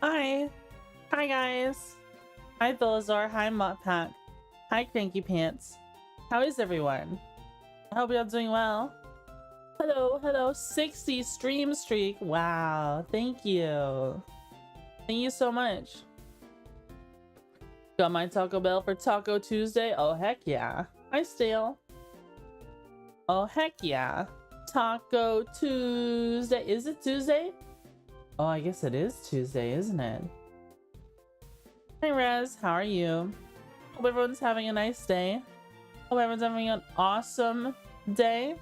Hi. Hi, guys. Hi, Philazar. Hi, Muttpack. Hi, Cranky Pants. How is everyone? I hope you're all doing well. Hello, hello. 60 stream streak. Wow. Thank you. Thank you so much. Got my Taco Bell for Taco Tuesday. Oh, heck yeah. Hi, Stale. Oh, heck yeah. Taco Tuesday. Is it Tuesday? Oh, I guess it is Tuesday, isn't it? Hey, Rez. How are you? Hope everyone's having a nice day. Hope everyone's having an awesome day.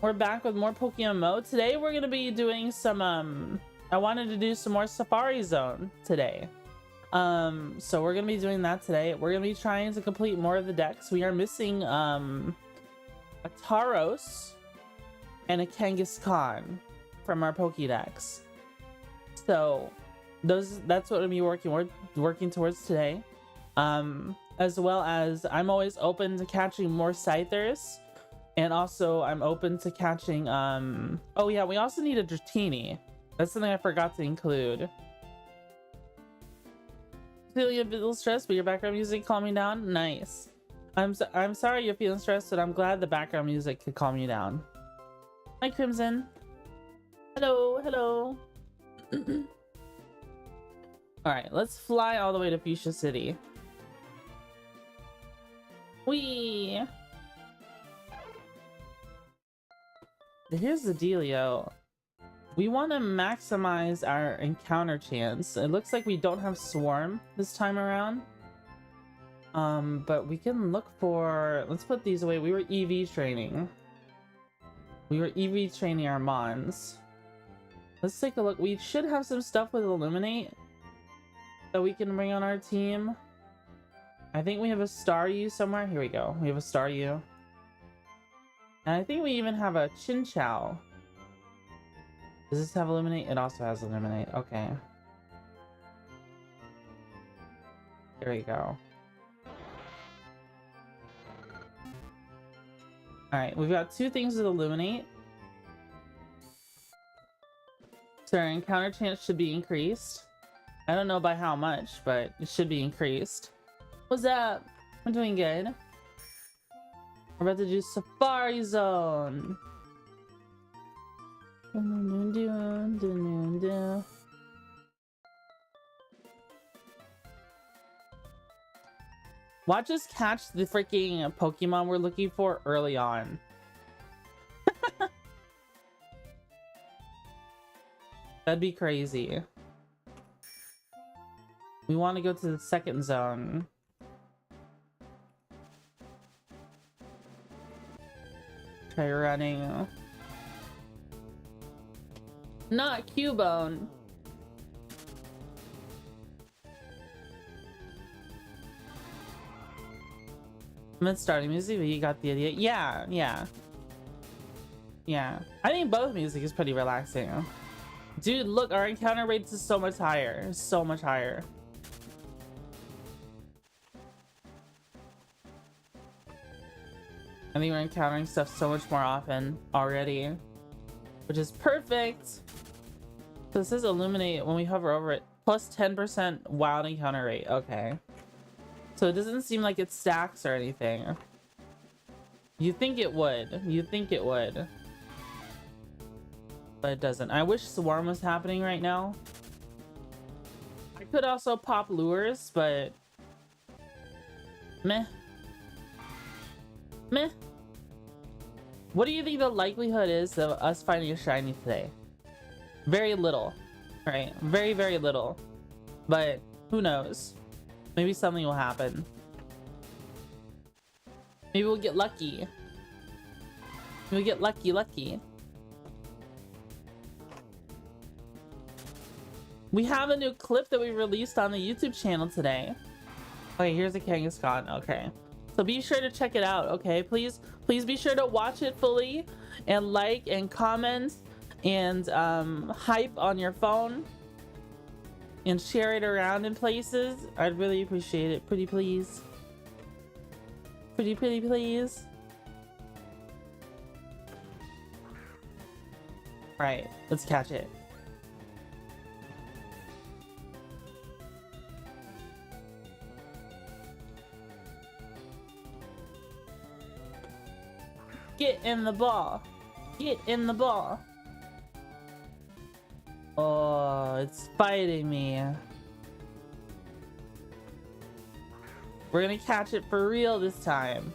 We're back with more PokeMMO. Today, we're going to be doing some, I wanted to do some more Safari Zone today. So we're going to be doing that today. We're going to be trying to complete more of the decks. We are missing, a Tauros and a Kangaskhan from our Pokédex. So that's what I'm be working towards today. As well as I'm always open to catching more Scythers, and also I'm open to catching oh yeah, we also need a Dratini. That's something I forgot to include. Feeling a little stressed, but your background music calm me down. Nice. I'm sorry you're feeling stressed, but I'm glad the background music could calm you down. Hi, Crimson. Hello, hello. Alright, let's fly all the way to Fuchsia City. Whee! Here's the dealio. We want to maximize our encounter chance. It looks like we don't have Swarm this time around. But we can look for... Let's put these away. We were EV training. We were EV training our Mons. Let's take a look. We should have some stuff with Illuminate that we can bring on our team. I think we have a Staryu somewhere. Here we go. We have a Staryu. And I think we even have a Chinchou. Does this have Illuminate? It also has Illuminate. Okay. Here we go. Alright, we've got two things with Illuminate. So our encounter chance should be increased. I don't know by how much, but it should be increased. What's up? I'm doing good. We're about to do Safari Zone. Watch us catch the freaking Pokemon we're looking for early on. That'd be crazy. We want to go to the second zone. Try running. Not Cubone. I'm starting music, but you got the idea. Yeah. I think both music is pretty relaxing. Dude, look, our encounter rates is so much higher. So much higher. I think we're encountering stuff so much more often already, which is perfect. So this says Illuminate when we hover over it. Plus 10% wild encounter rate. Okay. So it doesn't seem like it stacks or anything. You think it would. You think it would. But it doesn't. I wish Swarm was happening right now. I could also pop lures, but... Meh. Meh. What do you think the likelihood is of us finding a shiny today? Very little. Right? Very, very little. But who knows? Maybe something will happen. Maybe we'll get lucky. Maybe we'll get lucky. We have a new clip that we released on the YouTube channel today. Okay, here's a Kangaskhan. Okay. So be sure to check it out, okay? Please be sure to watch it fully and like and comment and hype on your phone and share it around in places. I'd really appreciate it. Pretty please. Pretty please. All right, let's catch it. Get in the ball. Get in the ball. Oh, it's fighting me. We're gonna catch it for real this time.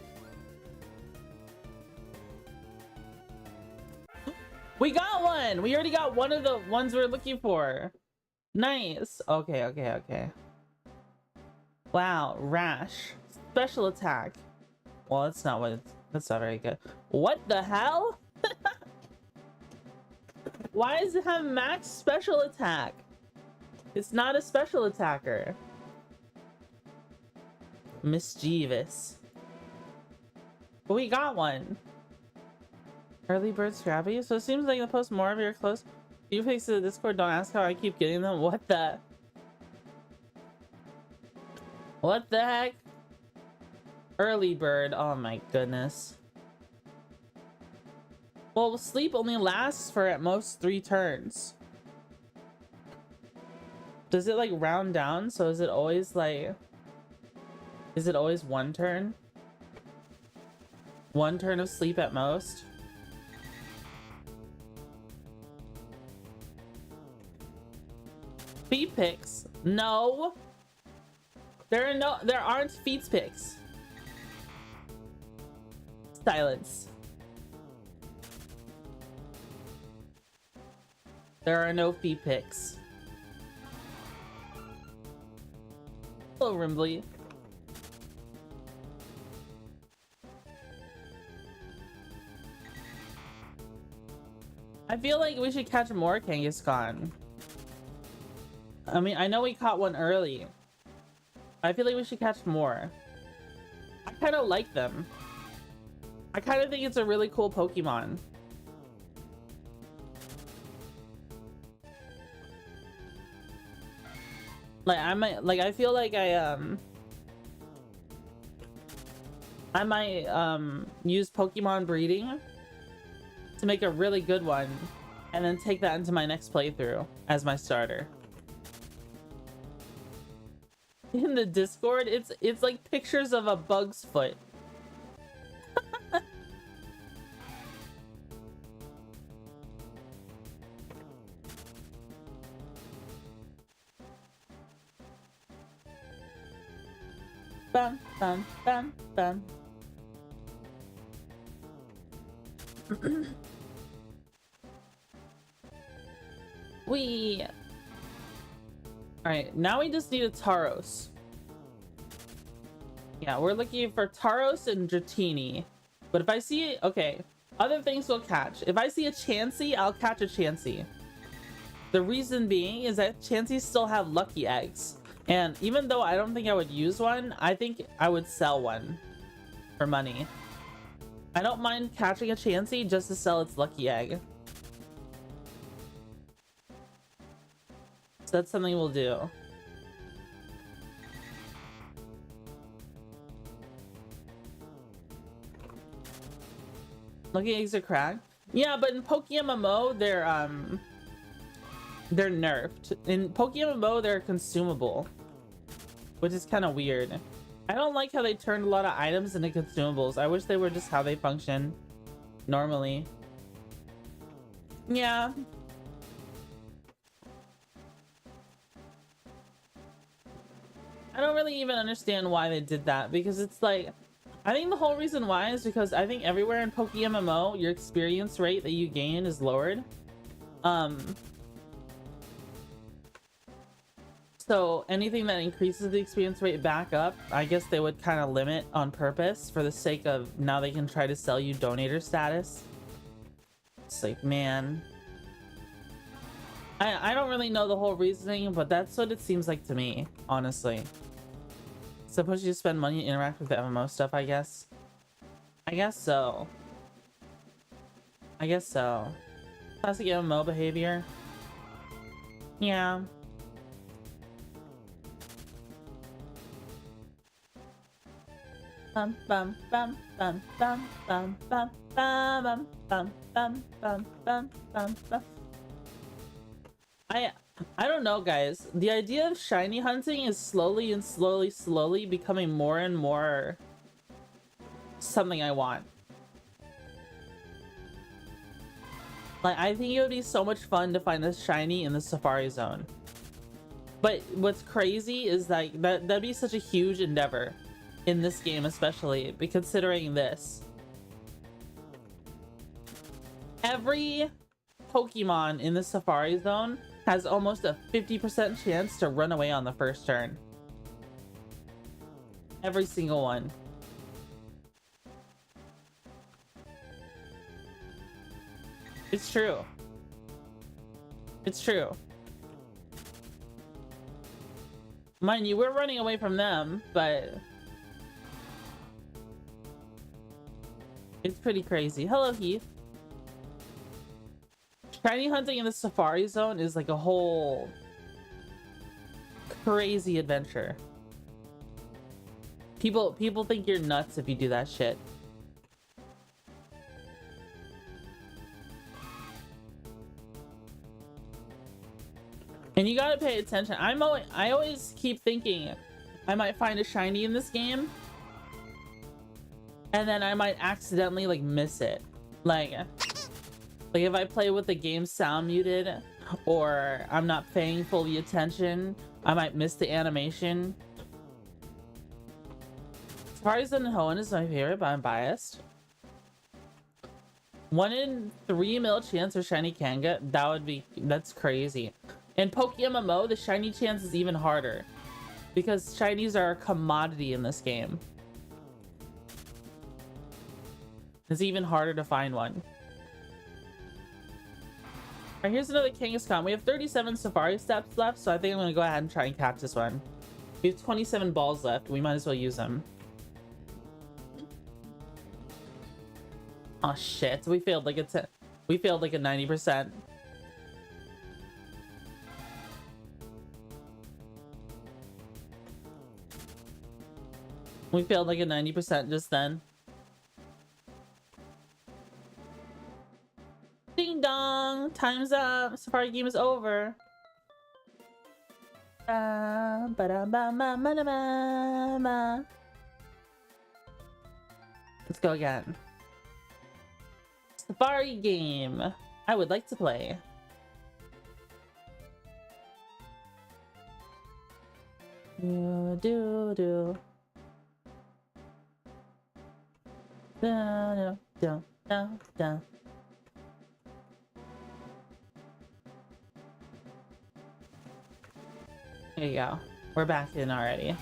We got one! We already got one of the ones we're looking for. Nice. Okay, okay, okay. Wow, rash. Special attack. Well, that's not what it's... That's not very good. What the hell? Why does it have max special attack? It's not a special attacker. Mischievous. But we got one. Early bird scrappy. So it seems like you post more of your close. You fix the Discord. Don't ask how I keep getting them. What the? What the heck? Early bird. Oh my goodness. Well, sleep only lasts for at most 3 turns. Does it like round down? So is it always like... Is it always 1 turn? 1 turn of sleep at most? Feet picks? No. There aren't feet picks. Silence. There are no feet picks. Hello, Rimbly. I feel like we should catch more Kangaskhan. I mean, I know we caught one early. I feel like we should catch more. I kind of like them. I kind of think it's a really cool Pokemon. Like, I might, like, I feel like I might use Pokemon breeding to make a really good one and then take that into my next playthrough as my starter. In the Discord, it's like pictures of a bug's foot. Bum, bum, bum, bum. Alright, now we just need a Tauros. Yeah, we're looking for Tauros and Dratini. But if I see... Okay, other things we'll catch. If I see a Chansey, I'll catch a Chansey. The reason being is that Chanseys still have lucky eggs. And even though I don't think I would use one, I think I would sell one for money. I don't mind catching a Chansey just to sell its lucky egg. So that's something we'll do. Lucky eggs are cracked. Yeah, but in PokeMMO, they're nerfed. In PokeMMO, they're consumable, which is kind of weird. I don't like how they turned a lot of items into consumables. I wish they were just how they function normally. Yeah. I don't really even understand why they did that, because it's like, I think the whole reason why is because I think everywhere in PokeMMO, your experience rate that you gain is lowered. So anything that increases the experience rate back up, I guess they would kind of limit on purpose for the sake of now they can try to sell you donator status. It's like, man. I don't really know the whole reasoning, but that's what it seems like to me, honestly. Suppose you spend money to interact with the MMO stuff, I guess. I guess so. I guess so. Classic MMO behavior. Yeah. Bum bum bum bum bum bum bum bum bum bum bum bum bum bum. I don't know, guys. The idea of shiny hunting is slowly and slowly becoming more and more something I want. Like, I think it would be so much fun to find a shiny in the Safari Zone. But what's crazy is that'd be such a huge endeavor in this game, especially considering this. Every Pokemon in the Safari Zone has almost a 50% chance to run away on the first turn. Every single one. It's true. It's true. Mind you, we're running away from them, but it's pretty crazy. Hello, Heath. Shiny hunting in the Safari Zone is like a whole crazy adventure. People think you're nuts if you do that shit. And you gotta pay attention. I always keep thinking I might find a shiny in this game, and then I might accidentally like miss it. Like if I play with the game sound muted, or I'm not paying fully attention, I might miss the animation. Safari's and Hoenn is my favorite, but I'm biased. 1 in 3 mil chance for shiny Kanga. That's crazy. In PokeMMO, the shiny chance is even harder because shinies are a commodity in this game. It's even harder to find one. Alright, here's another Kangaskhan. We have 37 Safari steps left, so I think I'm gonna go ahead and try and catch this one. We have 27 balls left. We might as well use them. Oh shit, we failed like a 90%. We failed like a 90% just then. Ding dong! Time's up! Safari game is over. Let's go again. Safari game. I would like to play. Do. Da. There you go. We're back in already.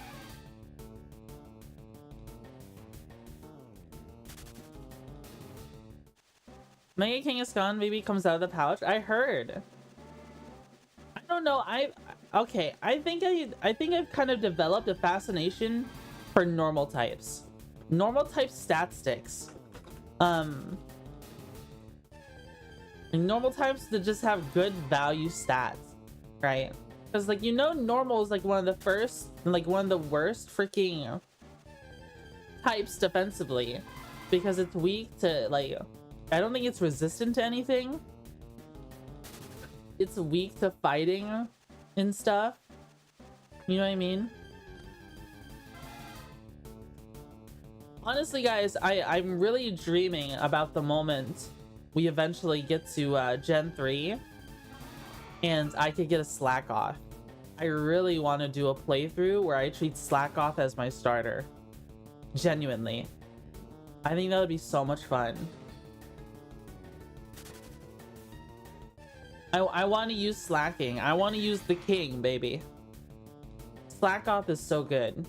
Mega Kangaskhan maybe comes out of the pouch. I heard. I don't know. Okay. I think I've kind of developed a fascination for normal types. Normal type stat sticks. Normal types that just have good value stats, right? Because like, you know, normal is like one of the worst freaking types defensively, because it's weak to like, I don't think it's resistant to anything. It's weak to fighting and stuff. You know what I mean? Honestly, guys, I'm really dreaming about the moment we eventually get to Gen 3 and I could get a Slack Off. I really want to do a playthrough where I treat Slack Off as my starter. Genuinely. I think that would be so much fun. I want to use slacking. I want to use the king, baby. Slack Off is so good.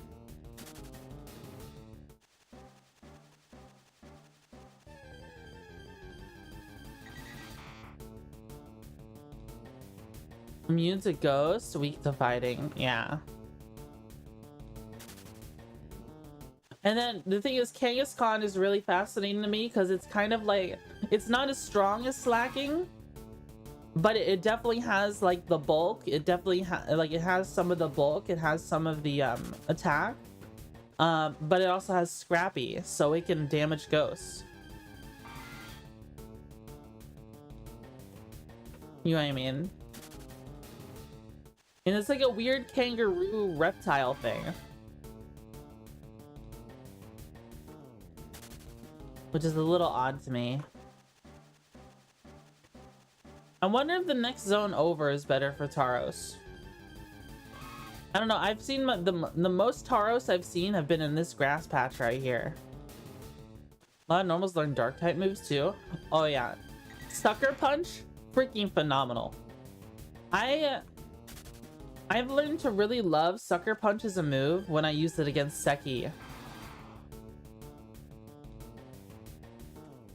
Immune to ghost, weak to fighting. Yeah. And then the thing is, Kangaskhan is really fascinating to me because it's kind of like, it's not as strong as slacking, but it definitely has like the bulk. It definitely it has some of the bulk. It has some of the attack, but it also has scrappy, so it can damage ghosts. You know what I mean? And it's like a weird kangaroo reptile thing, which is a little odd to me. wonder if the next zone over is better for Tauros. I don't know. I've seen the most Tauros I've seen have been in this grass patch right here. A lot of normals learn dark type moves too. Oh yeah, Sucker Punch, freaking phenomenal. I've learned to really love Sucker Punch as a move when I use it against Seki.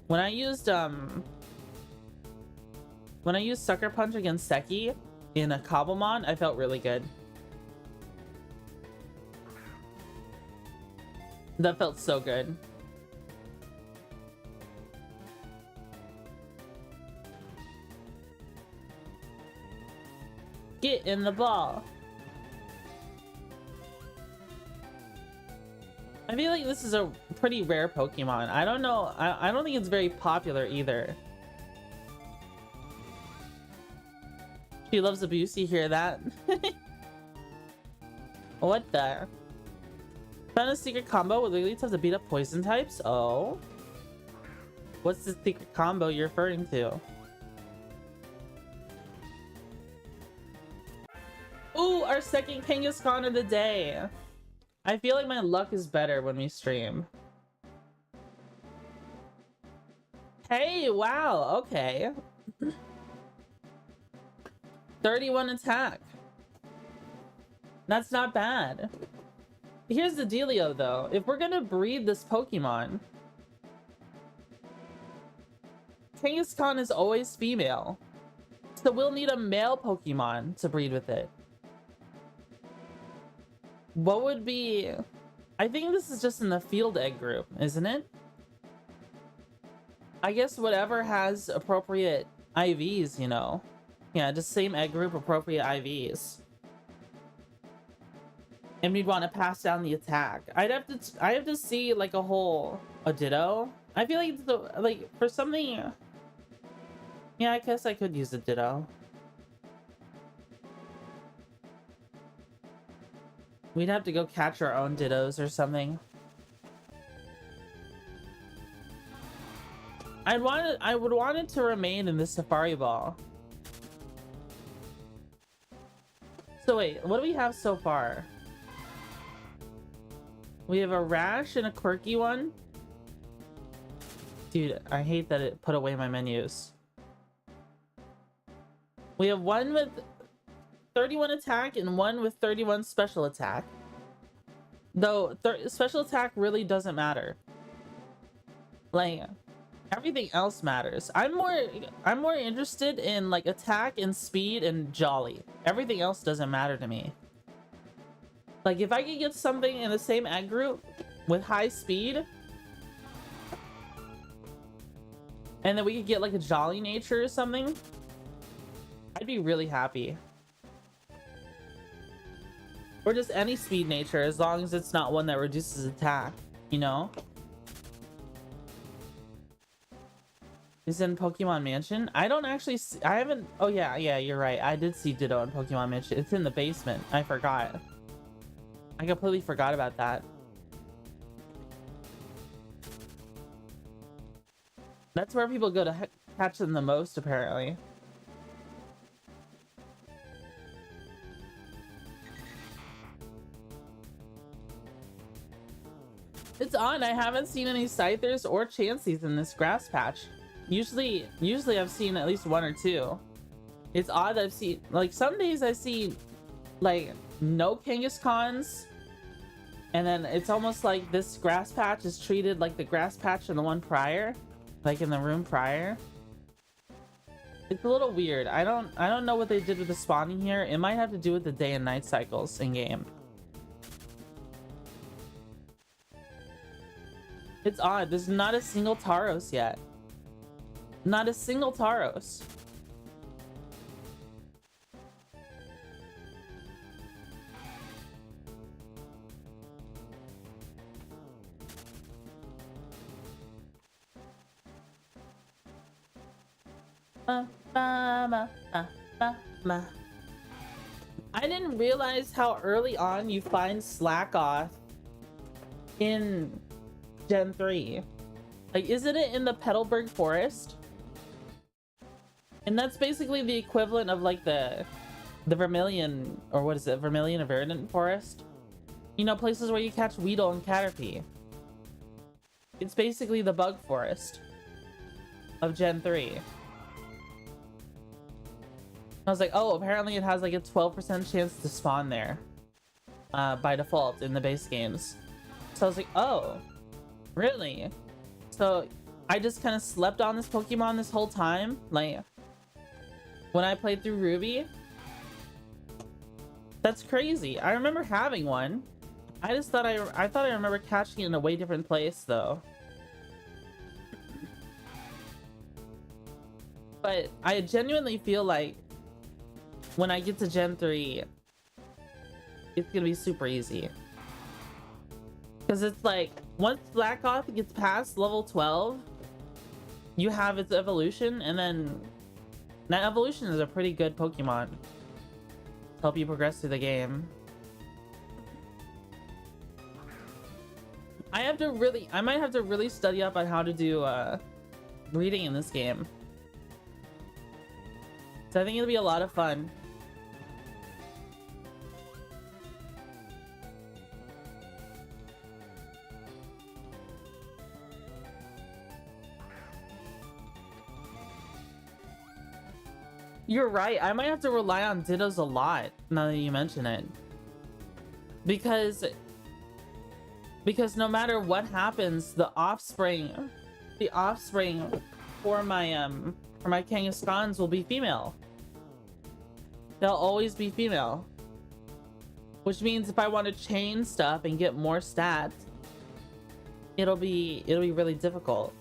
When I used Sucker Punch against Seki in a Cobblemon, I felt really good. That felt so good. Get in the ball. I feel like this is a pretty rare Pokemon. I don't know. I don't think it's very popular either. She loves abuse. You hear that? What the? Found a secret combo with Wigglytuff to beat up poison types? Oh. What's the secret combo you're referring to? Ooh, our second Kangaskhan of the day. I feel like my luck is better when we stream. Hey, wow, okay. 31 attack. That's not bad. Here's the dealio though. If we're gonna breed this Pokemon, Kangaskhan is always female. So we'll need a male Pokemon to breed with it. What would be... I think this is just in the field egg group, isn't it? I guess whatever has appropriate IVs, you know. Yeah, just same egg group, appropriate IVs. And we'd want to pass down the attack. I have to see like a Ditto. I feel like for something... Yeah, I guess I could use a Ditto. We'd have to go catch our own Dittos or something. I would want it to remain in the Safari Ball. So wait, what do we have so far? We have a Rash and a quirky one. Dude, I hate that it put away my menus. We have one with 31 attack and one with 31 special attack. Though special attack really doesn't matter. Like everything else matters. I'm more interested in like attack and speed and jolly. Everything else doesn't matter to me. Like if I could get something in the same egg group with high speed, and then we could get like a jolly nature or something, I'd be really happy. Or just any speed nature, as long as it's not one that reduces attack, you know? Is it in Pokemon Mansion? I don't actually see, I haven't... Oh yeah, you're right. I did see Ditto in Pokemon Mansion. It's in the basement. I forgot. I completely forgot about that. That's where people go to catch them the most, apparently. It's odd. I haven't seen any Scythers or Chanseys in this grass patch. Usually I've seen at least one or two. It's odd I've seen, like, some days I see, like, no Kangaskhan's, and then it's almost like this grass patch is treated like the grass patch in the one prior, like in the room prior. It's a little weird. I don't know what they did with the spawning here. It might have to do with the day and night cycles in game. It's odd. There's not a single Tauros yet. Not a single Tauros. I didn't realize how early on you find Slackoth in Gen 3. Like, isn't it in the Petalburg Forest? And that's basically the equivalent of like the Vermilion, or what is it, Vermilion or Verdant Forest. You know, places where you catch Weedle and Caterpie. It's basically the bug forest of Gen 3. I was like, oh, apparently it has like a 12% chance to spawn there by default in the base games. So I was like, oh, really? So I just kind of slept on this Pokemon this whole time. Like, when I played through Ruby. That's crazy. I remember having one. I just thought I thought I remember catching it in a way different place though. But I genuinely feel like when I get to Gen 3, it's gonna be super easy. Because it's like, once Blackoth gets past level 12, you have its evolution, and then that evolution is a pretty good Pokemon to help you progress through the game. I might have to really study up on how to do breeding in this game. So I think it'll be a lot of fun. You're right. I might have to rely on Dittos a lot now that you mention it. Because no matter what happens, the offspring for my Kangaskhan's will be female. They'll always be female. Which means if I want to chain stuff and get more stats, it'll be really difficult.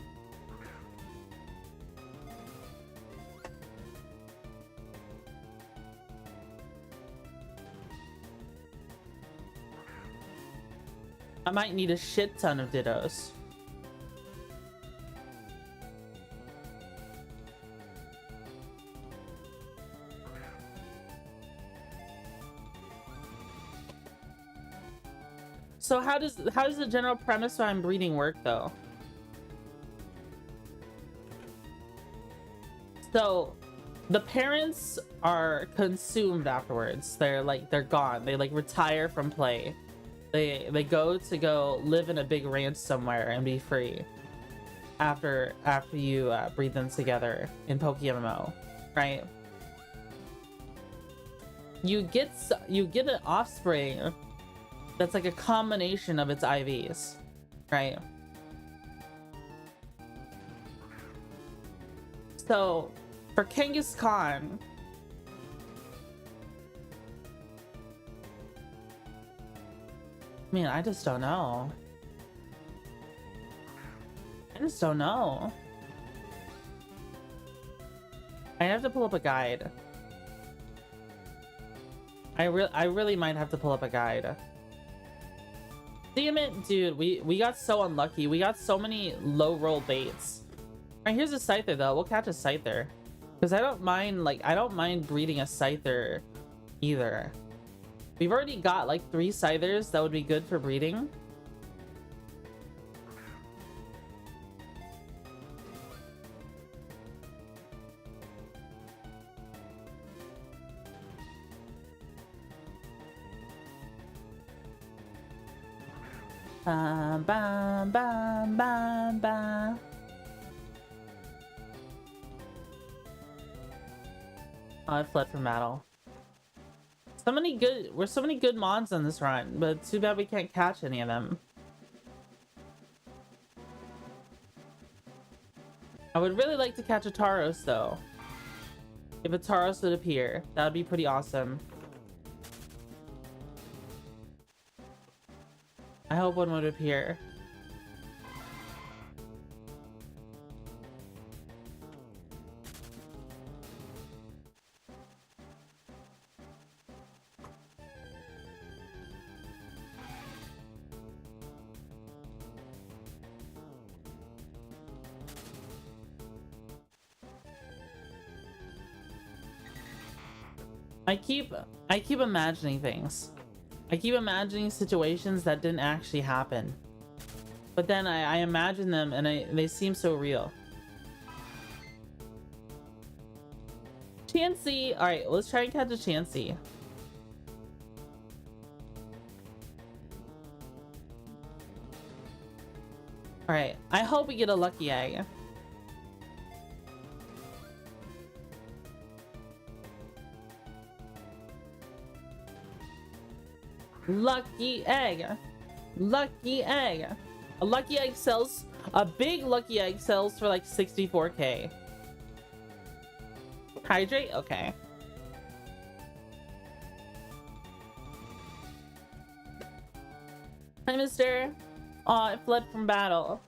I might need a shit ton of Dittos. So how does the general premise why I'm breeding work though? So the parents are consumed afterwards. They're gone. They like retire from play. They go live in a big ranch somewhere and be free after you breed them together in PokeMMO, right? You get an offspring that's like a combination of its IVs, right? So for Kangaskhan, man, I just don't know. I just don't know. I have to pull up a guide. I really might have to pull up a guide. Damn it, dude, we got so unlucky. We got so many low roll baits. Alright, here's a Scyther though. We'll catch a Scyther. Because I don't mind breeding a Scyther either. We've already got like 3 Scythers that would be good for breeding. Bam, bam, bam, bam, bam. Oh, I fled from battle. We're so many good mods on this run, but too bad we can't catch any of them. I would really like to catch a Tauros though. If a Tauros would appear, that would be pretty awesome. I hope one would appear. I keep imagining things. I keep imagining situations that didn't actually happen. But then I imagine them and they seem so real. Chansey. All right, let's try and catch a Chansey. All right, I hope we get a lucky egg. Lucky egg. Lucky egg. A lucky egg sells, a big lucky egg sells for like 64k. Hydrate? Okay. Hi, mister. Aw, it fled from battle.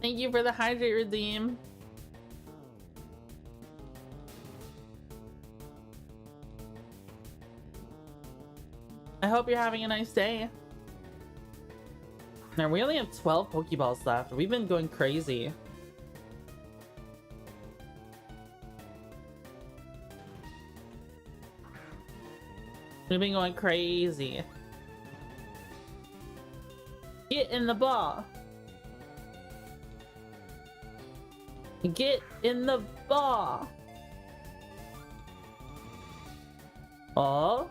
Thank you for the hydrate redeem. I hope you're having a nice day. Now, we only have 12 Pokeballs left. We've been going crazy. We've been going crazy. Get in the ball. Get in the ball. Oh.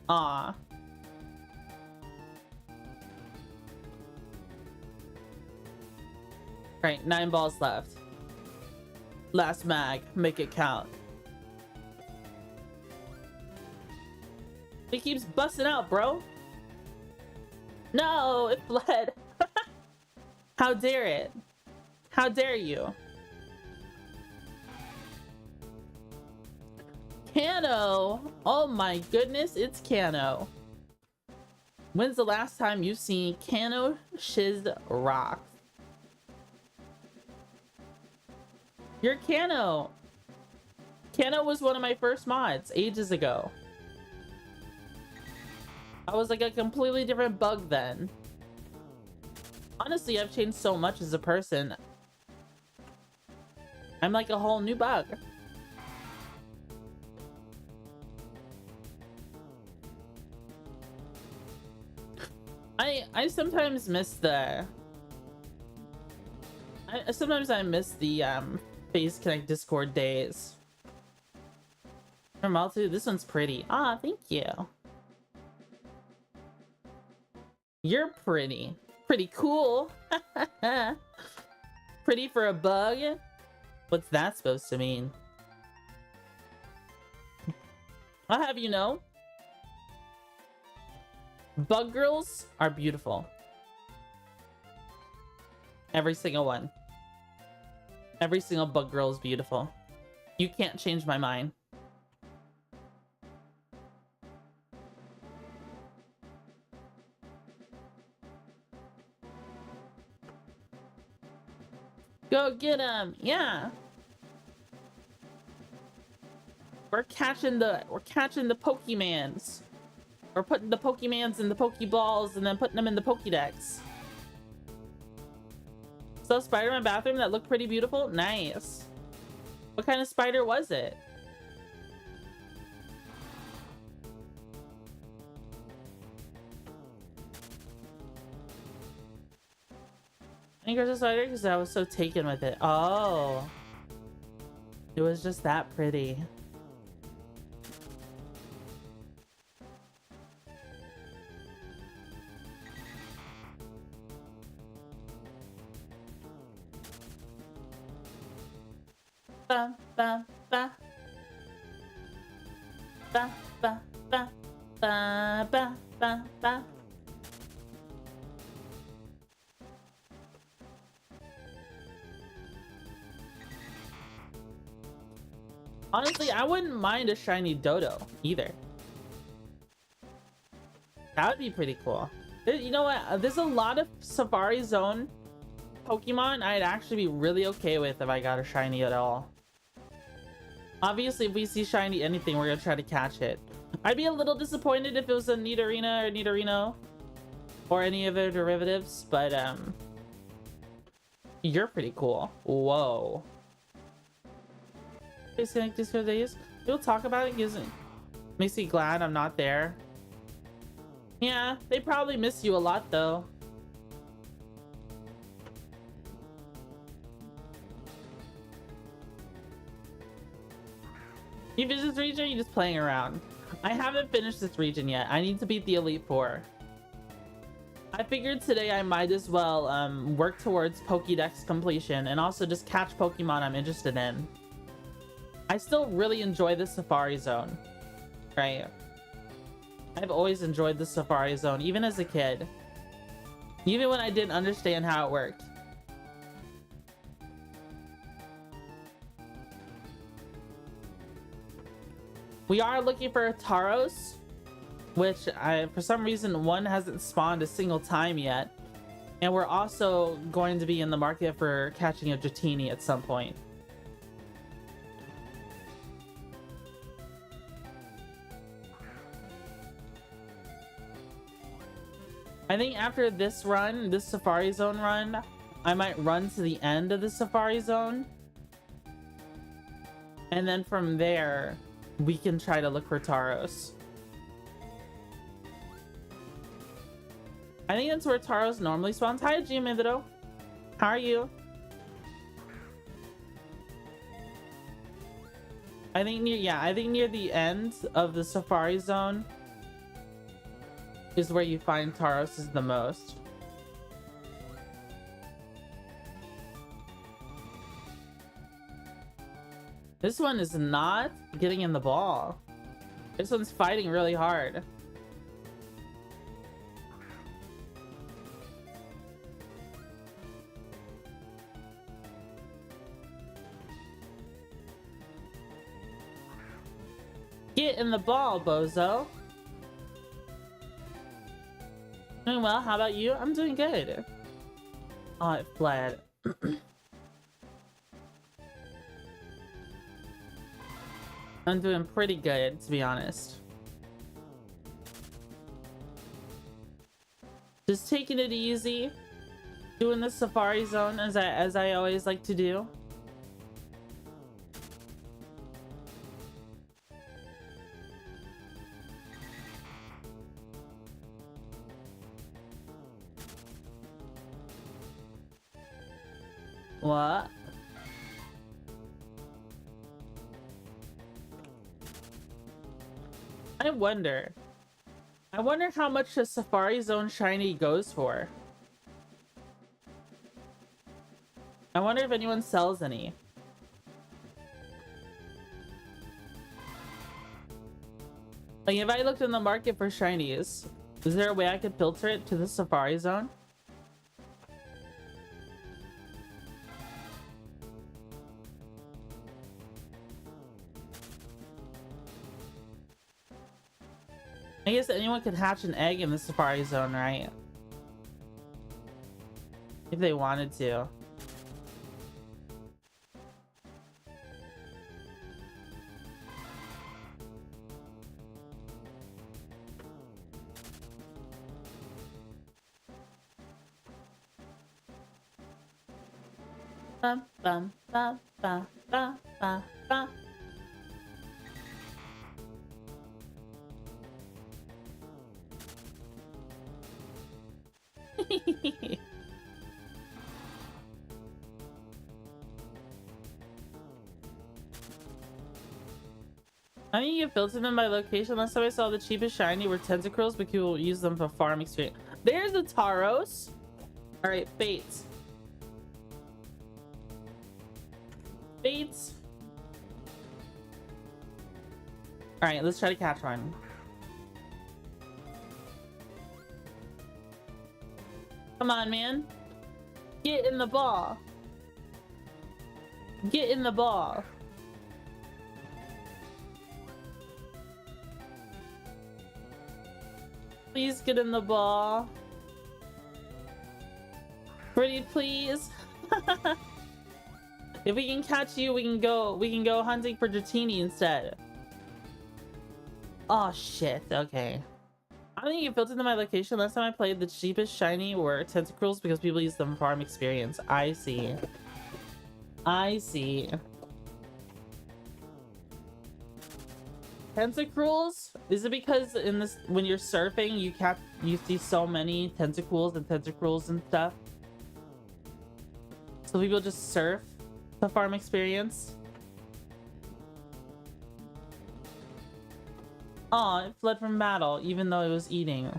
Aw. Right, 9 balls left. Last mag, make it count. It keeps busting out, bro. No, it fled. How dare it? How dare you? Cano. Oh my goodness, it's Cano. When's the last time you've seen Cano shiz rocks? You're Cano. Cano was one of my first mods ages ago. I was like a completely different bug then. Honestly, I've changed so much as a person. I'm like a whole new bug. I sometimes miss the... sometimes I miss the Face Connect Discord days. Maltu, this one's pretty. Ah, thank you. You're pretty. Pretty cool. Pretty for a bug? What's that supposed to mean? I'll have you know, bug girls are beautiful. Every single one. Every single bug girl is beautiful. You can't change my mind. Go get him! Yeah. We're catching the Pokemans. We're putting the Pokemans in the Pokeballs and then putting them in the Pokédex. So Spider-Man bathroom that looked pretty beautiful? Nice. What kind of spider was it? I think it was a spider because I was so taken with it. Oh. It was just that pretty. Ba ba ba ba ba ba ba ba ba ba. Honestly, I wouldn't mind a shiny Dodo either. That would be pretty cool. You know what? There's a lot of Safari Zone Pokemon I'd actually be really okay with if I got a shiny at all. Obviously, if we see shiny anything, we're gonna try to catch it. I'd be a little disappointed if it was a Nidorina or Nidorino or any of their derivatives, but you're pretty cool. Whoa. Disconnect Discord days. We'll talk about it. Makes me glad I'm not there. Yeah, they probably miss you a lot though. You finished this region or you just playing around? I haven't finished this region yet. I need to beat the Elite Four. I figured today I might as well work towards Pokédex completion and also just catch Pokemon I'm interested in. I still really enjoy the Safari Zone, right? I've always enjoyed the Safari Zone, even as a kid. Even when I didn't understand how it worked. We are looking for a Tauros, which for some reason one hasn't spawned a single time yet. And we're also going to be in the market for catching a Dratini at some point. I think after this run, this Safari Zone run, I might run to the end of the Safari Zone. And then from there, we can try to look for Tauros. I think that's where Tauros normally spawns. Hi, Giamidro. How are you? I think near the end of the Safari Zone is where you find Tauros the most. This one is not getting in the ball. This one's fighting really hard. Get in the ball, bozo. Doing well, how about you? I'm doing good. Oh, it fled. I'm doing pretty good, to be honest. Just taking it easy. Doing the Safari Zone as I always like to do. What? I wonder how much a Safari Zone shiny goes for. I wonder if anyone sells any. Like, if I looked in the market for shinies, is there a way I could filter it to the Safari Zone? I guess anyone could hatch an egg in the Safari Zone, right? If they wanted to. Bum, bum, ba, ba, ba, ba, ba. I mean, you filter them by location. Last time I saw the cheapest shiny were Tentacruels, but people use them for farm experience. There's a Tauros. All right, Fates. Fates. All right, let's try to catch one. Come on, man. Get in the ball. Get in the ball. Please get in the ball. Pretty please. If we can catch you, we can go hunting for Dratini instead. Oh shit, okay. I think you filtered in my location. Last time I played, the cheapest shiny were Tentacruels because people use them for farm experience. I see. I see. Tentacruels? Is it because in this, when you're surfing, you see so many Tentacruels and stuff? So people just surf the farm experience? Aw, it fled from battle even though it was eating.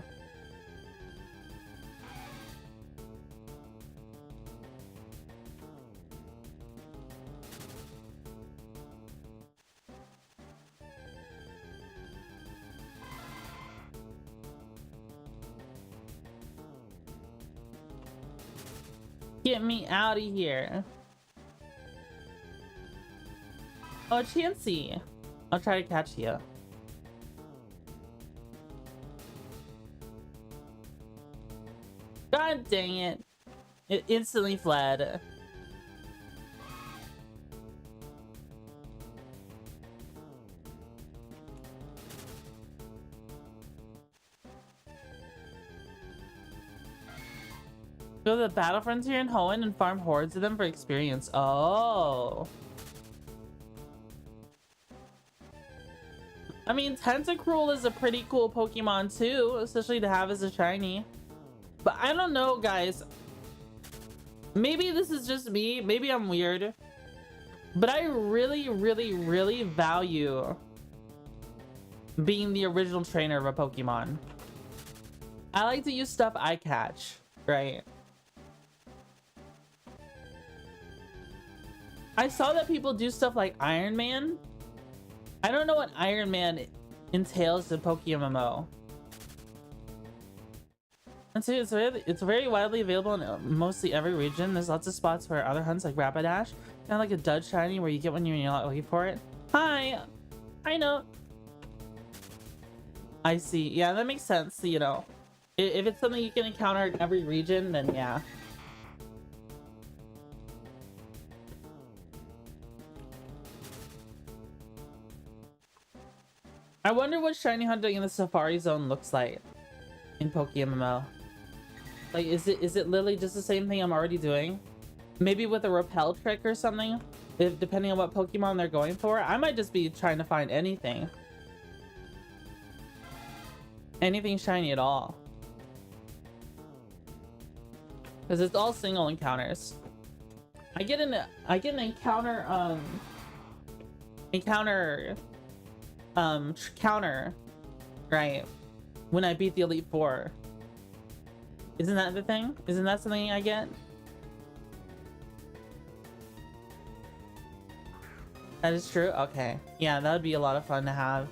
Get me out of here. Oh, Chansey. I'll try to catch you. God dang it. It instantly fled. Go to the battle frontier in Hoenn and farm hordes of them for experience. Oh. I mean, Tentacruel is a pretty cool Pokemon too, especially to have as a shiny. But I don't know, guys. Maybe this is just me. Maybe I'm weird. But I really, really, really value being the original trainer of a Pokemon. I like to use stuff I catch, right? I saw that people do stuff like Iron Man. I don't know what Iron Man entails in PokeMMO. It's very widely available in mostly every region. There's lots of spots where other hunts like Rapidash, kind of like a dud shiny where you get one when you're not looking for it. Hi, I know. I see. Yeah, that makes sense. You know, if it's something you can encounter in every region, then yeah. I wonder what shiny hunting in the Safari Zone looks like in PokeMMO. Like, is it literally just the same thing I'm already doing? Maybe with a repel trick or something? If depending on what Pokemon they're going for, I might just be trying to find anything. Anything shiny at all. Because it's all single encounters. I get an counter, right, when I beat the Elite Four. Isn't that the thing? Isn't that something I get? That is true? Okay. Yeah, that would be a lot of fun to have.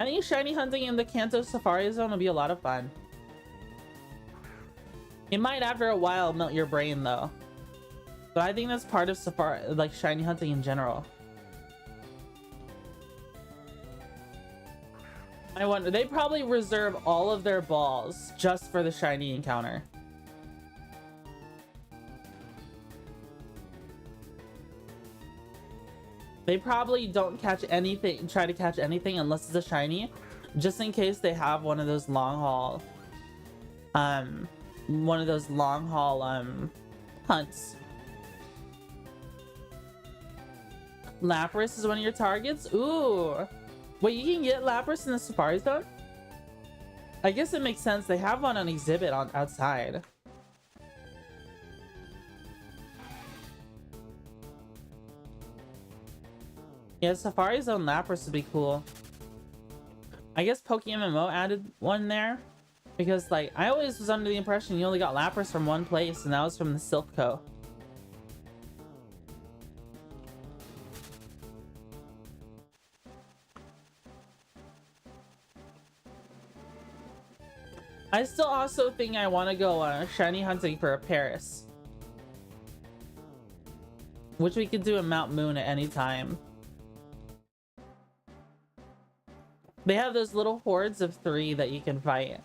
I think shiny hunting in the Kanto Safari Zone would be a lot of fun. It might after a while melt your brain though. But I think that's part of Safari, like shiny hunting in general. I wonder, they probably reserve all of their balls just for the shiny encounter. They probably don't catch anything, try to catch anything unless it's a shiny, just in case they have one of those long haul, hunts. Lapras is one of your targets? Ooh. Wait, you can get Lapras in the Safari Zone? I guess it makes sense. They have one on exhibit outside. Yeah, Safari Zone Lapras would be cool. I guess PokeMMO added one there. Because, like, I always was under the impression you only got Lapras from one place, and that was from the Silph Co. I still also think I want to go shiny hunting for a Paris. Which we could do in Mount Moon at any time. They have those little hordes of 3 that you can fight.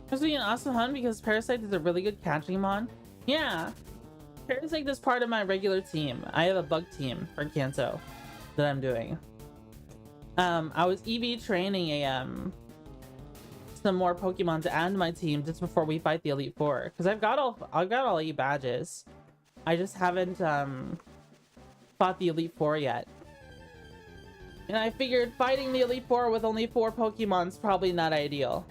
This would be an awesome hunt because Parasite is a really good catching mon. Yeah. Parasite is part of my regular team. I have a bug team for Kanto that I'm doing. I was EV training some more Pokemon to add to my team just before we fight the Elite Four. Because I've got all 8 badges. I just haven't fought the Elite Four yet. And I figured fighting the Elite Four with only 4 Pokemon's probably not ideal.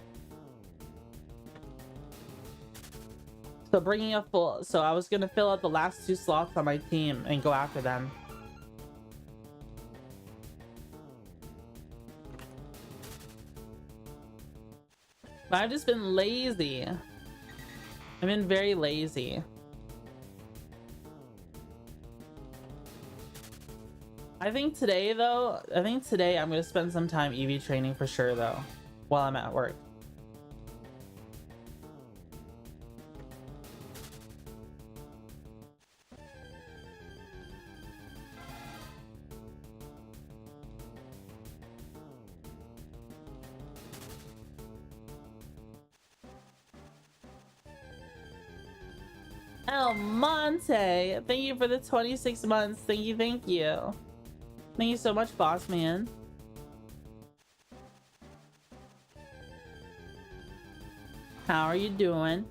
So bringing a full... So I was gonna fill out the last 2 slots on my team and go after them. But I've just been lazy. I've been very lazy. I think today though, I'm gonna spend some time EV training for sure though, while I'm at work. El Monte, thank you for the 26 months. Thank you, thank you. Thank you so much, boss man. How are you doing?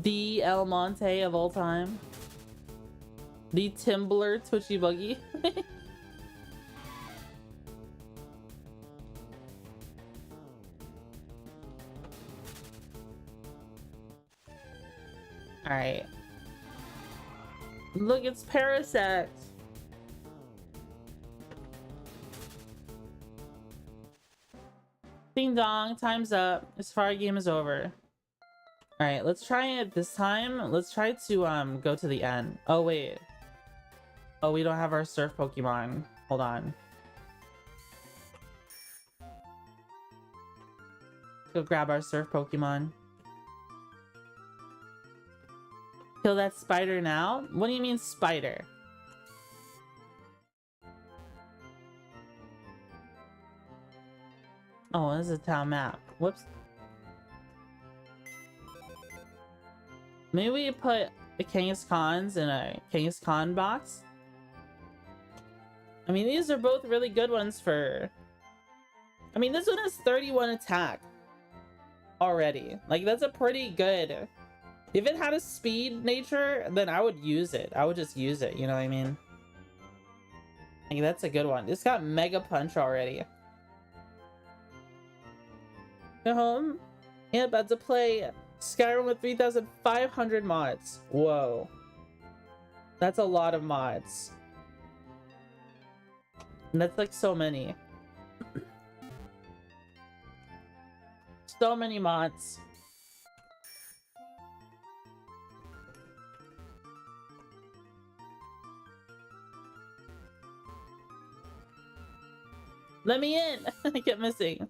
The El Monte of all time. The Timbler Twitchy Buggy. Alright. Look, it's Parasect. Ding dong, time's up. This fire game is over. Alright, let's try it this time. Let's try to go to the end. Oh wait. Oh, we don't have our surf Pokemon. Hold on. Go grab our surf Pokemon. Kill that spider now? What do you mean spider? Oh, this is a town map. Whoops. Maybe we put the Kangaskhan's in a Kangaskhan box? I mean, these are both really good ones for... I mean, this one has 31 attack already. Like, that's a pretty good... If it had a speed nature, then I would use it. I would just use it, you know what I mean? Like, that's a good one. It's got Mega Punch already. Go home. Yeah, about to play Skyrim with 3,500 mods. Whoa. That's a lot of mods. And that's like so many. So many mods. Let me in! I kept missing.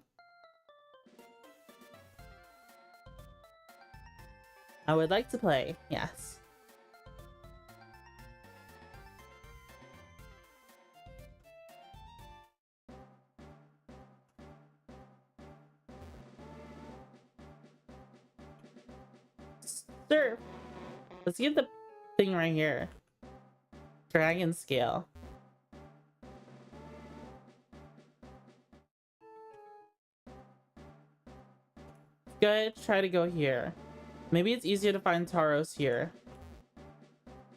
I would like to play, yes. Surf! Let's get the thing right here. Dragon scale. Go ahead, try to go here. Maybe it's easier to find Tauros here.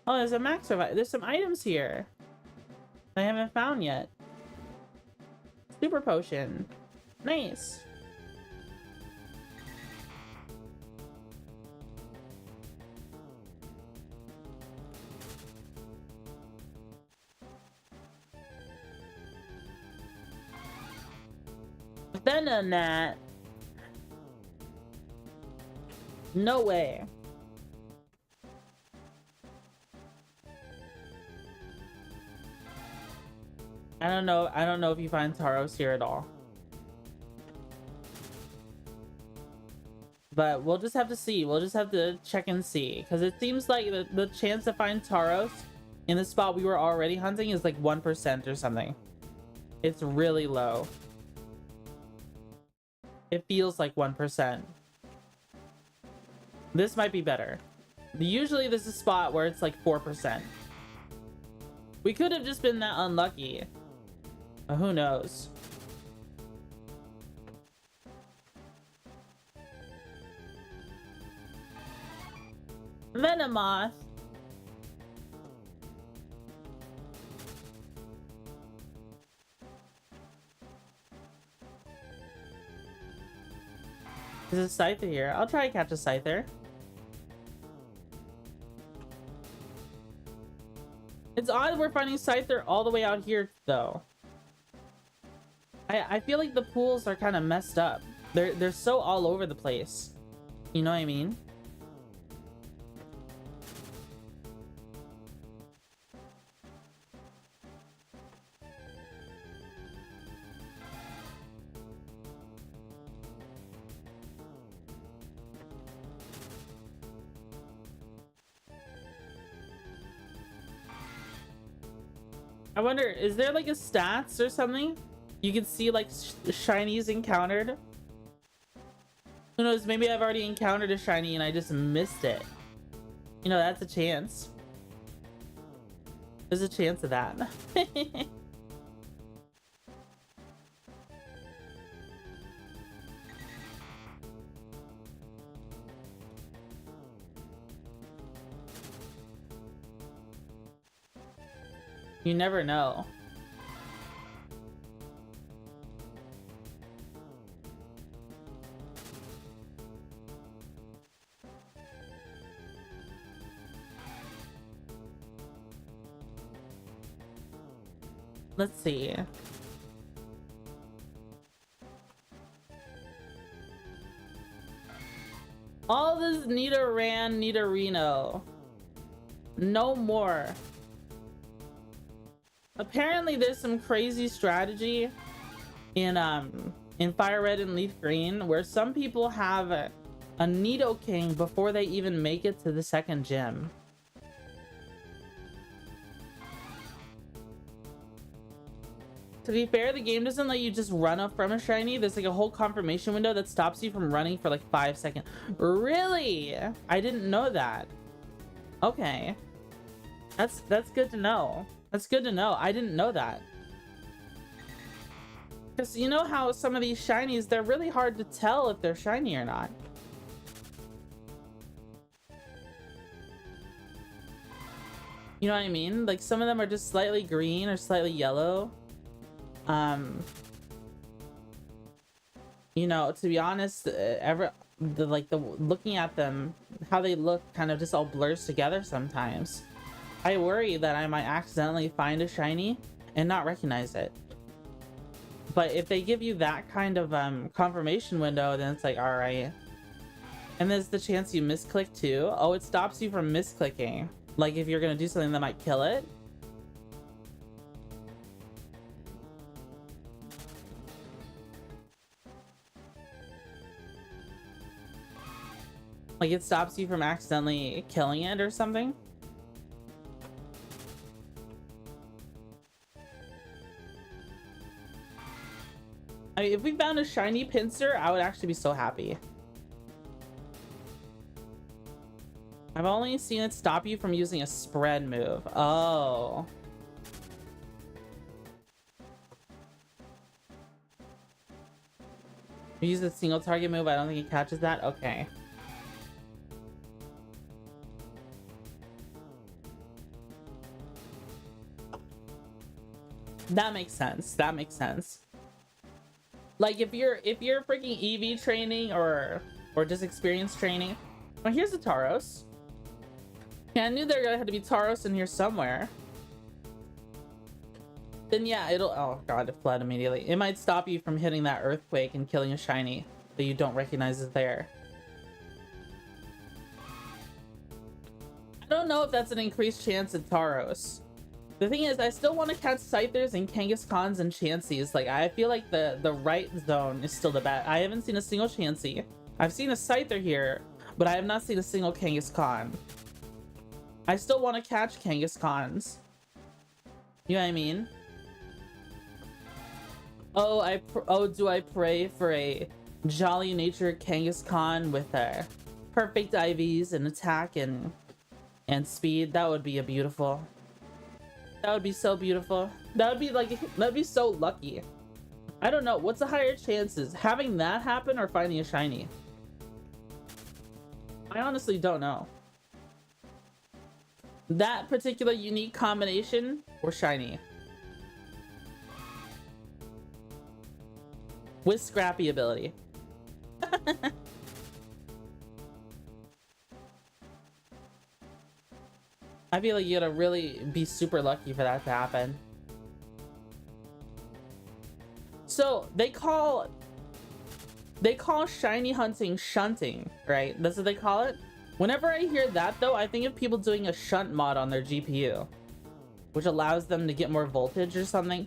Oh, there's a max revive. There's some items here I haven't found yet. Super potion. Nice. Then on that. No way. I don't know if you find Tauros here at all. But we'll just have to see. We'll just have to check and see. Because it seems like the chance to find Tauros in the spot we were already hunting is like 1% or something. It's really low. It feels like 1%. This might be better. Usually this is a spot where it's like 4%. We could have just been that unlucky. But who knows? Venomoth. There's a Scyther here. I'll try to catch a Scyther. It's odd we're finding Scyther all the way out here, though. I feel like the pools are kind of messed up. They're so all over the place. You know what I mean? I wonder, is there like a stats or something? You can see like shinies encountered. Who knows, maybe I've already encountered a shiny and I just missed it. You know, that's a chance. There's a chance of that. You never know. Let's see. All this Nidoran, Nidorino. No more. Apparently there's some crazy strategy in Fire Red and Leaf Green where some people have a Nidoking before they even make it to the second gym. To be fair, the game doesn't let you just run up from a shiny. There's like a whole confirmation window that stops you from running for like 5 seconds. Really? I didn't know that. Okay. That's good to know. That's good to know. I didn't know that. Because you know how some of these shinies, they're really hard to tell if they're shiny or not. You know what I mean? Like some of them are just slightly green or slightly yellow. You know, to be honest, looking at them, how they look kind of just all blurs together sometimes. I worry that I might accidentally find a shiny and not recognize it. But if they give you that kind of confirmation window, then it's like, all right. And there's the chance you misclick too. Oh, it stops you from misclicking. Like if you're gonna do something that might kill it. Like it stops you from accidentally killing it or something. I mean, if we found a shiny Pinsir, I would actually be so happy. I've only seen it stop you from using a spread move. Oh. You use a single target move, I don't think it catches that? Okay. That makes sense. That makes sense. Like if you're freaking EV training or just experience training. Well, here's a Tauros. Yeah, I knew there had to be Tauros in here somewhere. Then yeah, it'll, oh god, it fled immediately. It might stop you from hitting that earthquake and killing a shiny that you don't recognize is there. I don't know if that's an increased chance at Tauros. The thing is, I still want to catch Scythers and Kangaskhan's and Chanseys. Like, I feel like the right zone is still the best. I haven't seen a single Chansey. I've seen a Scyther here, but I have not seen a single Kangaskhan. I still want to catch Kangaskhan's. You know what I mean? Oh, do I pray for a jolly natured Kangaskhan with perfect IVs and attack and speed? That would be a beautiful. That would be so beautiful. That would be like, that'd be so lucky. I don't know. What's the higher chances? Having that happen or finding a shiny? I honestly don't know. That particular unique combination or shiny with scrappy ability. I feel like you gotta really be super lucky for that to happen. So they call shiny hunting shunting, right? That's what they call it. Whenever I hear that though, I think of people doing a shunt mod on their GPU, which allows them to get more voltage or something.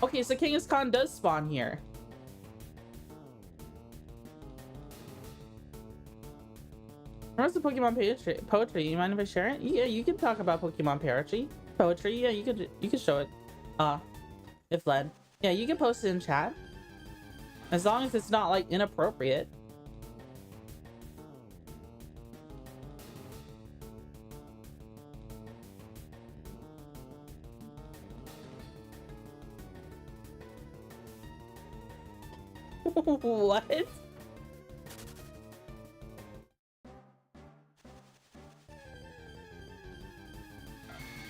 Okay, so Kangaskhan does spawn here. Where's the Pokemon poetry? You mind if I share it? Yeah, you can talk about Pokemon poetry. Yeah, you could show it. If led. Yeah, you can post it in chat. As long as it's not like inappropriate. What?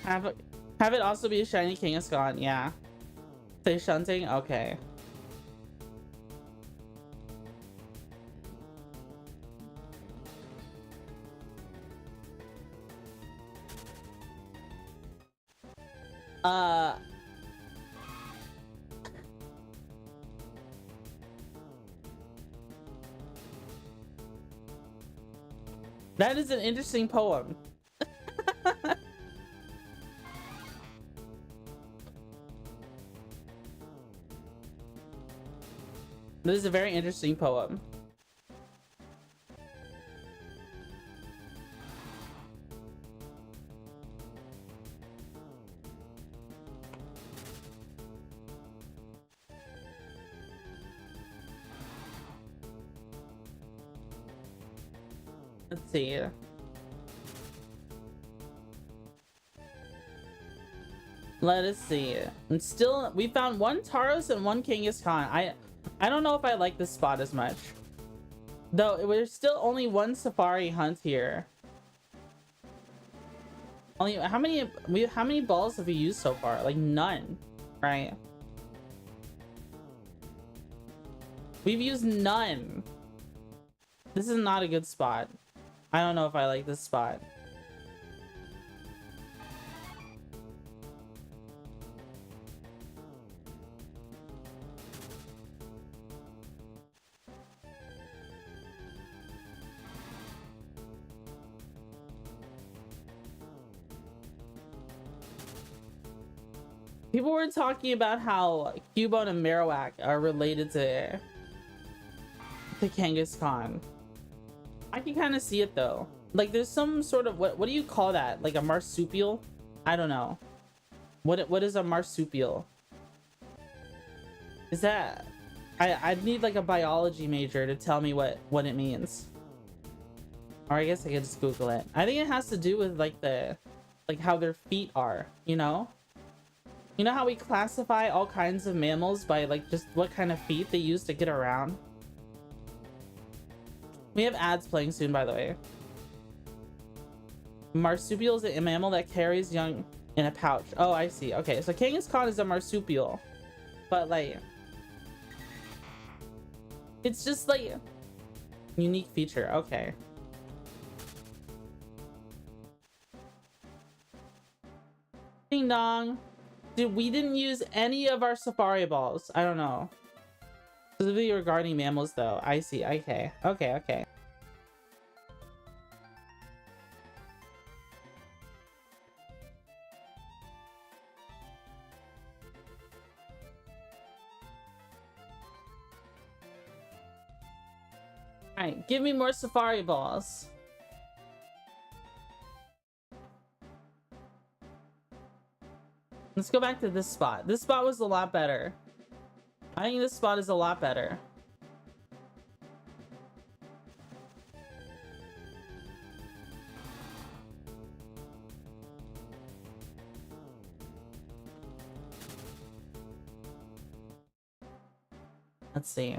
Have it also be a shiny Kangaskhan, yeah. Say shunting? Okay. That is an interesting poem. This is a very interesting poem. Let's see. Let us see. And still, we found one Tauros and one Kangaskhan. I don't know if I like this spot as much. Though, there's still only one Safari hunt here. Only, how many balls have we used so far? Like, none, right? We've used none. This is not a good spot. I don't know if I like this spot. People were talking about how Cubone and Marowak are related to Kangaskhan. I can kind of see it though. Like there's some sort of what do you call that? Like a marsupial? I don't know. What is a marsupial? Is that I'd need like a biology major to tell me what it means. Or I guess I could just Google it. I think it has to do with like how their feet are, you know? You know how we classify all kinds of mammals by like just what kind of feet they use to get around? We have ads playing soon, by the way. Marsupial is a mammal that carries young in a pouch. Oh, I see. Okay, so Kangaskhan is a marsupial. But like... it's just like... unique feature. Okay. Ding dong. Dude, we didn't use any of our safari balls. I don't know. Specifically regarding mammals, though. I see. Okay. Okay, okay. Alright, give me more safari balls. Let's go back to this spot. This spot was a lot better. I think this spot is a lot better. Let's see.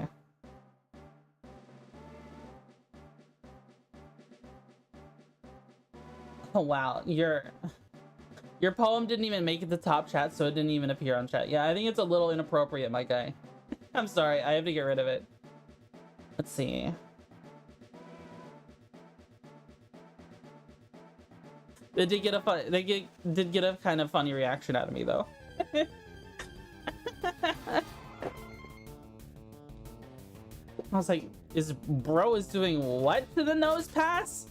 Oh wow, your poem didn't even make it to top chat, so it didn't even appear on chat. Yeah, I think it's a little inappropriate, my guy. I'm sorry, I have to get rid of it. Let's see. They did get a did get a kind of funny reaction out of me though. I was like, is bro is doing what to the nose pass?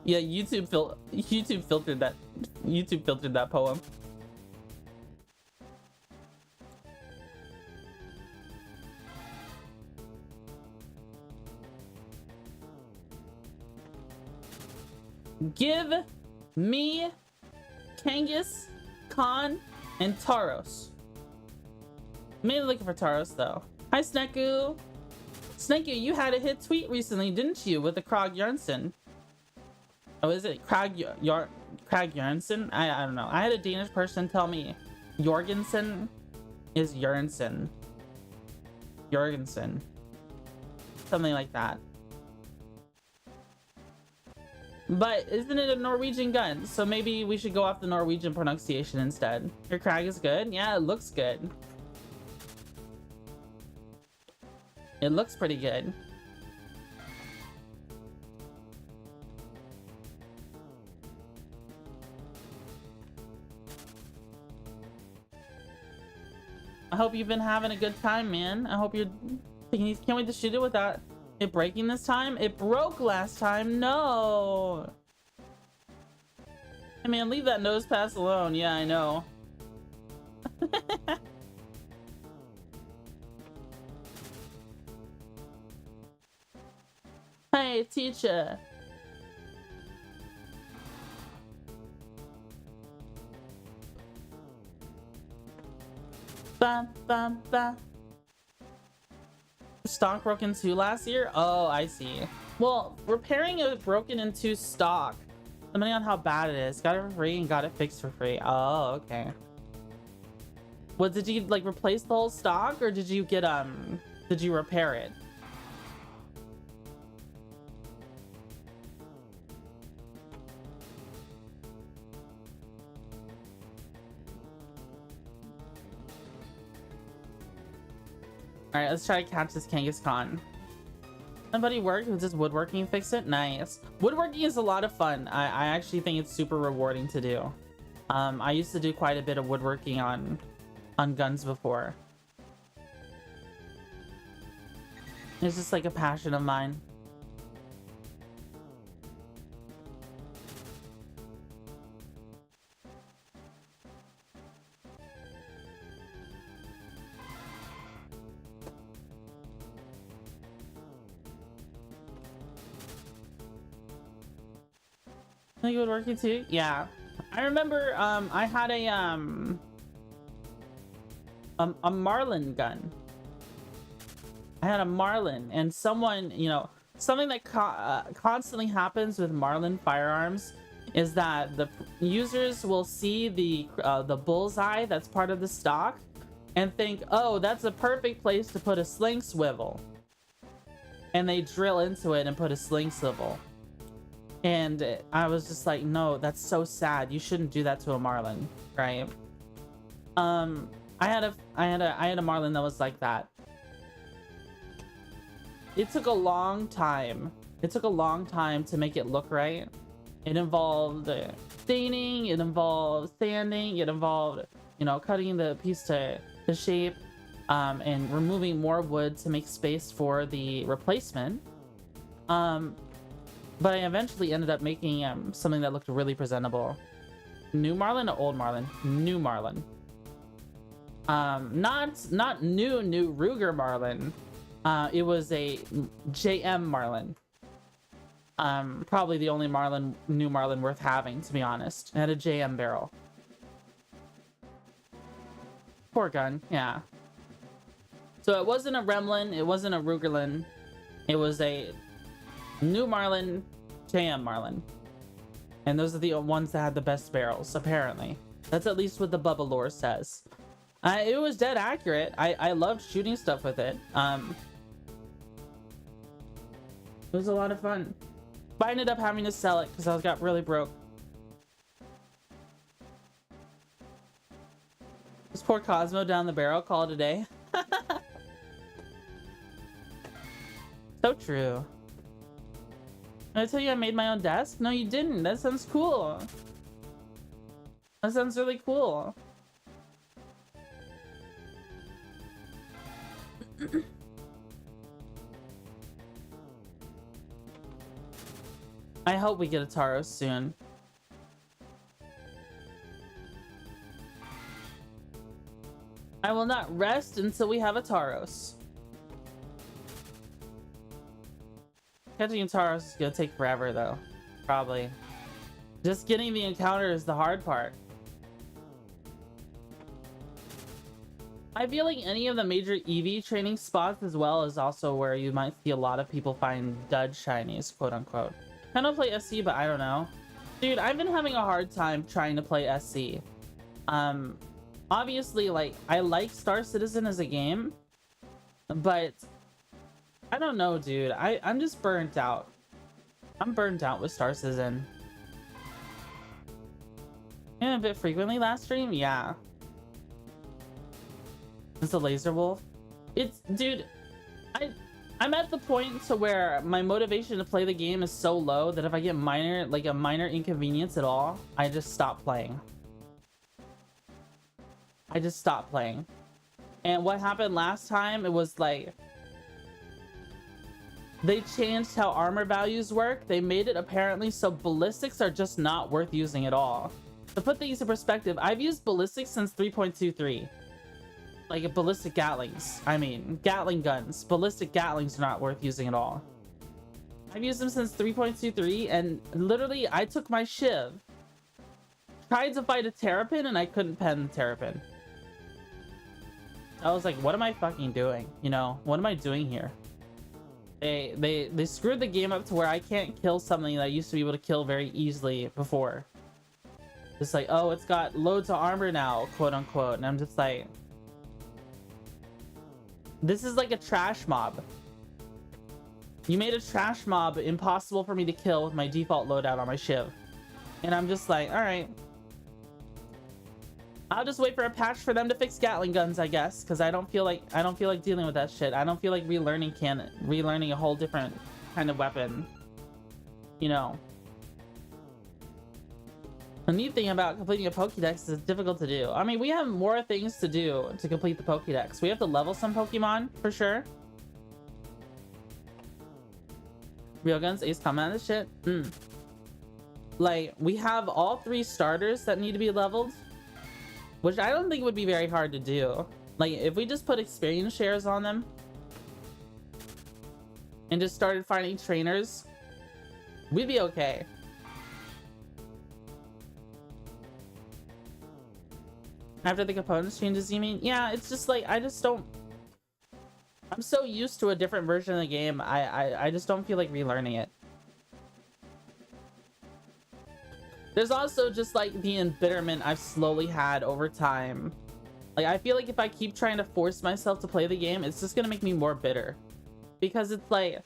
Yeah, YouTube filtered that poem. Give me Kangas, Khan, and Taros. I'm mainly looking for Taros though. Hi Sneku. Sneku, you had a hit tweet recently, didn't you, with the Krog Jarnson? Oh, is it Krag Jarnson? I don't know. I had a Danish person tell me Jorgensen is Jørgensen. Jorgensen. Something like that. But isn't it a Norwegian gun? So maybe we should go off the Norwegian pronunciation instead. Your Krag is good? Yeah, it looks good. It looks pretty good. I hope you've been having a good time, man. I hope you're thinking, can't wait to shoot it without it breaking this time. It broke last time. No. Hey, man, leave that nose pass alone. Yeah, I know. Hey, teacher. Ba, ba, ba. Stock broke in 2 last year? Oh, I see. Well, repairing it broken into stock, depending on how bad it is. Got it for free and got it fixed for free. Oh, okay. What, did you like replace the whole stock, or did you get did you repair it? Alright, let's try to catch this Kangaskhan. Somebody worked with this woodworking, fix it? Nice. Woodworking is a lot of fun. I actually think it's super rewarding to do. I used to do quite a bit of woodworking on guns before. It's just like a passion of mine. I think it would work too. Yeah, I remember. I had a Marlin gun. I had a Marlin, and someone, you know, something that constantly happens with Marlin firearms is that the users will see the bullseye that's part of the stock and think, oh, that's a perfect place to put a sling swivel, and they drill into it and put a sling swivel. And I was just like, no, that's so sad. You shouldn't do that to a Marlin, right? I had a Marlin that was like that. It took a long time. It took a long time to make it look right. It involved staining, it involved sanding, it involved, you know, cutting the piece to shape, and removing more wood to make space for the replacement. But I eventually ended up making something that looked really presentable. New Marlin or old Marlin? New Marlin. Not new Ruger Marlin. It was a JM Marlin. Probably the only new Marlin worth having, to be honest. It had a JM barrel. Poor gun, yeah. So it wasn't a Remlin, it wasn't a Rugerlin. It was a New Marlin, JM Marlin. And those are the ones that had the best barrels, apparently. That's at least what the Bubba lore says. It was dead accurate. I loved shooting stuff with it. It was a lot of fun. But I ended up having to sell it because I got really broke. Just pour Cosmo down the barrel, call it a day. So true. Did I tell you I made my own desk? No, you didn't. That sounds cool. That sounds really cool. I hope we get a Taro soon. I will not rest until we have a Taros. Catching a Taros is gonna take forever though. Probably. Just getting the encounter is the hard part. I feel like any of the major EV training spots as well is also where you might see a lot of people find dud shinies, quote unquote. Kind of play SC, but I don't know. Dude, I've been having a hard time trying to play SC. Obviously, like, I like Star Citizen as a game, but I don't know, dude. I'm just burnt out. I'm burnt out with Star Citizen. And a bit frequently last stream, yeah. It's a laser wolf. It's, dude, I'm at the point to where my motivation to play the game is so low that if I get a minor inconvenience at all, I just stop playing. I just stopped playing. And what happened last time, it was like they changed how armor values work. They made it apparently so ballistics are just not worth using at all. To put things in perspective, I've used ballistics since 3.23. Like ballistic Gatlings. I mean, Gatling guns. Ballistic Gatlings are not worth using at all. I've used them since 3.23, and literally I took my Shiv, tried to fight a Terrapin, and I couldn't pen the Terrapin. I was like, what am I fucking doing? You know, what am I doing here? They screwed the game up to where I can't kill something that I used to be able to kill very easily before. It's like, oh, it's got loads of armor now, quote unquote. And I'm just like, this is like a trash mob. You made a trash mob impossible for me to kill with my default loadout on my Shiv. And I'm just like, all right. I'll just wait for a patch for them to fix Gatling guns, I guess, because I don't feel like dealing with that shit. I don't feel like relearning a whole different kind of weapon. You know. The neat thing about completing a Pokédex is it's difficult to do. I mean, we have more things to do to complete the Pokédex. We have to level some Pokemon, for sure. Real guns, ace combat, this shit. Like, we have all 3 starters that need to be leveled, which I don't think would be very hard to do. Like, if we just put experience shares on them and just started finding trainers, we'd be okay. After the components changes, you mean? Yeah, it's just like, I just don't... I'm so used to a different version of the game, I just don't feel like relearning it. There's also just like the embitterment I've slowly had over time. Like, I feel like if I keep trying to force myself to play the game, it's just gonna make me more bitter. Because it's like...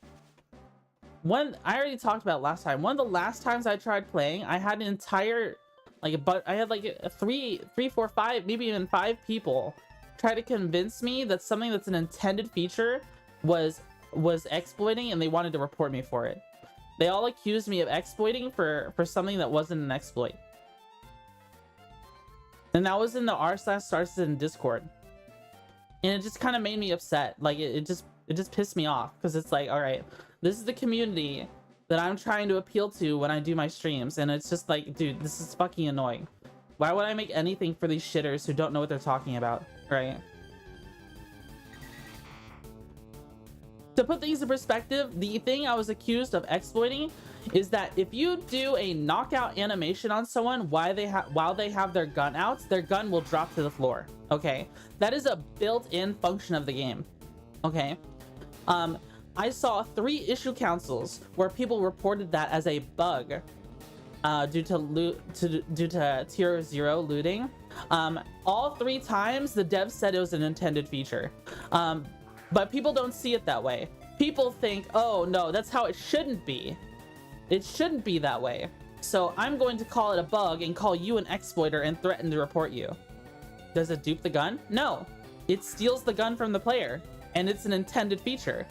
I already talked about last time. One of the last times I tried playing, I had an entire... I had like 3, 4, 5, maybe even 5 people try to convince me that something that's an intended feature was exploiting, and they wanted to report me for it. They all accused me of exploiting for something that wasn't an exploit. And that was in the r/Star Citizen Discord. And it just kind of made me upset. Like, it just pissed me off, because it's like, all right, this is the community that I'm trying to appeal to when I do my streams, and it's just like, dude, this is fucking annoying. Why would I make anything for these shitters who don't know what they're talking about, right? To put things in perspective, the thing I was accused of exploiting is that if you do a knockout animation on someone while they have their gun out, their gun will drop to the floor. Okay, that is a built-in function of the game. Okay, I saw 3 issue councils where people reported that as a bug due to tier 0 looting. All 3 times the devs said it was an intended feature. But people don't see it that way. people think, oh no, that's how it shouldn't be. It shouldn't be that way. So I'm going to call it a bug and call you an exploiter and threaten to report you. Does it dupe the gun? No. It steals the gun from the player, and it's an intended feature.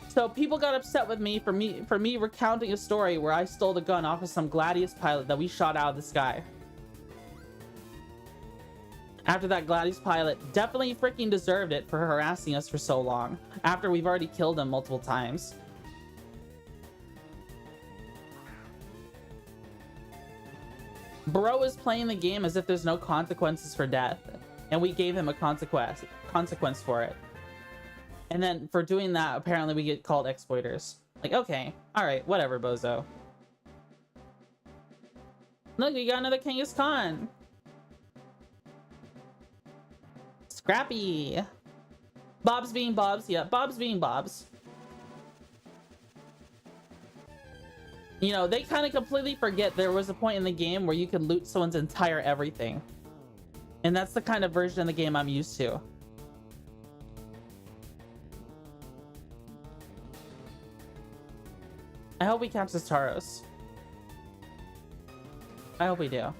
So people got upset with me for me recounting a story where I stole the gun off of some Gladius pilot that we shot out of the sky. After that Gladius pilot definitely freaking deserved it for harassing us for so long, after we've already killed him multiple times. Bro is playing the game as if there's no consequences for death, and we gave him a consequence for it. And then for doing that, apparently we get called exploiters. Like, okay, alright, whatever, bozo. Look, we got another Kangaskhan. Scrappy. Bob's being Bob's. Yeah, Bob's being Bob's. You know, they kind of completely forget there was a point in the game where you could loot someone's entire everything. And that's the kind of version of the game I'm used to. I hope we catch this Tauros. I hope we do.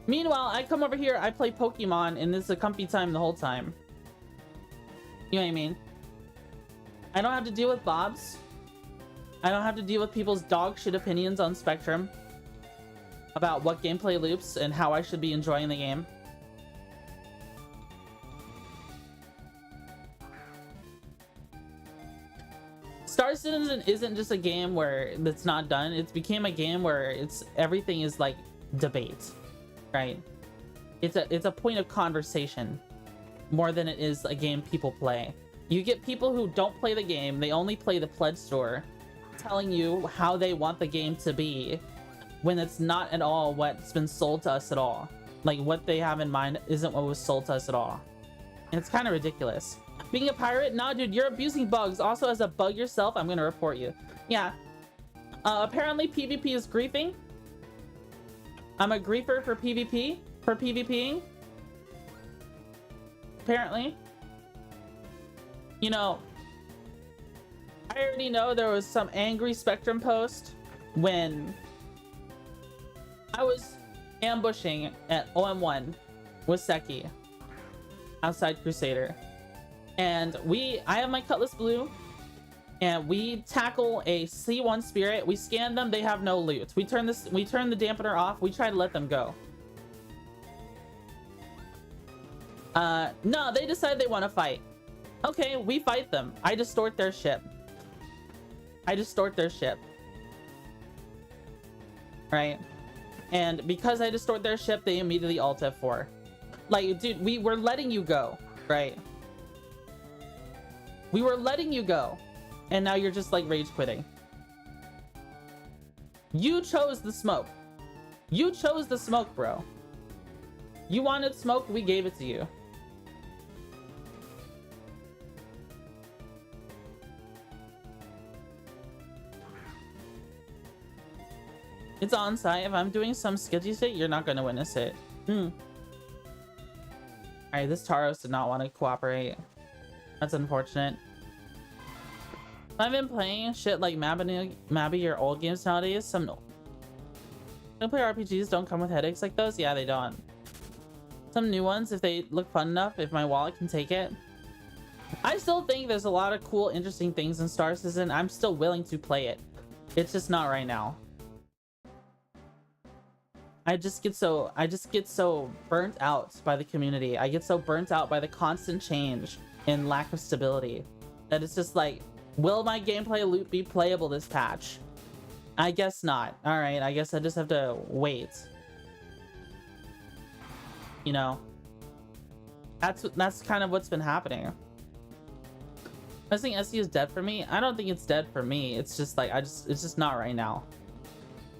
Meanwhile, I come over here, I play Pokemon, and it's a comfy time the whole time. You know what I mean? I don't have to deal with Bobs. I don't have to deal with people's dog shit opinions on Spectrum about what gameplay loops and how I should be enjoying the game. Star Citizen isn't just a game where it's not done. It's became a game where everything is like debate, right? It's a point of conversation more than it is a game people play. You get people who don't play the game, they only play the pledge store, telling you how they want the game to be when it's not at all what's been sold to us at all. Like, what they have in mind isn't what was sold to us at all. And it's kind of ridiculous. Being a pirate? Nah, dude, you're abusing bugs. Also, as a bug yourself, I'm gonna report you. Yeah. Apparently PvP is griefing. I'm a griefer for PvP, for PvPing. Apparently. You know, I already know there was some angry Spectrum post when I was ambushing at OM1 with Seki outside Crusader. And I have my Cutlass Blue, and we tackle a C1 Spirit. We scan them, they have no loot. We turn the dampener off, we try to let them go. No, they decide they want to fight. Okay, we fight them. I distort their ship. Right? And because I distort their ship, they immediately alt F4. Like, dude, we were letting you go, right? We were letting you go. And now you're just like rage quitting. You chose the smoke. You chose the smoke, bro. You wanted smoke, we gave it to you. It's on site. If I'm doing some sketchy shit, you're not gonna witness it. Alright, this Tauros did not want to cooperate. That's unfortunate. I've been playing shit like Mabby or old games nowadays. Some play RPGs don't come with headaches like those. Yeah, they don't. Some new ones, if they look fun enough, if my wallet can take it. I still think there's a lot of cool, interesting things in Star Citizen. I'm still willing to play it. It's just not right now. I just get so burnt out by the community. I get so burnt out by the constant change and lack of stability that it's just like, will my gameplay loop be playable this patch? I guess not. All right, I guess I just have to wait. You know, that's kind of what's been happening. I think SE is dead for me. I don't think it's dead for me. It's just like it's just not right now.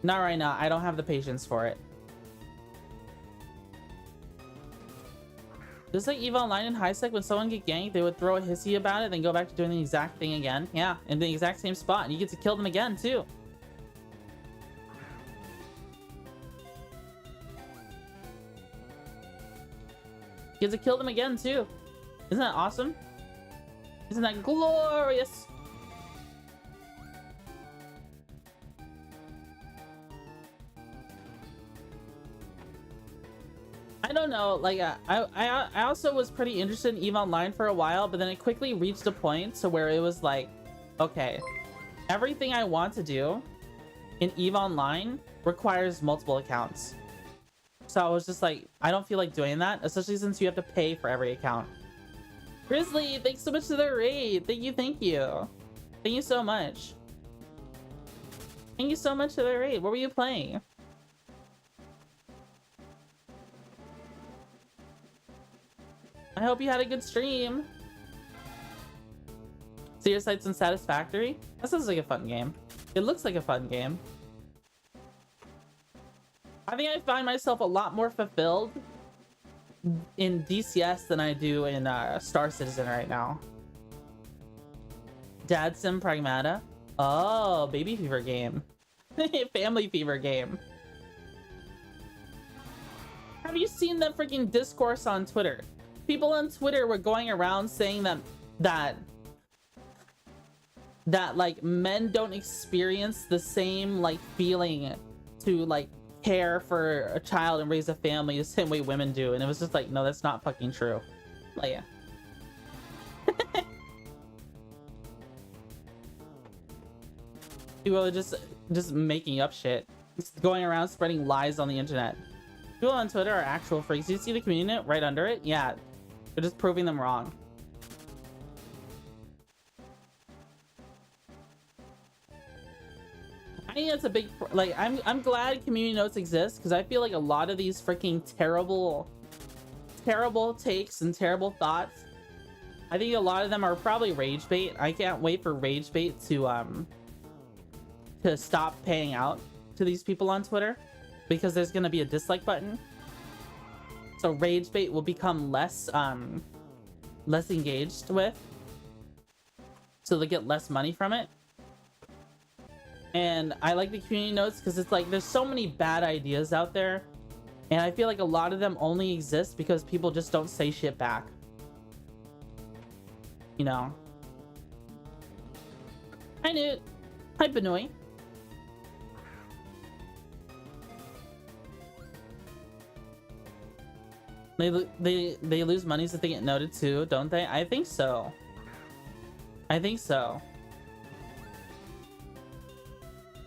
Not right now. I don't have the patience for it. Just like EVE Online in high sec, when someone get ganked, they would throw a hissy about it, then go back to doing the exact thing again. Yeah, in the exact same spot, and you get to kill them again too. You get to kill them again too. Isn't that awesome? Isn't that glorious? I don't know, like I also was pretty interested in EVE Online for a while, but then it quickly reached a point to where it was like, okay, everything I want to do in EVE Online requires multiple accounts. So I was just like, I don't feel like doing that, especially since you have to pay for every account. Grizzly, thanks so much for the raid. Thank you, thank you. Thank you so much. Thank you so much for the raid. What were you playing? I hope you had a good stream. So your site's unsatisfactory? That sounds like a fun game. It looks like a fun game. I think I find myself a lot more fulfilled in DCS than I do in Star Citizen right now. Dad Sim Pragmata. Oh, baby fever game. Family fever game. Have you seen the freaking discourse on Twitter? People on Twitter were going around saying that like men don't experience the same like feeling to like care for a child and raise a family the same way women do, and it was just like, no, that's not fucking true. Like, yeah. People are just making up shit, just going around spreading lies on the internet. People on Twitter are actual freaks. You see the community note right under it? Yeah, they're just proving them wrong. I think that's a big, like, I'm glad community notes exist, because I feel like a lot of these freaking terrible takes and terrible thoughts, I think a lot of them are probably rage bait. I can't wait for rage bait to stop paying out to these people on Twitter, because there's going to be a dislike button. So rage bait will become less engaged with, so they get less money from it. And I like the community notes because it's like there's so many bad ideas out there, and I feel like a lot of them only exist because people just don't say shit back, you know. Hi Newt. Hi Benoit. They lose money if they get noted too, don't they? I think so. I think so.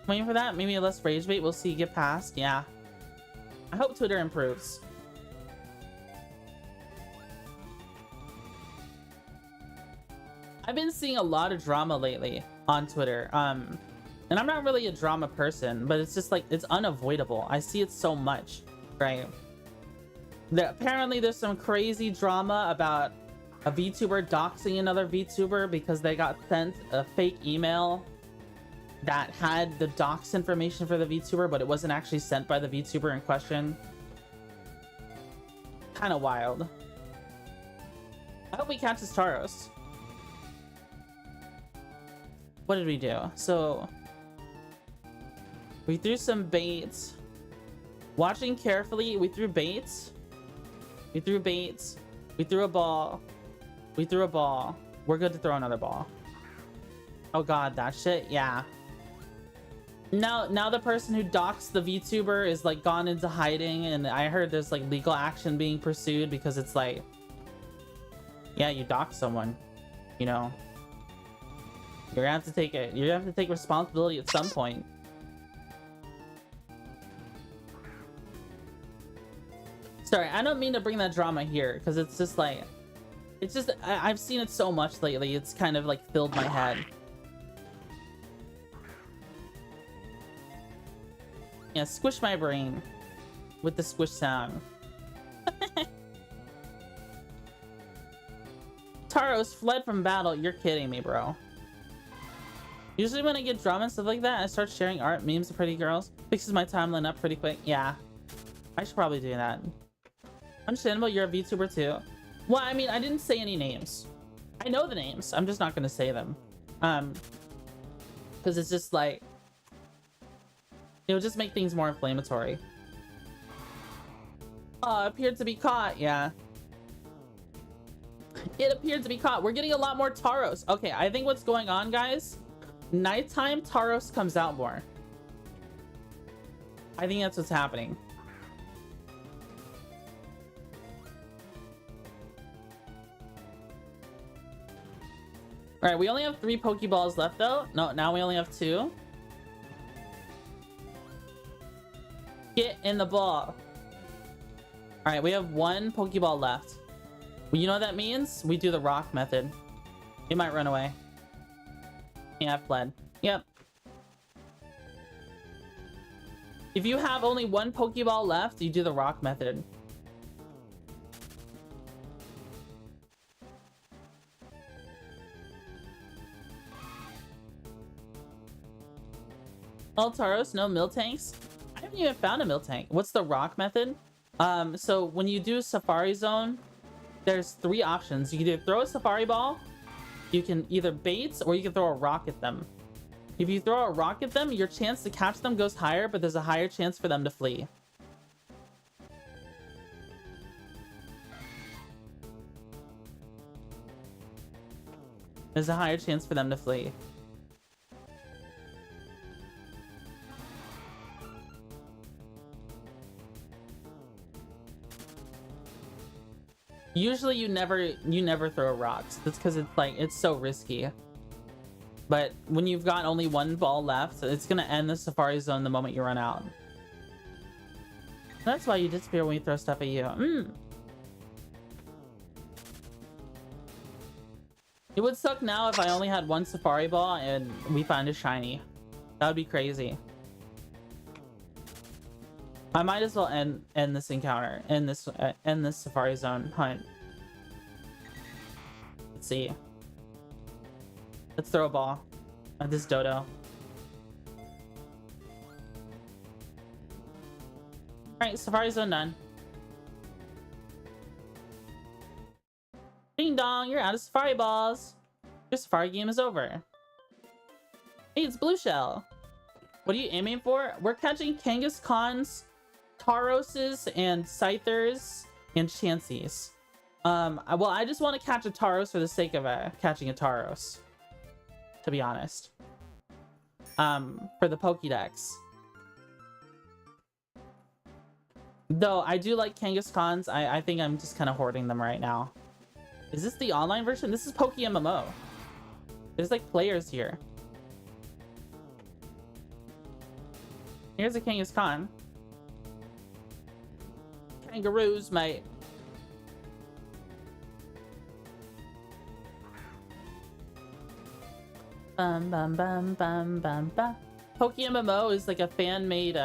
Waiting for that. Maybe a less rage bait. We'll see. Get past. Yeah. I hope Twitter improves. I've been seeing a lot of drama lately on Twitter. And I'm not really a drama person, but it's just like, it's unavoidable. I see it so much, right? Apparently there's some crazy drama about a VTuber doxing another VTuber because they got sent a fake email that had the dox information for the VTuber, but it wasn't actually sent by the VTuber in question. Kind of wild. I hope we catch this Taros. What did we do? So we threw some baits. Watching carefully, we threw baits. We threw baits. We threw a ball. We threw a ball. We're good to throw another ball. Oh god, that shit? Yeah. Now the person who doxed the VTuber is like gone into hiding, and I heard there's like legal action being pursued because it's like, yeah, you doxed someone, you know. You're gonna have to take it. You're gonna have to take responsibility at some point. Sorry, I don't mean to bring that drama here, because it's just like, it's just, I've seen it so much lately, it's kind of like filled my head. Yeah, squish my brain with the squish sound. Taros fled from battle. You're kidding me, bro. Usually when I get drama and stuff like that, I start sharing art, memes of pretty girls. Fixes my timeline up pretty quick. Yeah, I should probably do that. Understandable, you're a VTuber too. Well, I mean, I didn't say any names. I know the names. I'm just not gonna say them. Because it's just like, it would just make things more inflammatory. Appeared to be caught, yeah. It appeared to be caught. We're getting a lot more Tauros. Okay, I think what's going on, guys, nighttime Tauros comes out more. I think that's what's happening. All right, we only have 3 Pokeballs left, though. No, now we only have 2. Get in the ball. All right, we have 1 Pokeball left. Well, you know what that means? We do the rock method. It might run away. Yeah, I've fled. Yep. If you have only 1 Pokeball left, you do the rock method. All Tauros, no Miltanks. I haven't even found a Miltank. What's the rock method? So when you do Safari Zone, there's 3 options. You can either throw a Safari Ball, you can either bait, or you can throw a rock at them. If you throw a rock at them, your chance to catch them goes higher, but there's a higher chance for them to flee. There's a higher chance for them to flee. Usually you never throw rocks. That's because it's like, it's so risky. But when you've got only 1 ball left, it's gonna end the Safari Zone the moment you run out. That's why you disappear when you throw stuff at you. It would suck now if I only had 1 Safari Ball and we find a shiny. That would be crazy. I might as well end this encounter, end this Safari Zone hunt. Let's see. Let's throw a ball at this dodo. Alright, Safari Zone done. Ding dong, you're out of Safari Balls. Your Safari game is over. Hey, it's Blue Shell. What are you aiming for? We're catching Kangaskhan's, Tauroses, and Scythers, and Chanseys. Well, I just want to catch a Tauros for the sake of catching a Tauros, to be honest. For the Pokédex. Though, I do like Kangaskhan's. I think I'm just kind of hoarding them right now. Is this the online version? This is PokeMMO. There's like players here. Here's a Kangaskhan. Kangaroos, mate. Bum bum bum bum bum bum. PokeMMO is like a fan-made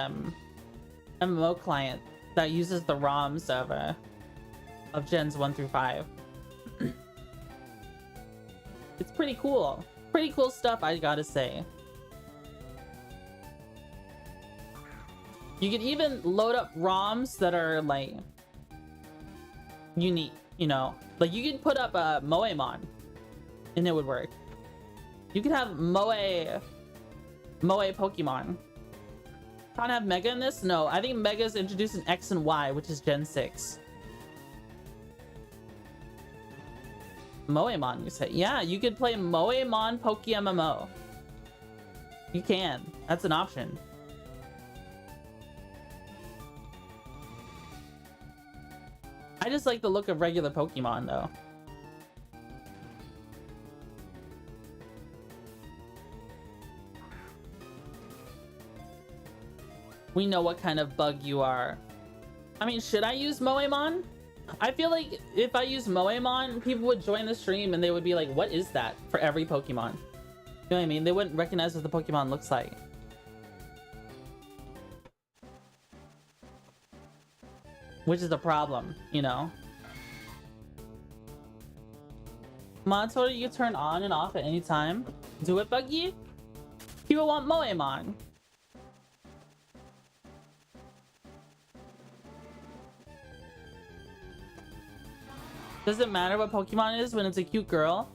MMO client that uses the ROMs of gens 1 through 5. It's pretty cool. Pretty cool stuff, I gotta say. You can even load up ROMs that are like unique, you know, like you could put up a Moemon and it would work. You could have Moe Pokemon. Can't have Mega in this? No, I think Mega's introduced in X and Y, which is Gen 6. Moemon, you say? Yeah, you could play Moemon PokeMMO. You can. That's an option. I just like the look of regular Pokemon, though. We know what kind of bug you are. I mean, should I use Moemon? I feel like if I use Moemon, people would join the stream and they would be like, what is that? For every Pokemon. You know what I mean? They wouldn't recognize what the Pokemon looks like. Which is the problem, you know? Mod Total you can turn on and off at any time. Do it, Buggy? People want Moemon. Does it matter what Pokemon it is when it's a cute girl?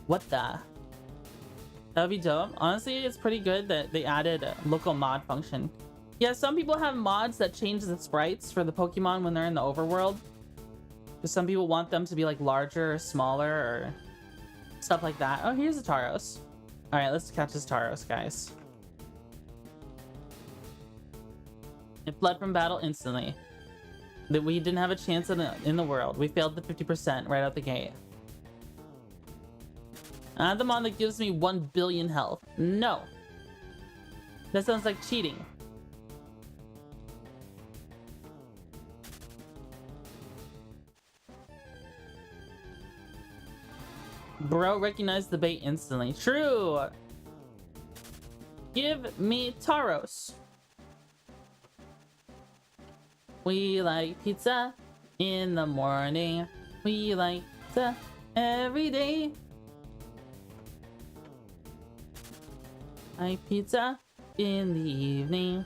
What the? That would be dope. Honestly, it's pretty good that they added a local mod function. Yeah, some people have mods that change the sprites for the Pokemon when they're in the overworld. Because some people want them to be like larger or smaller or stuff like that. Oh, here's a Tauros. All right, let's catch this Tauros, guys. It fled from battle instantly. That we didn't have a chance in the world. We failed the 50% right out the gate. Add the mon that gives me 1 billion health. No. That sounds like cheating. Bro recognized the bait instantly. True. Give me Tauros. We like pizza in the morning. We like pizza every day. Like pizza in the evening.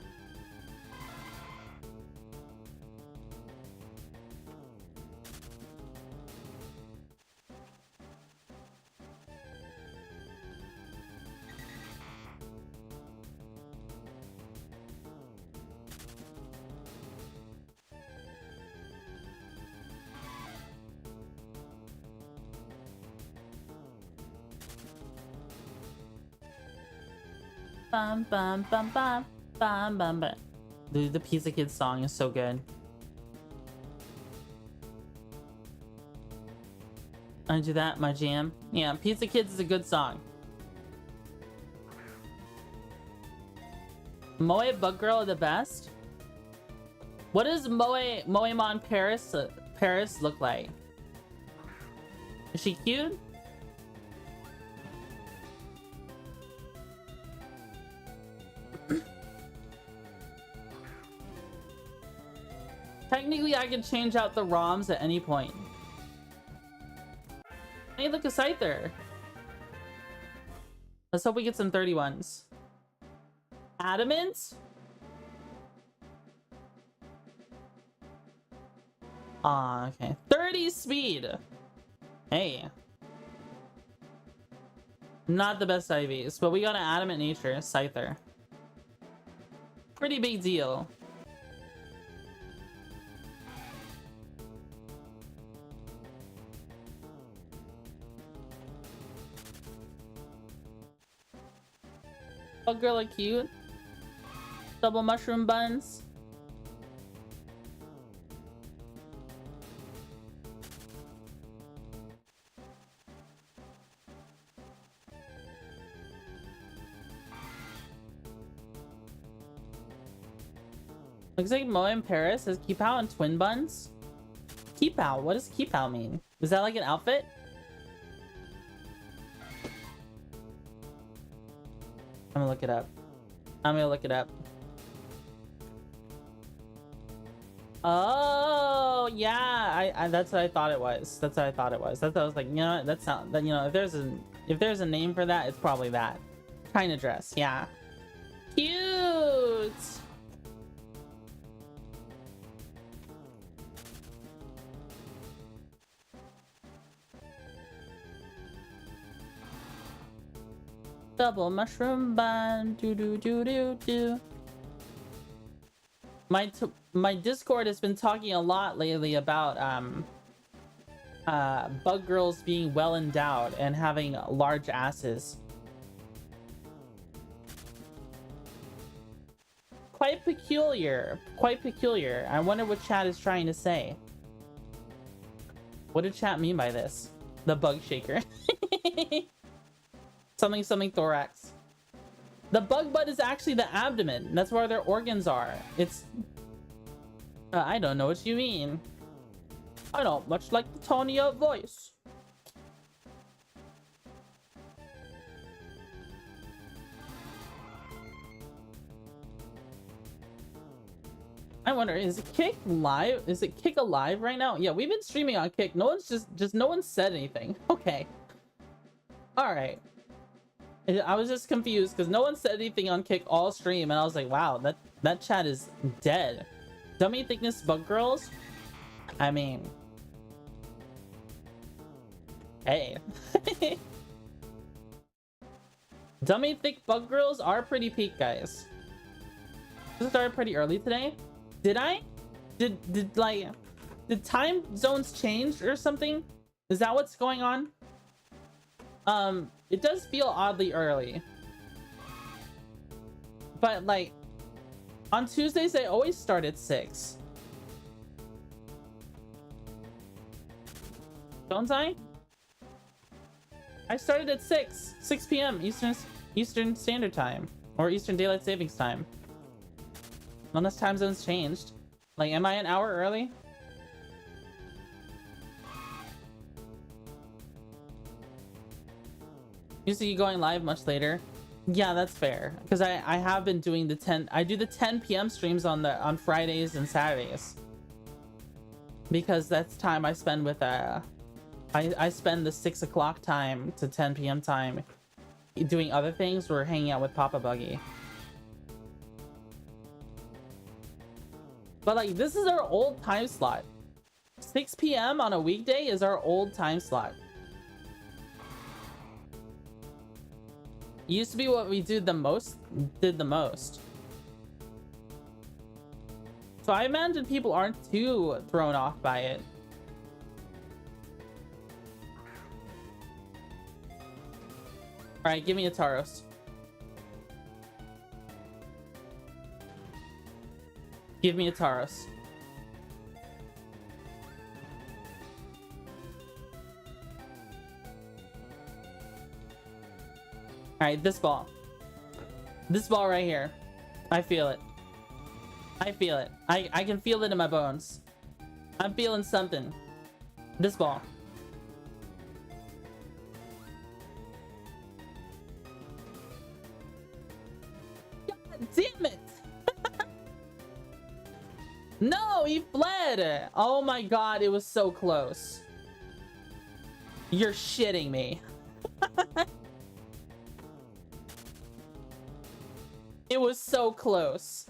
Bum bum bum bum bum bum bum. Dude, the Pizza Kids song is so good. I do that, my jam. Yeah, Pizza Kids is a good song. Moe Bug Girl are the best. What does Moemon Paris look like? Is she cute? Technically, I can change out the ROMs at any point. Hey, look, a Scyther. Let's hope we get some 31s. Adamant? Ah, okay. 30 speed. Hey. Not the best IVs, but we got an Adamant Nature, Scyther. Pretty big deal. Bug Girl are cute. Double mushroom buns. Looks like Moe in Paris has Keepow and twin buns. Keepow? What does Keepow mean? Is that like an outfit? I'm gonna look it up. I'm gonna look it up. Oh yeah, I that's what I thought it was. That's what I thought it was. That's what I was like, you know, that's not that, you know, if there's a name for that, it's probably that kind of dress. Yeah, cute. Double mushroom bun, do do do do do. My Discord has been talking a lot lately about bug girls being well endowed and having large asses. Quite peculiar. Quite peculiar. I wonder what chat is trying to say. What did chat mean by this? The bug shaker. Something thorax. The bug butt is actually the abdomen. That's where their organs are. It's... I don't know what you mean. I don't much like the tone of your voice. I wonder, is Kick live? Is it Kick alive right now? Yeah, we've been streaming on Kick. No one's just no one said anything. Okay. Alright. I was just confused because no one said anything on Kick all stream, and I was like, wow, that chat is dead. Dummy thickness bug girls? I mean... Hey. Dummy thick bug girls are pretty peak, guys. This started pretty early today. Did I? Did like... Did time zones change or something? Is that what's going on? It does feel oddly early. But like on Tuesdays I always start at 6. Don't I? I started at 6 p.m. Eastern Standard Time or Eastern Daylight Savings Time. Unless time zones changed. Like, am I an hour early? Usually going live much later. Yeah, that's fair. Because I have been doing the 10. I do the 10 p.m. streams on Fridays and Saturdays. Because that's time I spend with I spend the 6 o'clock time to 10 p.m. time doing other things or hanging out with Papa Buggy. But like, this is our old time slot. 6 p.m. on a weekday is our old time slot. Used to be what we did the most. So I imagine people aren't too thrown off by it. Alright, give me a Tauros. Give me a Tauros. Alright, this ball. This ball right here. I feel it. I feel it. I can feel it in my bones. I'm feeling something. This ball. God damn it! No, he fled! Oh my god, it was so close. You're shitting me. It was so close.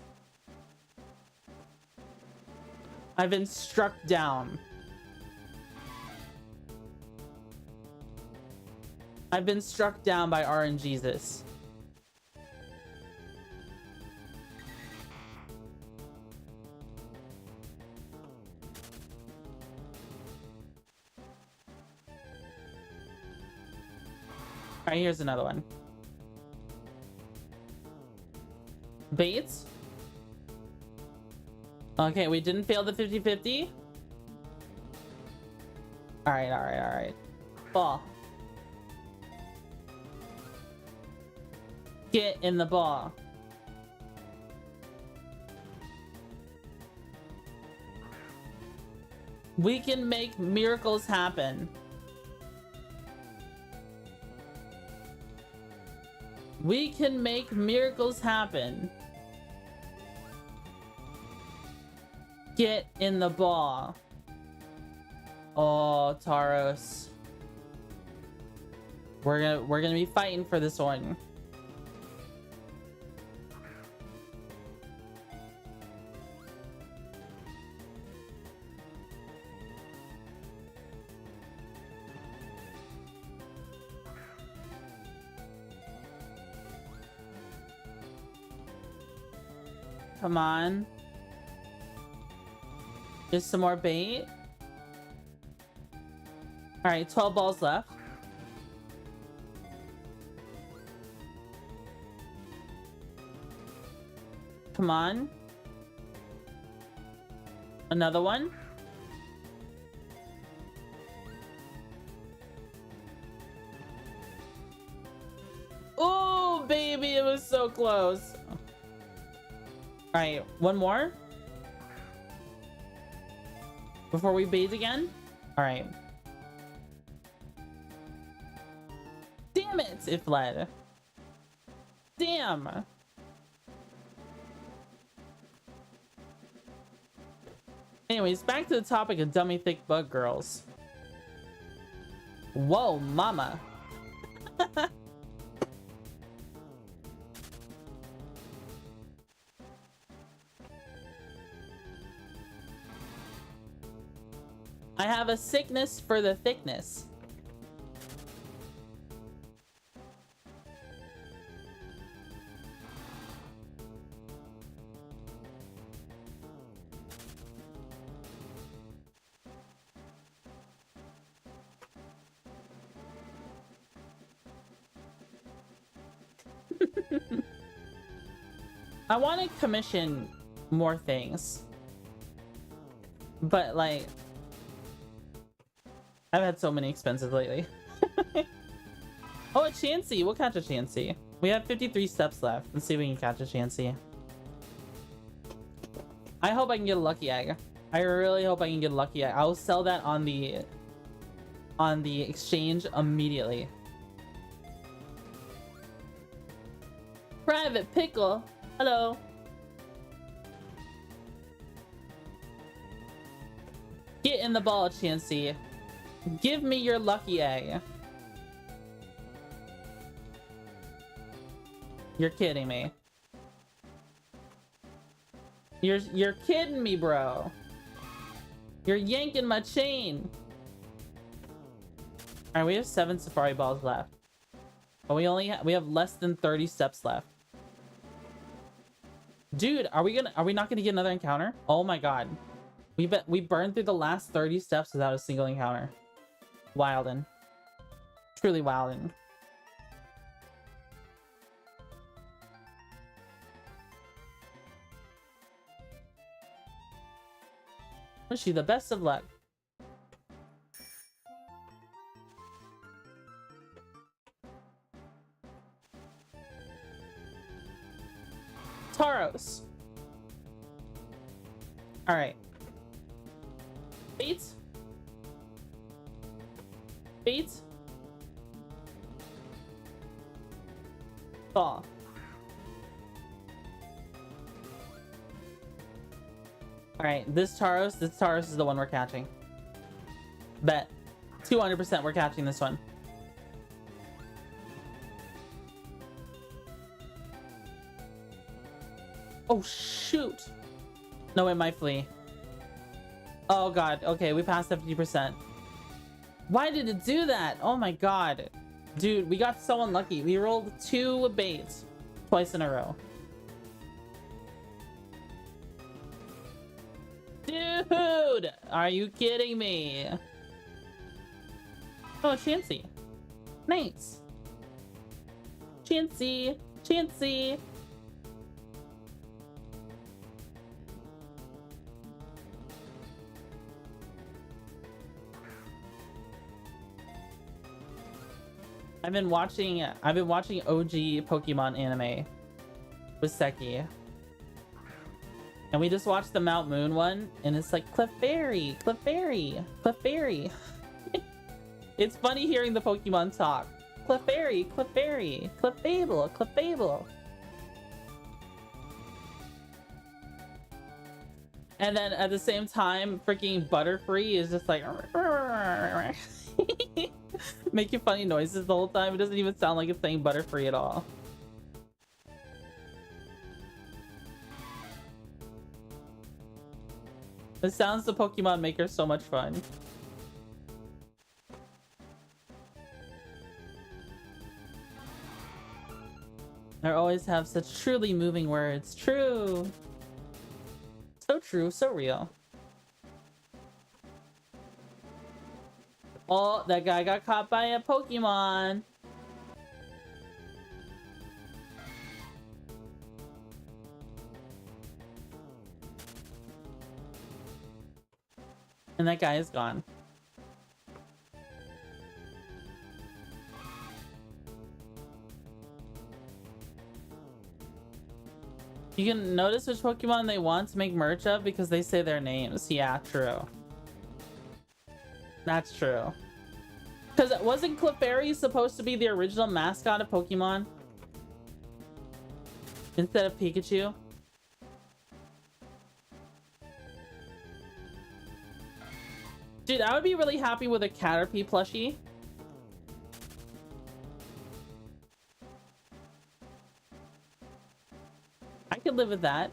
I've been struck down. I've been struck down by RNGesus. Alright, here's another one. Baits? Okay, we didn't fail the 50-50. Alright, alright, alright. Ball. Get in the ball. We can make miracles happen. We can make miracles happen. Get in the ball. Oh, Tauros. We're gonna be fighting for this one. Come on. Just some more bait. All right, 12 balls left. Come on. Another one. Oh, baby, it was so close. All right, one more before we bait again. All right. Damn it, it fled. Damn. Anyways, back to the topic of dummy thick bug girls. Whoa, mama. I have a sickness for the thickness. I want to commission more things, but like I've had so many expenses lately. Oh, a Chansey. We'll catch a Chansey. We have 53 steps left. Let's see if we can catch a Chansey. I hope I can get a lucky egg. I really hope I can get a lucky egg. I'll sell that on the exchange immediately. Private Pickle. Hello. Get in the ball, Chansey. Give me your lucky egg. You're kidding me. You're kidding me, bro. You're yanking my chain. All right, we have 7 safari balls left, but we have less than 30 steps left. Dude, are we not gonna get another encounter? Oh my god, we burned through the last 30 steps without a single encounter. Wildin', truly wildin'. Wish you the best of luck. Tauros. All right. Bates. Bates. Fall. All right, this Tauros is the one we're catching. Bet. 200% we're catching this one. Oh, shoot. No, it might flee. Oh, God. Okay, we passed 50%. Why did it do that? Oh, my God. Dude, we got so unlucky. We rolled 2 baits twice in a row. Dude! Are you kidding me? Oh, Chansey. Nice. Chansey. Chansey. I've been watching OG Pokemon anime with Seki. And we just watched the Mount Moon one, and it's like Clefairy, Clefairy, Clefairy. It's funny hearing the Pokemon talk. Clefairy, Clefairy, Clefable, Clefable. And then at the same time, freaking Butterfree is just like making funny noises the whole time. It doesn't even sound like it's saying Butterfree at all. The sounds the Pokemon make are so much fun. They always have such truly moving words. True. So true, so real. Oh, that guy got caught by a Pokemon. And that guy is gone. You can notice which Pokemon they want to make merch of because they say their names. Yeah, true. That's true. Because wasn't Clefairy supposed to be the original mascot of Pokemon? Instead of Pikachu? Dude, I would be really happy with a Caterpie plushie. I could live with that.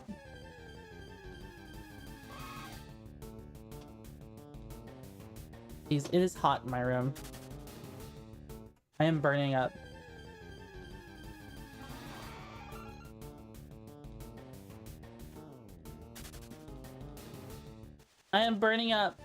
Jeez, it is hot in my room. I am burning up. I am burning up.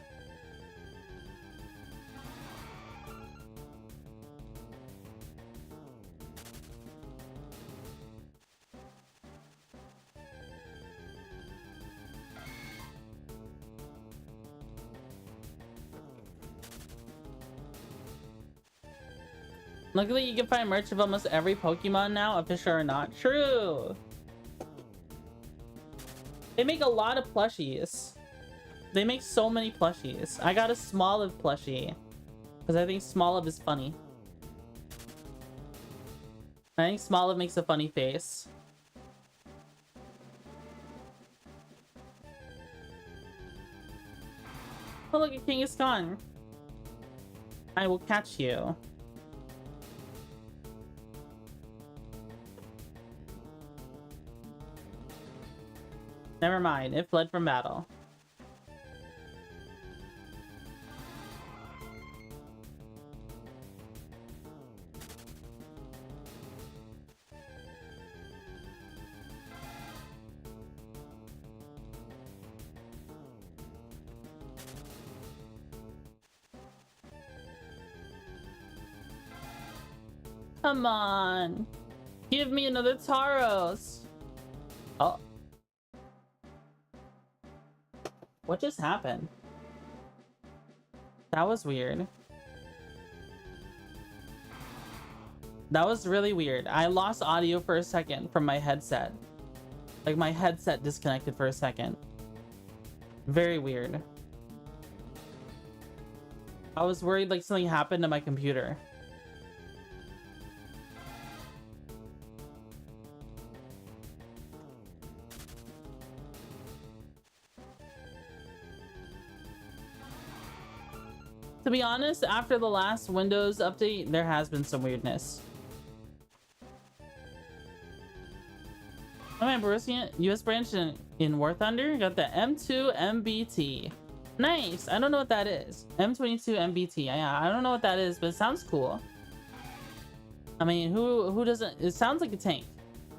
Luckily, you can find merch of almost every Pokemon now, official or not. True. They make a lot of plushies. They make so many plushies. I got a Smoliv plushie because I think Smoliv is funny. I think Smoliv makes a funny face. Oh, look, a king is gone. I will catch you. Never mind, it fled from battle. Come on. Give me another Tauros. Oh. What just happened? That was weird. That was really weird. I lost audio for a second from my headset. Like my headset disconnected for a second. Very weird. I was worried like something happened to my computer. To be honest, after the last Windows update, there has been some weirdness. Oh man, Borussia US branch in War Thunder got the M2 MBT. Nice. I don't know what that is. M22 MBT. Yeah, I don't know what that is, but it sounds cool. I mean, who doesn't? It sounds like a tank.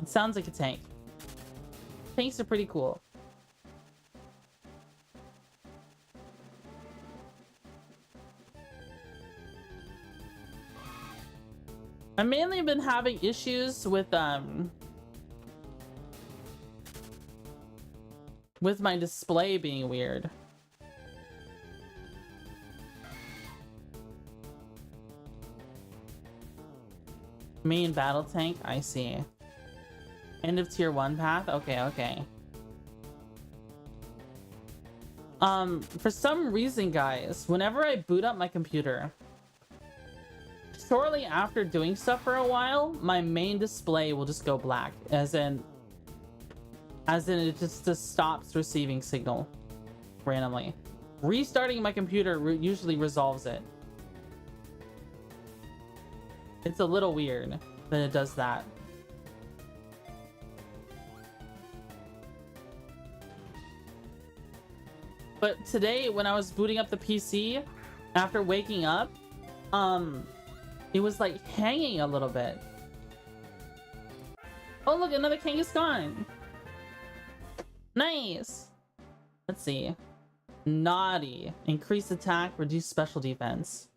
It sounds like a tank. Tanks are pretty cool. I mainly been having issues with my display being weird. Main battle tank, I see. End of tier 1 path? Okay, okay. For some reason, guys, whenever I boot up my computer, shortly after doing stuff for a while, my main display will just go black, as in it just stops receiving signal randomly. Restarting my computer usually resolves it. It's a little weird that it does that. But today, when I was booting up the PC after waking up, it was like hanging a little bit. Oh look, another king is gone. Nice. Let's see. Naughty. Increase attack, reduce special defense.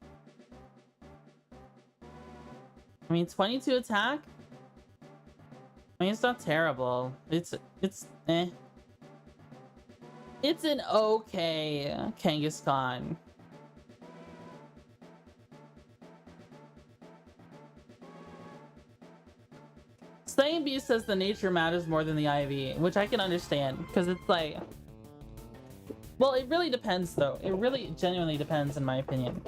I mean, 22 attack? I mean, it's not terrible. It's eh. It's an okay Kangaskhan. Slaying Beast says the nature matters more than the IV, which I can understand, because it's like... Well, it really depends, though. It really genuinely depends, in my opinion.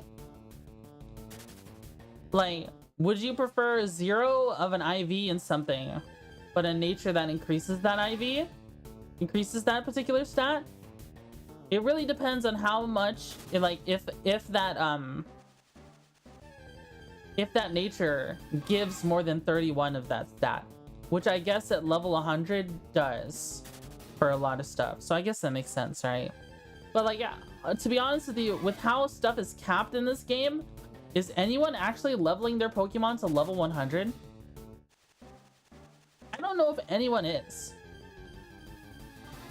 Like, would you prefer 0 of an IV in something, but a nature that increases that IV? Increases that particular stat? It really depends on how much, like, if that nature gives more than 31 of that stat, which I guess at level 100 does for a lot of stuff. So I guess that makes sense, right? But like, yeah, to be honest with you, with how stuff is capped in this game, is anyone actually leveling their Pokemon to level 100? I don't know if anyone is.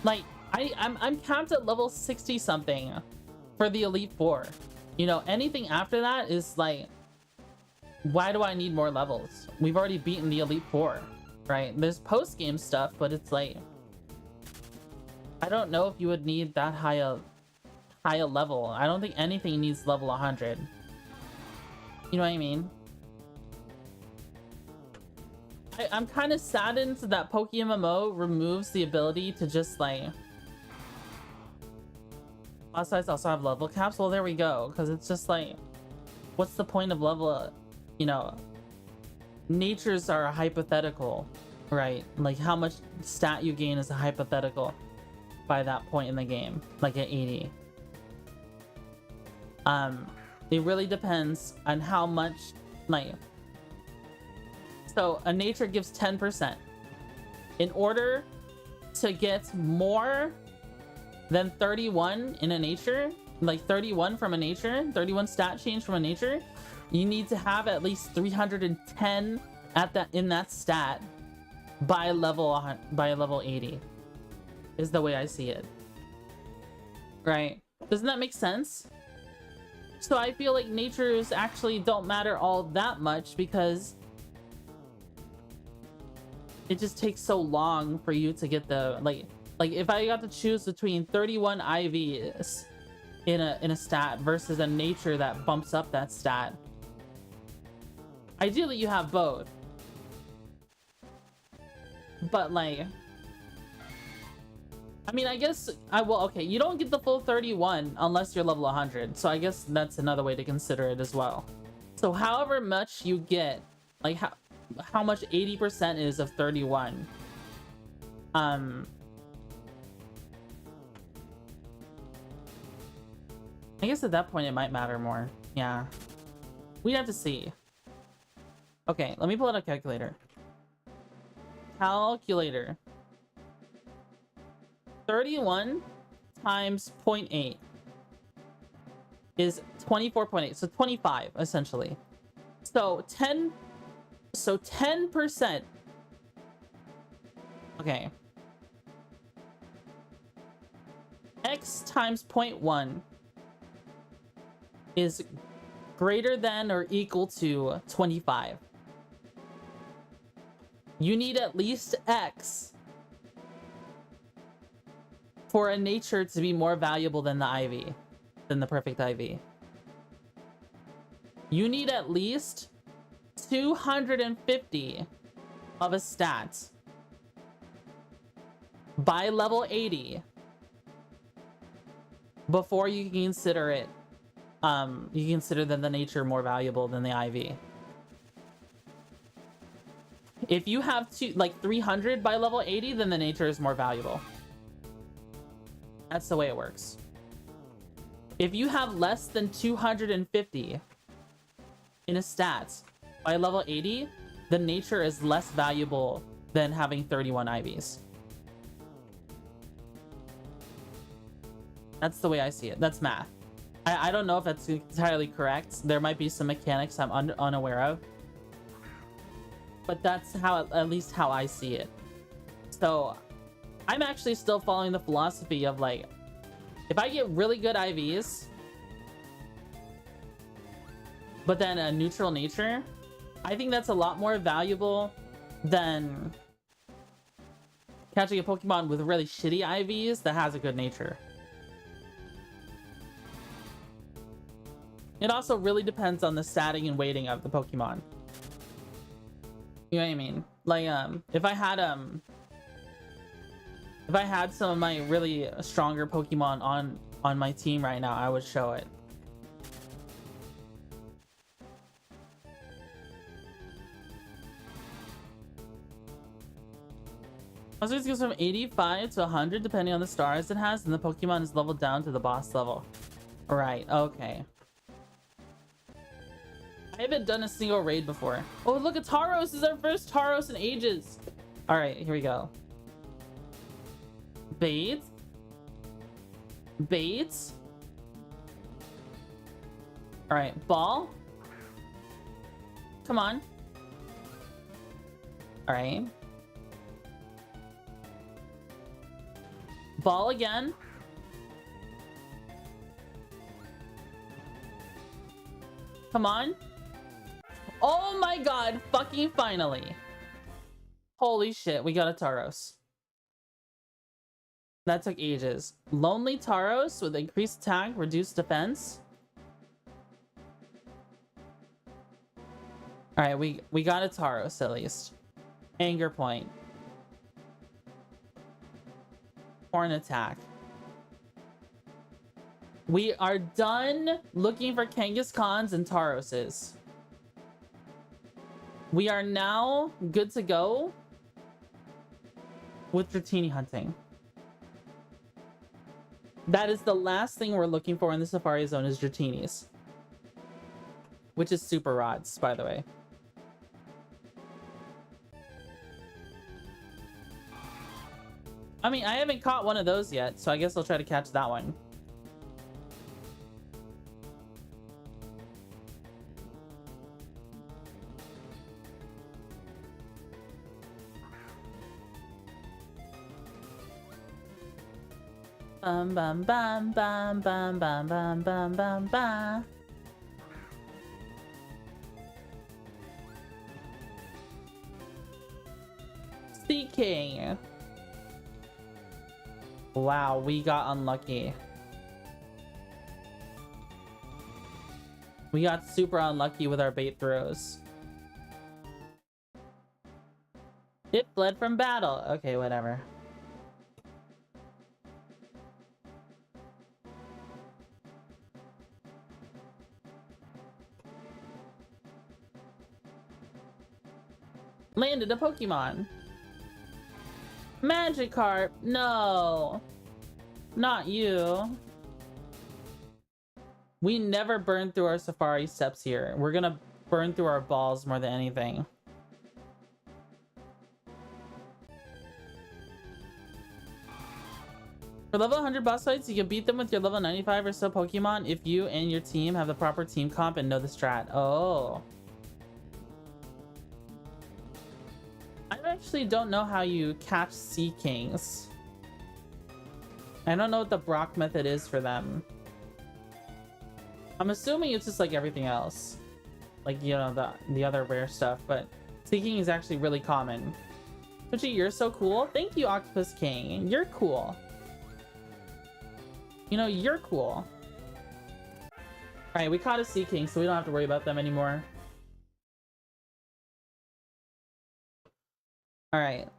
Like, I'm capped at level 60 something for the Elite Four. You know, anything after that is like, why do I need more levels? We've already beaten the Elite Four, right? There's post-game stuff, but it's like, I don't know if you would need that high a level. I don't think anything needs level 100. You know what I mean? I'm kind of saddened that PokeMMO removes the ability to just like... Boss fights also have level caps. Well, there we go. Because it's just like, what's the point of level? You know, natures are a hypothetical, right? Like how much stat you gain is a hypothetical by that point in the game, like at 80. It really depends on how much, like, so a nature gives 10%. In order to get more than 31 in a nature, like 31 from a nature, 31 stat change from a nature, you need to have at least 310 at that in that stat by level 80 is the way I see it. Right? Doesn't that make sense? So I feel like natures actually don't matter all that much because it just takes so long for you to get the like if I got to choose between 31 IVs in a stat versus a nature that bumps up that stat, ideally you have both. But like, I mean, I guess okay, you don't get the full 31 unless you're level 100, so I guess that's another way to consider it as well. So however much you get, like how much 80% is of 31, I guess at that point it might matter more. Yeah, we'd have to see. Okay, let me pull out a calculator. Calculator. 31 times 0.8 is 24.8, so 25 essentially. So 10%. Okay. X times 0.1 is greater than or equal to 25. You need at least X for a nature to be more valuable than the IV, than the perfect IV. You need at least 250 of a stat by level 80 before you can consider it, you consider the nature more valuable than the IV. If you have like 300 by level 80, then the nature is more valuable. That's the way it works. If you have less than 250 in a stat by level 80, the nature is less valuable than having 31 IVs. That's the way I see it. That's math. I don't know if that's entirely correct. There might be some mechanics I'm unaware of. But that's how, at least how I see it. So I'm actually still following the philosophy of like, if I get really good IVs, but then a neutral nature, I think that's a lot more valuable than catching a Pokemon with really shitty IVs that has a good nature. It also really depends on the statting and weighting of the Pokemon. You know what I mean? Like, if I had some of my really stronger Pokemon on my team right now, I would show it. Also, it goes from 85 to 100 depending on the stars it has, and the Pokemon is leveled down to the boss level. Right, okay. I haven't done a single raid before. Oh, look, at Tauros! This is our first Tauros in ages! Alright, here we go. Bait. Bait. Alright, ball. Come on. Alright. Ball again. Come on. Oh my god, fucking finally. Holy shit, we got a Tauros. That took ages. Lonely Tauros with increased attack, reduced defense. Alright, we got a Tauros at least. Anger point. Horn attack. We are done looking for Kangaskhan's and Taroses. We are now good to go with Dratini hunting. That is the last thing we're looking for in the Safari Zone is Dratinis. Which is super rods, by the way. I mean, I haven't caught one of those yet, so I guess I'll try to catch that one. Bum bum bum bum bum bum bum bum bum bum. Seeking. Wow, we got unlucky. We got super unlucky with our bait throws. It fled from battle. Okay, whatever. Landed a Pokemon. Magikarp, no. Not you. We never burn through our Safari steps here. We're gonna burn through our balls more than anything. For level 100 boss fights, you can beat them with your level 95 or so Pokemon if you and your team have the proper team comp and know the strat. Oh. I actually don't know how you catch Sea Kings. I don't know what the Brock method is for them. I'm assuming it's just like everything else. Like, you know, the other rare stuff, but Sea King is actually really common. Twitchy, you're so cool. Thank you, Octopus King. You're cool. You know, you're cool. Alright, we caught a Sea King, so we don't have to worry about them anymore. Alright.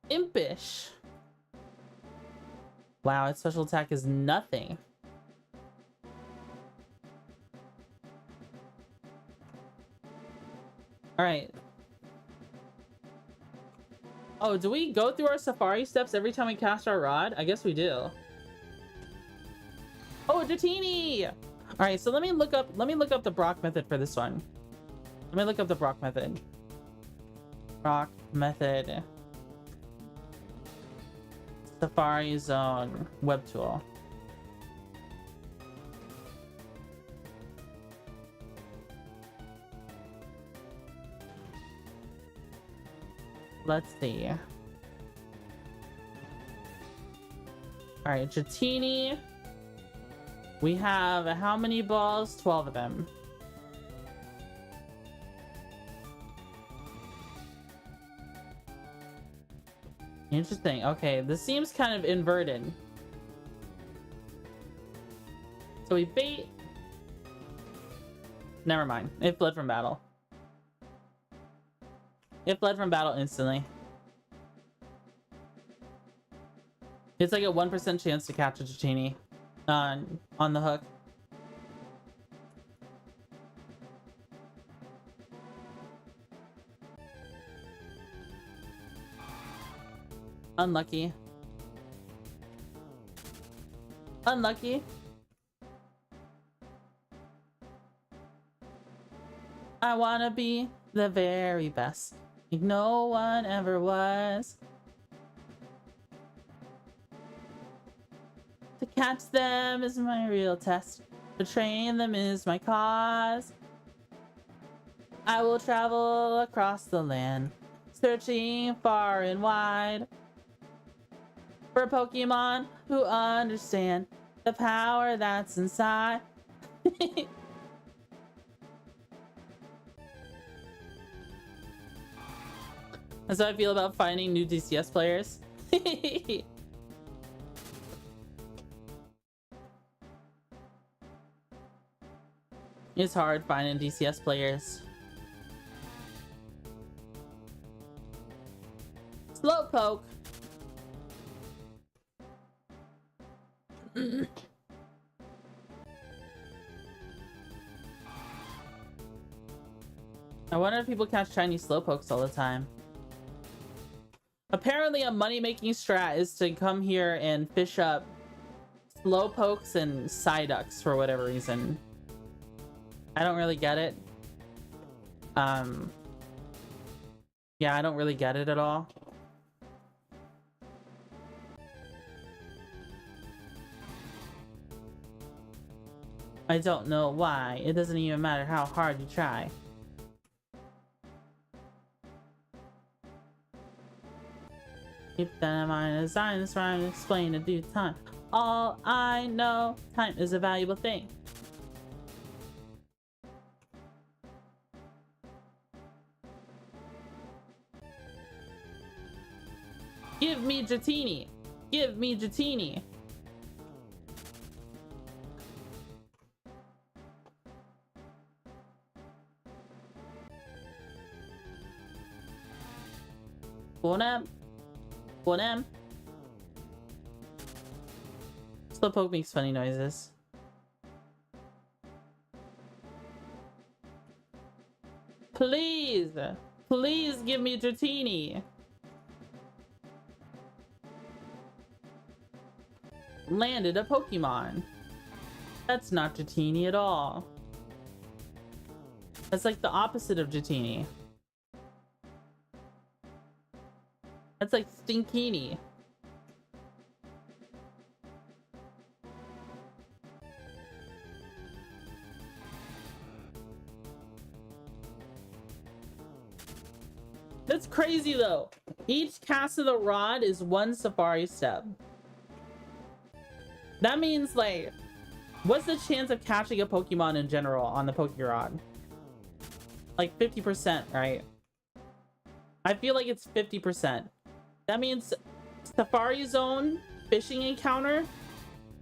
Impish. Wow, its special attack is nothing. Alright. Oh, do we go through our Safari steps every time we cast our rod? I guess we do. Oh, Dratini! Alright, so let me look up the Brock method for this one. Let me look up the Brock method. Brock method. Safari Zone web tool. Let's see. Alright, Dratini. We have how many balls? 12 of them. Interesting. Okay, this seems kind of inverted. So we bait. Never mind. It fled from battle. It fled from battle instantly. It's like a 1% chance to catch a Dratini on the hook. Unlucky. Unlucky. I wanna be the very best, like no one ever was. To catch them is my real test. To train them is my cause. I will travel across the land, searching far and wide for Pokemon who understand the power that's inside. That's how I feel about finding new DCS players. It's hard finding DCS players. Slowpoke. I wonder if people catch shiny slowpokes all the time. Apparently a money-making strat is to come here and fish up slowpokes and Psyducks for whatever reason. I don't really get it. Yeah, I don't really get it at all. I don't know why. It doesn't even matter how hard you try. Keep that in mind. Design this rhyme and explain in due time. All I know, time is a valuable thing. Give me Dratini. Give me Dratini. Bonam. Bonam. Slowpoke makes funny noises. Please. Please give me Dratini. Landed a Pokemon. That's not Dratini at all. That's like the opposite of Dratini. That's like Stinkini. That's crazy though. Each cast of the rod is one safari step. That means, like, what's the chance of catching a Pokemon in general on the Pokerod? Like 50%, right? I feel like it's 50%. That means Safari Zone fishing encounter,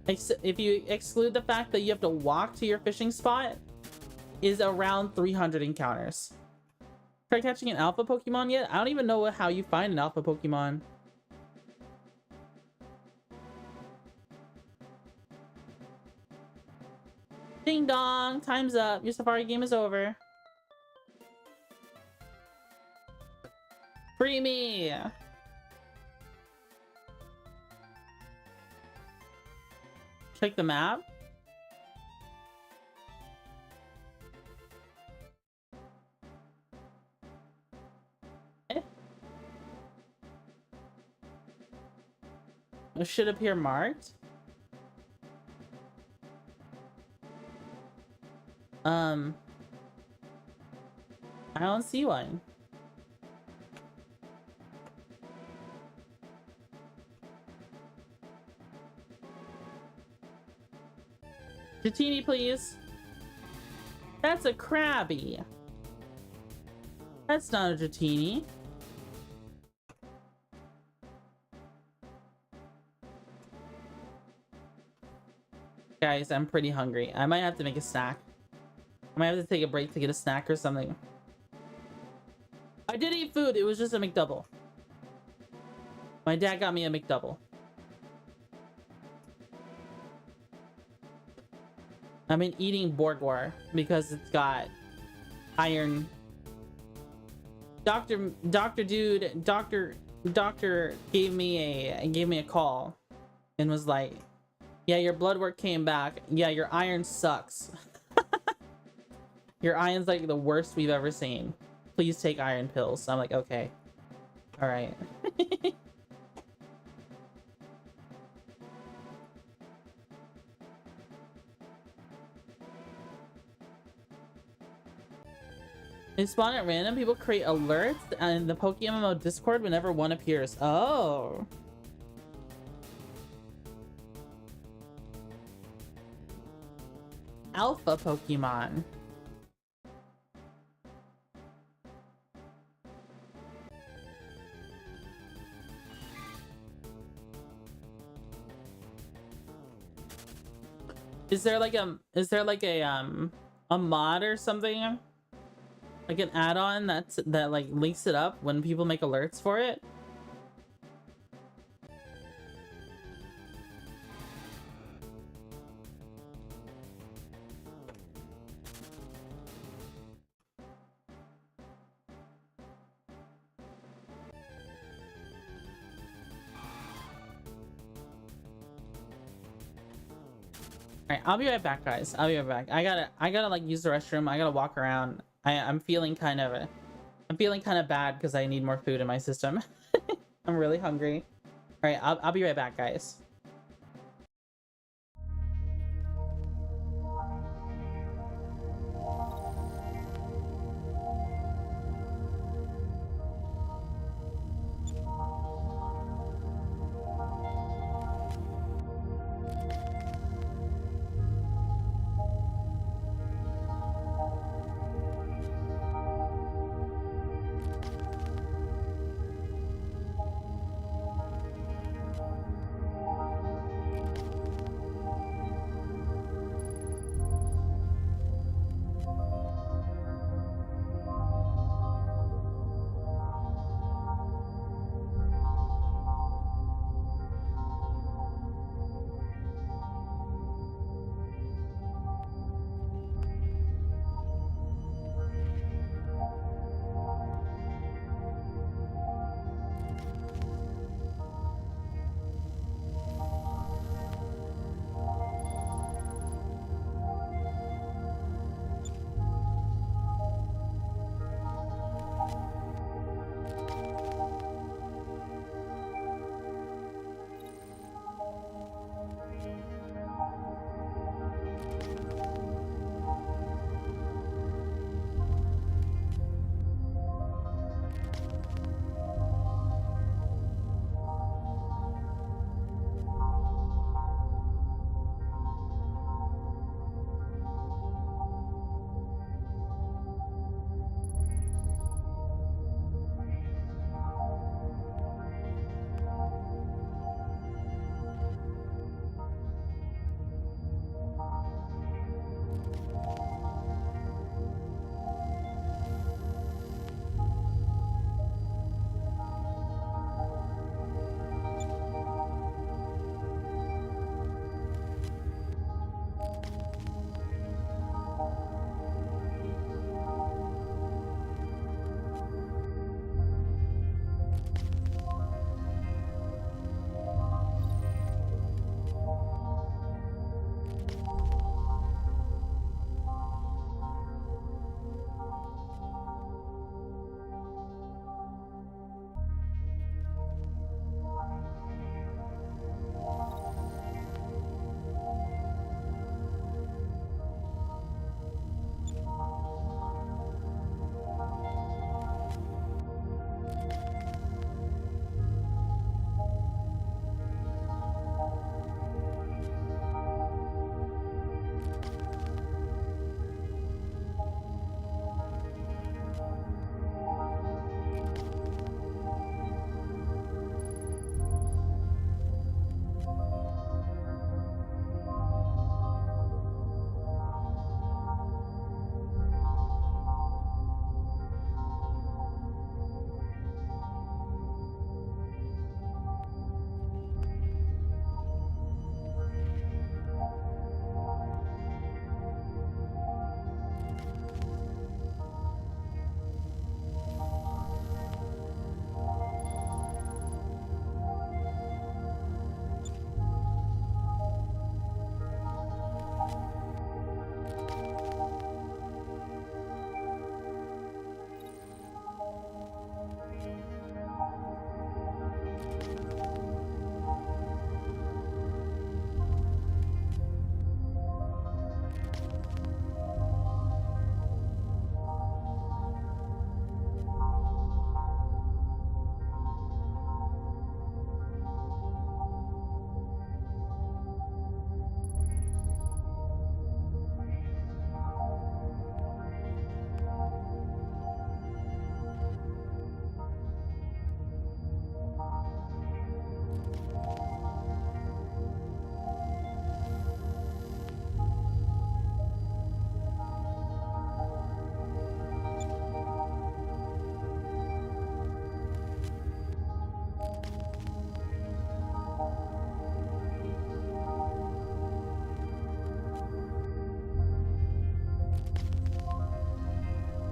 if you exclude the fact that you have to walk to your fishing spot, is around 300 encounters. Try catching an alpha Pokemon yet? I don't even know how you find an alpha Pokemon. Ding dong, time's up. Your Safari game is over. Free me. Check the map. Eh. It should appear marked. I don't see one. Dratini, please. That's a Krabby. That's not a Dratini. Guys, I'm pretty hungry. I might have to make a snack. I might have to take a break to get a snack or something. I did eat food. It was just a McDouble. My dad got me a McDouble. I've been eating Borgwar because it's got iron. Doctor gave me a call and was like, yeah, your blood work came back. Yeah, your iron sucks. Your iron's like the worst we've ever seen. Please take iron pills. So I'm like, okay. All right. They spawn at random. People create alerts and the PokeMMO Discord whenever one appears. Oh. Alpha Pokemon. Is there like a mod or something? Like an add-on that like links it up when people make alerts for it? right, I'll be right back, guys. I'll be right back. I gotta like use the restroom. I gotta walk around. I'm feeling kind of bad because I need more food in my system. I'm really hungry. All right, I'll be right back, guys.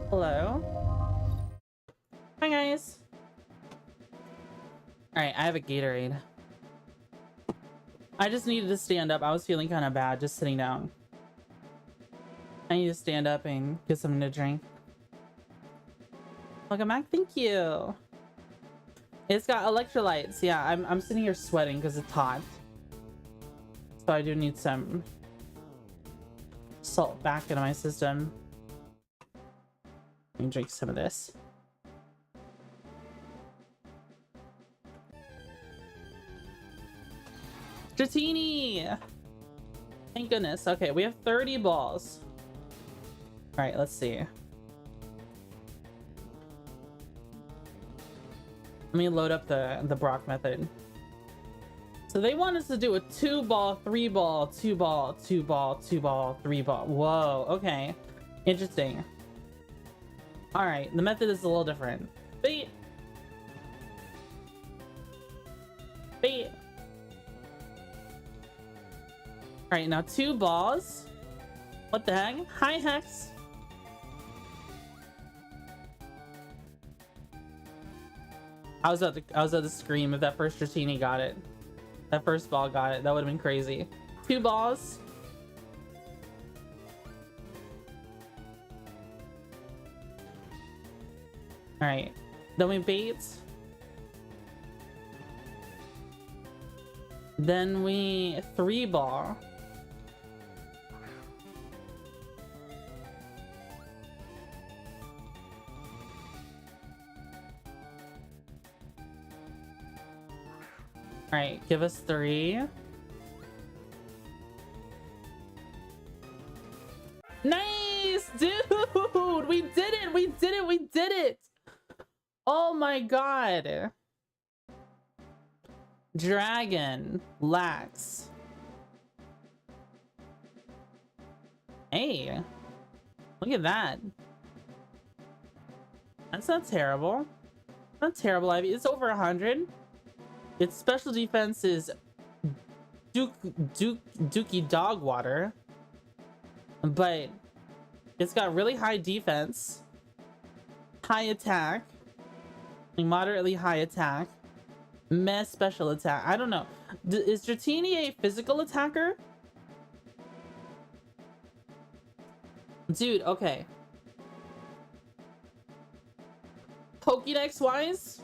Hello. Hi, guys. All right, I have a Gatorade. I just needed to stand up. I was feeling kind of bad just sitting down. I need to stand up and get something to drink. Welcome back. Thank you. It's got electrolytes. Yeah, I'm sitting here sweating because it's hot. So I do need some salt back into my system. Let me drink some of this. Dratini! Thank goodness. Okay, we have 30 balls. All right, let's see. Let me load up the Brock method. So they want us to do a 2-ball, 3-ball, 2-ball, 2-ball, 2-ball, 3-ball. Whoa, okay. Interesting. All right, the method is a little different. Bait. Bait. All right, now 2 balls. What the heck? Hi, Hex. I was about to scream if that first Dratini got it. That first ball got it. That would have been crazy. 2 balls. All right. Then we bait. Then we 3-ball. All right, give us 3. Nice, dude! We did it! We did it! We did it! Oh my god! Dragon, Lax. Hey, look at that. That's not terrible. Not terrible, Ivy. It's over 100. Its special defense is Dookie Dog Water, but it's got really high defense, high attack, moderately high attack, meh special attack. I don't know. Is Dratini a physical attacker? Dude, okay. Pokédex wise?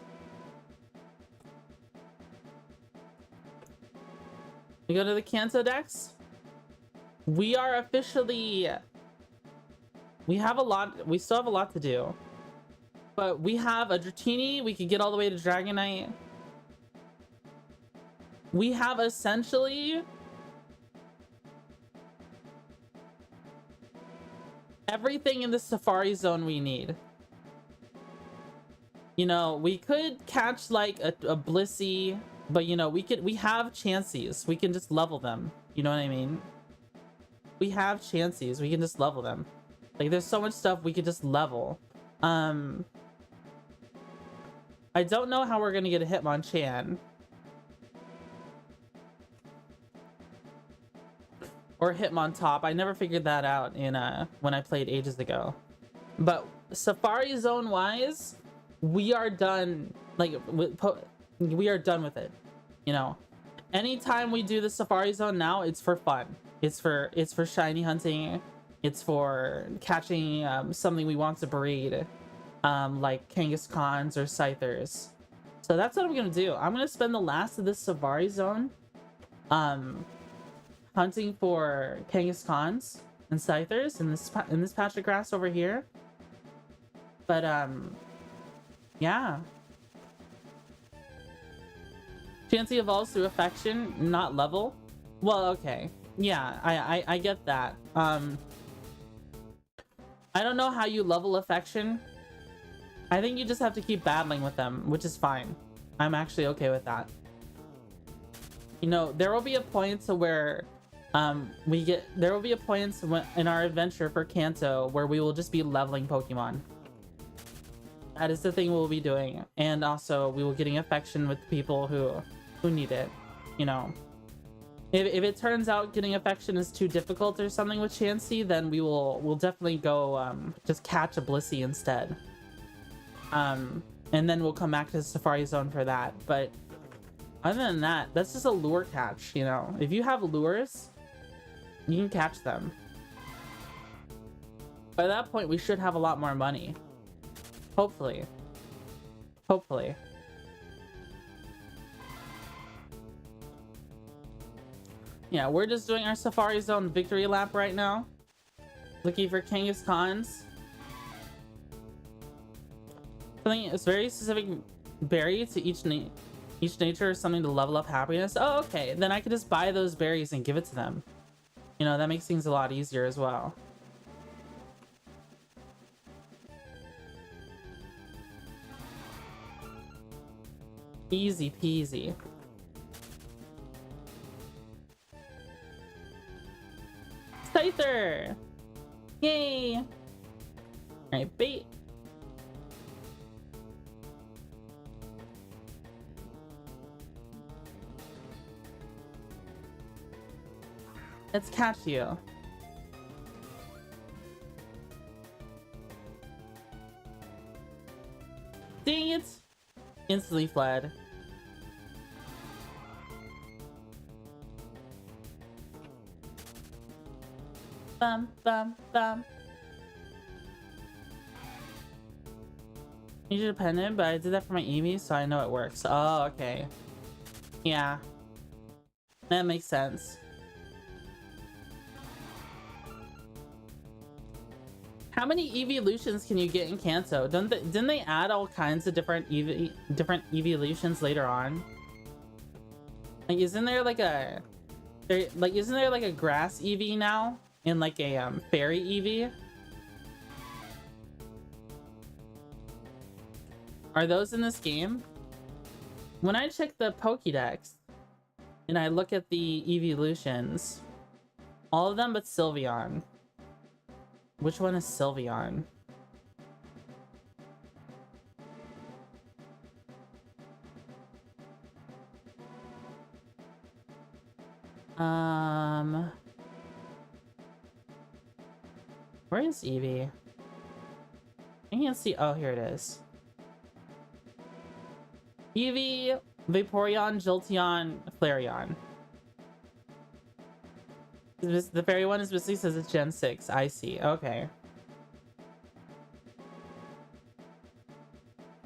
We go to the Kanto Dex. We are officially... We have a lot... We still have a lot to do. But we have a Dratini. We can get all the way to Dragonite. We have essentially... everything in the Safari Zone we need. You know, we could catch like a Blissey... But you know, we have Chanseys. We can just level them. You know what I mean? We have Chanseys. We can just level them. Like there's so much stuff we could just level. I don't know how we're gonna get a Hitmonchan. Or Hitmontop. I never figured that out in when I played ages ago. But Safari Zone wise, we are done. Like we are done with it. You know, anytime we do the Safari Zone now, it's for fun. It's for shiny hunting. It's for catching something we want to breed, like Kangaskhan's or Scythers. So that's what I'm gonna do. I'm gonna spend the last of this Safari Zone hunting for Kangaskhan's and Scythers in this patch of grass over here. But yeah. Chansey evolves through affection, not level. Well, okay. Yeah, I get that. I don't know how you level affection. I think you just have to keep battling with them, which is fine. I'm actually okay with that. You know, there will be a point to where there will be a point in our adventure for Kanto where we will just be leveling Pokemon. That is the thing we'll be doing. And also we will be getting affection with people who need it, you know. If it turns out getting affection is too difficult or something with Chansey, then we'll definitely go just catch a Blissey instead. And then we'll come back to the Safari Zone for that. But Other than that, that's just a lure catch, you know? If you have lures, you can catch them. By that point, we should have a lot more money. Hopefully. Hopefully. Yeah, we're just doing our Safari Zone victory lap right now. Looking for Kangaskhan's. Something is very specific berry to each nature or something to level up happiness. Oh, okay. Then I could just buy those berries and give it to them. You know, that makes things a lot easier as well. Easy peasy. Scyther! Yay! Alright, bait. Let's catch you. Dang it! Instantly fled. Bum, bum, bum. You're dependent, but I did that for my Eevee, so I know it works. Oh, okay. Yeah. That makes sense. How many evolutions can you get in Kanto? Didn't they add all kinds of different evolutions later on? Like, isn't there like a grass Eevee now? And like a fairy Eevee? Are those in this game? When I check the Pokédex and I look at the evolutions, all of them but Sylveon. Which one is Sylveon? Where is Eevee? I can't see. Oh, here it is. Eevee, Vaporeon, Jolteon, Flareon. The fairy one is basically says it's Gen 6. I see. Okay.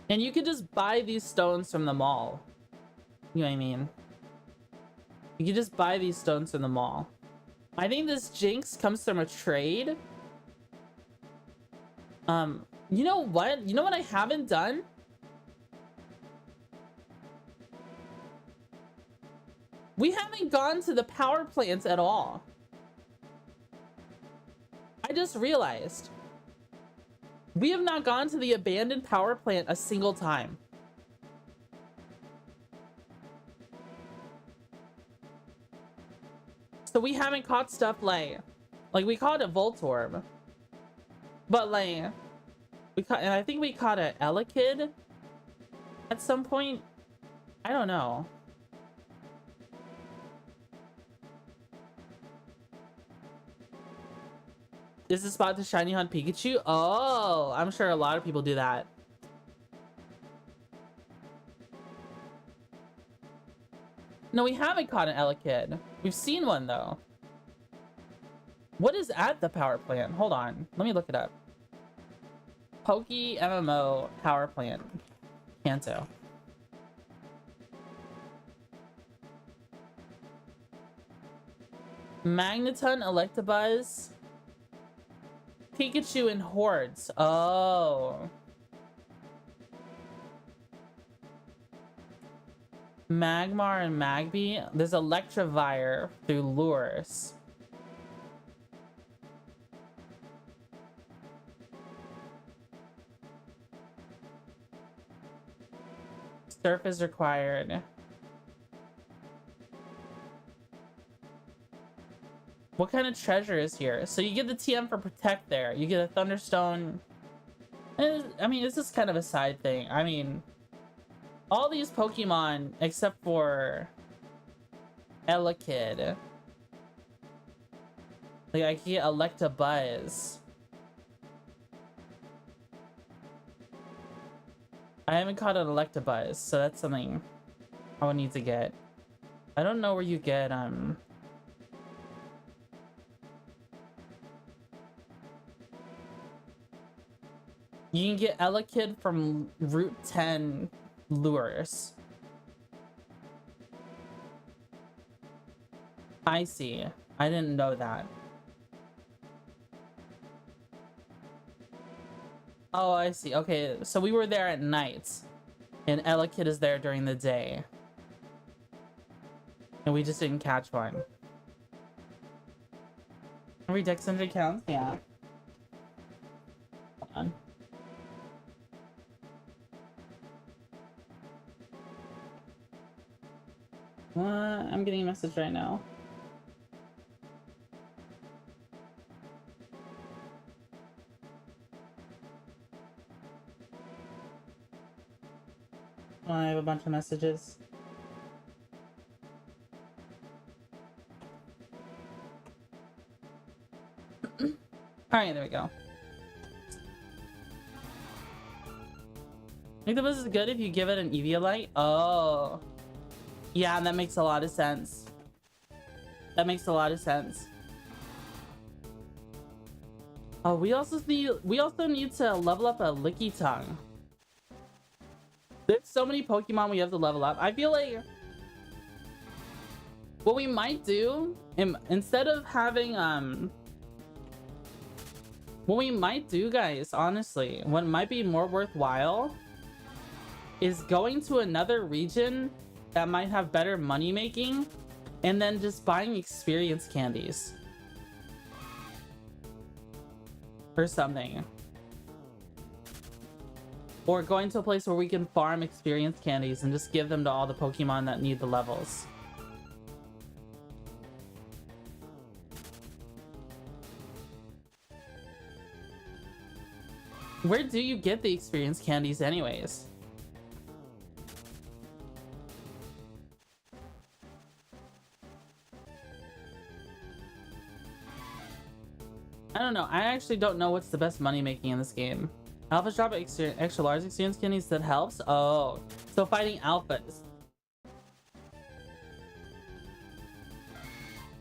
And you could just buy these stones from the mall. You know what I mean? You could just buy these stones from the mall. I think this Jinx comes from a trade. You know what? You know what I haven't done? We haven't gone to the power plants at all. I just realized. We have not gone to the abandoned power plant a single time. So we haven't caught stuff like we caught a Voltorb. But like, and I think we caught a Elekid at some point. I don't know. Is the spot to shiny hunt Pikachu? Oh, I'm sure a lot of people do that. No, we haven't caught an Elekid. We've seen one though. What is at the power plant? Hold on, let me look it up. PokeMMO power plant, Kanto. Magneton, Electabuzz, Pikachu, and Hordes. Oh. Magmar and Magby. There's Electivire through lures. Surf is required. What kind of treasure is here? So you get the TM for Protect there. You get a Thunderstone. I mean, it's just kind of a side thing. I mean, all these Pokemon, except for Elekid. Like, I can get Electabuzz. I haven't caught an Electabuzz, so that's something I would need to get. I don't know where you get you can get Elekid from Route 10 lures. I see. I didn't know that. Oh, I see. Okay, so we were there at night, and Elekid is there during the day. And we just didn't catch one. Every Dex 100 counts? Yeah. Hold on. I'm getting a message right now. Oh, I have a bunch of messages. Alright, there we go. I think the bus is good if you give it an Eviolite. Oh. Yeah, that makes a lot of sense. That makes a lot of sense. Oh, we also need to level up a Licky Tongue. There's so many Pokemon we have to level up. I feel like what we might do, instead of having what we might do, guys, honestly, what might be more worthwhile is going to another region that might have better money making and then just buying experience candies or something. Or going to a place where we can farm experience candies and just give them to all the Pokemon that need the levels. Where do you get the experience candies anyways? I don't know. I actually don't know what's the best money making in this game. Alphas drop extra large experience candies, that helps? Oh, so fighting alphas.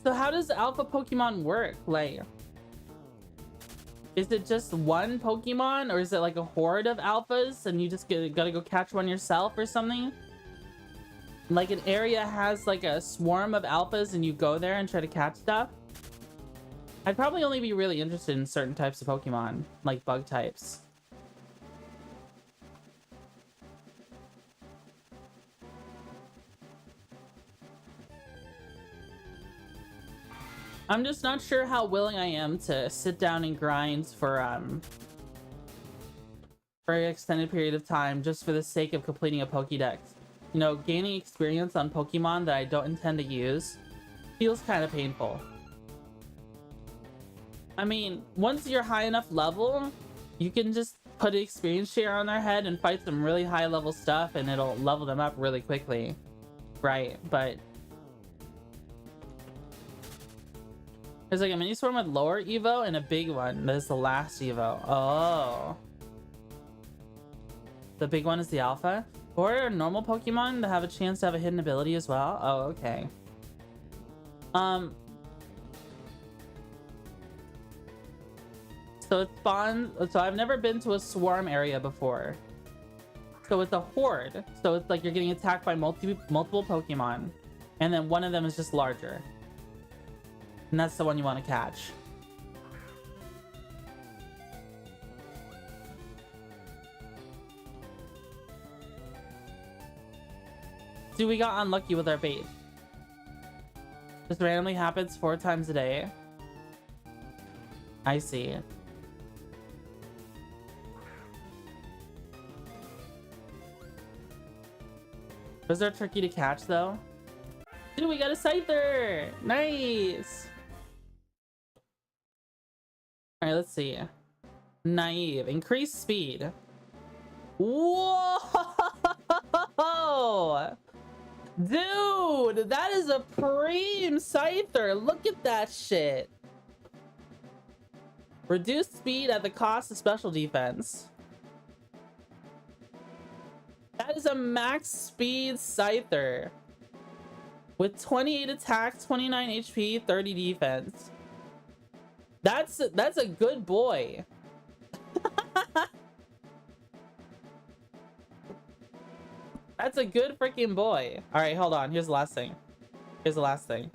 So how does alpha Pokemon work? Like, is it just one Pokemon, or is it like a horde of alphas and you just gotta go catch one yourself or something? Like an area has like a swarm of alphas and you go there and try to catch stuff? I'd probably only be really interested in certain types of Pokemon, like bug types. I'm just not sure how willing I am to sit down and grind for an extended period of time just for the sake of completing a Pokédex. You know, gaining experience on Pokemon that I don't intend to use feels kind of painful. I mean, once you're high enough level, you can just put an experience share on their head and fight some really high level stuff and it'll level them up really quickly. Right, but there's like a mini swarm with lower Evo and a big one. That's the last Evo. Oh. The big one is the alpha? Or a normal Pokemon to have a chance to have a hidden ability as well? Oh, okay. So it spawns. So I've never been to a swarm area before. So it's a horde. So it's like you're getting attacked by multiple Pokemon. And then one of them is just larger. And that's the one you want to catch. Dude, we got unlucky with our bait. Just randomly happens 4 times a day. I see. Was there tricky to catch though? Dude, we got a Scyther! Nice! Alright, let's see. Naive. Increase speed. Whoa! Dude, that is a preem Scyther. Look at that shit. Reduce speed at the cost of special defense. That is a max speed Scyther with 28 attack, 29 HP, 30 defense. That's a good boy. That's a good freaking boy. All right, hold on. Here's the last thing. Here's the last thing.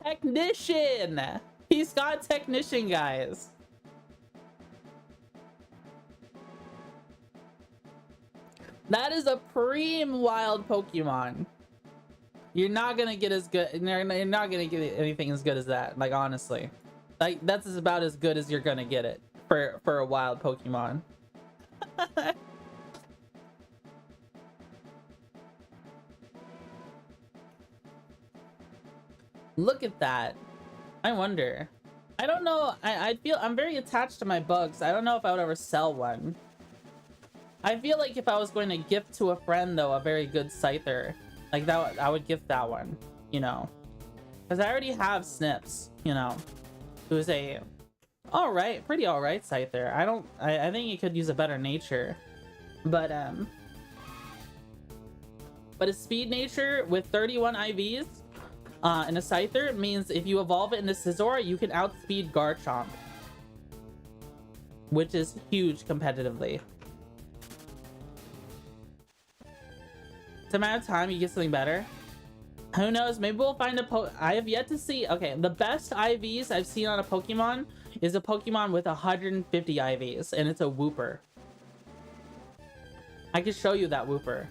Technician. He's got technician, guys. That is a preem wild Pokemon. You're not gonna get as good. You're not gonna get anything as good as that. Like, honestly, like that's about as good as you're gonna get it for a wild Pokemon. Look at that. I wonder. I don't know. I feel I'm very attached to my bugs. I don't know if I would ever sell one. I feel like if I was going to gift to a friend, though, a very good Scyther, like that, I would gift that one, you know, because I already have Snips, you know, who's a pretty all right Scyther. I think he could use a better nature, but a speed nature with 31 IVs and a Scyther means if you evolve it into Scizor, you can outspeed Garchomp, which is huge competitively. It's a matter of time you get something better. Who knows? Maybe we'll find a I have yet to see. Okay, the best IVs I've seen on a Pokemon is a Pokemon with 150 IVs, and it's a Wooper. I can show you that Wooper.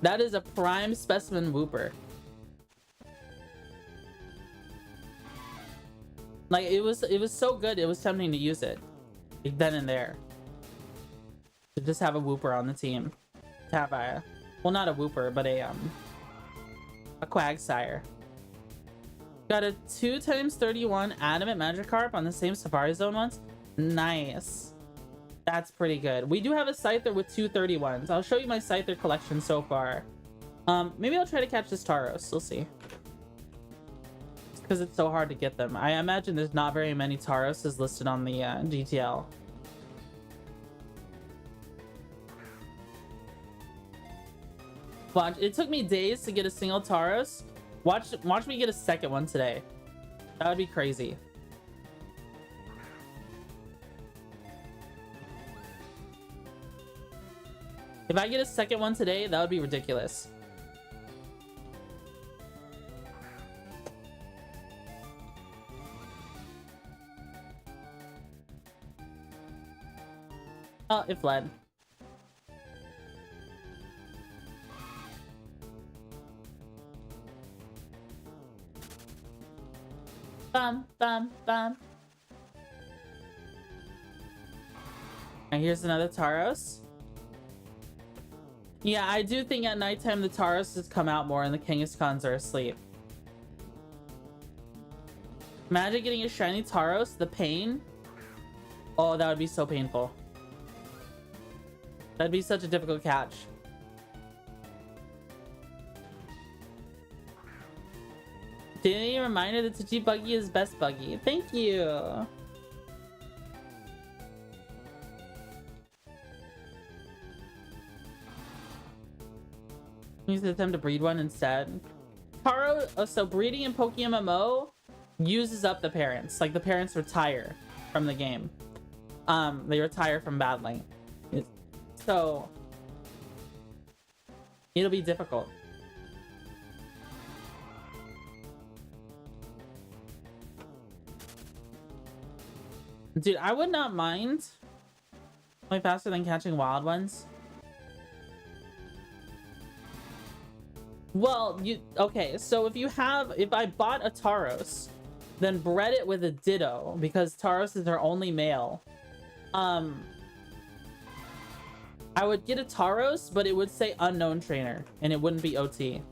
That is a prime specimen Wooper. Like, it was so good, it was tempting to use it. Like, then and there. To just have a Wooper on the team. To have a, well, not a Wooper, but a Quagsire. Got a 2x31 Adamant Magikarp on the same Safari Zone once. Nice. That's pretty good. We do have a Scyther with 231s. I'll show you my Scyther collection so far. Maybe I'll try to catch this Tauros. We'll see. Because it's so hard to get them. I imagine there's not very many Tauroses listed on the GTL. Watch, it took me days to get a single Tauros. Watch me get a second one today. That would be crazy. If I get a second one today, that would be ridiculous. Oh, it fled. Bum, bum, bum. And here's another Tauros. Yeah, I do think at nighttime the Tauroses come out more and the Kangaskhans are asleep. Imagine getting a shiny Tauros, the pain. Oh, that would be so painful. That'd be such a difficult catch. Daily reminder that Twitchy Buggy is best Buggy. Thank you. Use the attempt to breed one instead. So breeding in PokeMMO uses up the parents. Like, the parents retire from the game. They retire from battling. So it'll be difficult. Dude, I would not mind going faster than catching wild ones. Well, okay, so if I bought a Tauros, then bred it with a Ditto, because Tauroses are only male, I would get a Tauros, but it would say unknown trainer, and it wouldn't be OT.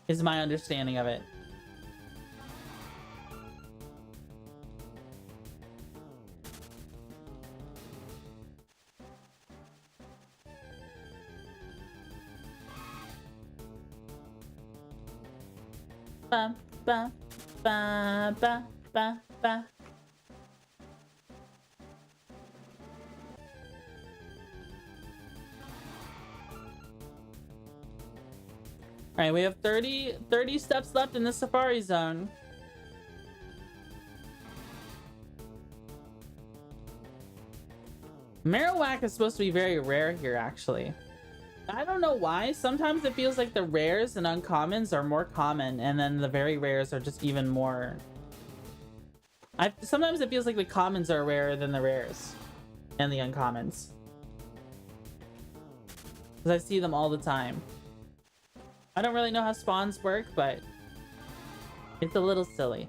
Is my understanding of it. Ba, ba, ba, ba, ba, ba. All right, we have 30 steps left in the Safari Zone. Marowak is supposed to be very rare here, actually. I don't know why. Sometimes it feels like the rares and uncommons are more common, and then the very rares are just even more... Sometimes it feels like the commons are rarer than the rares and the uncommons. Because I see them all the time. I don't really know how spawns work, but it's a little silly.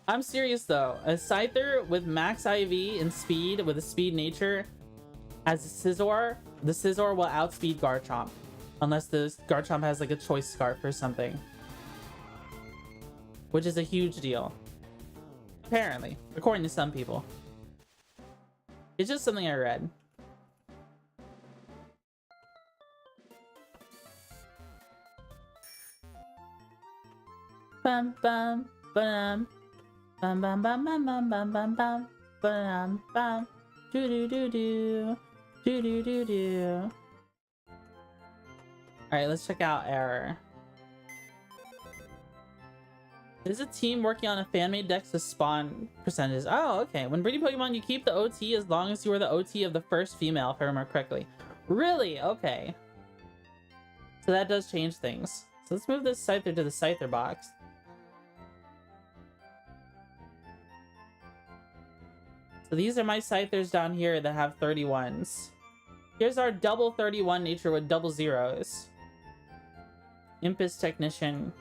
I'm serious though. A Scyther with max IV and speed with a speed nature as a Scizor, the Scizor will outspeed Garchomp. Unless the Garchomp has like a choice scarf or something. Which is a huge deal. Apparently, according to some people. It's just something I read. Bum bum bum bum bum bum bum bum bum bum bum bum bum do do do do do do do do. All right, let's check out error. There's a team working on a fan-made dex with spawn percentages. Oh, okay. When breeding Pokemon, you keep the OT as long as you are the OT of the first female, if I remember correctly. Really? Okay. So that does change things. So let's move this Scyther to the Scyther box. So these are my Scythers down here that have 31s. Here's our double 31 nature with double zeros. Impus Technician.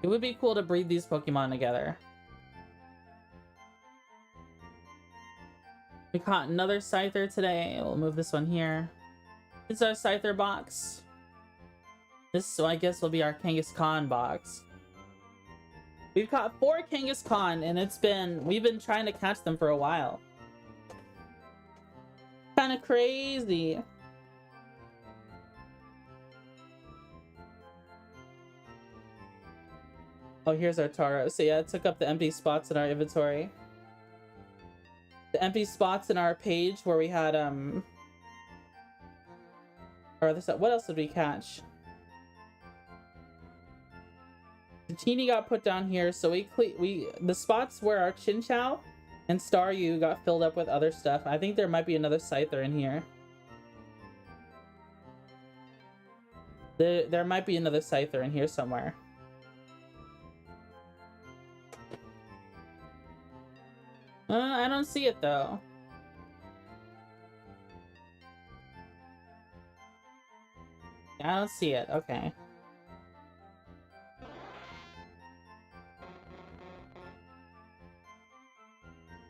It would be cool to breed these Pokemon together. We caught another Scyther today. We'll move this one here. This is our Scyther box. This, so I guess, will be our Kangaskhan box. We've caught 4 Kangaskhan, and we've been trying to catch them for a while. Kind of crazy. Oh, here's our Taro. So yeah, it took up the empty spots in our inventory. The empty spots in our page where we had or this, what else did we catch? The Teeny got put down here, so the spots where our Chinchou and Staryu got filled up with other stuff. I think there might be another Scyther in here. There might be another Scyther in here somewhere. I don't see it though. I don't see it. Okay.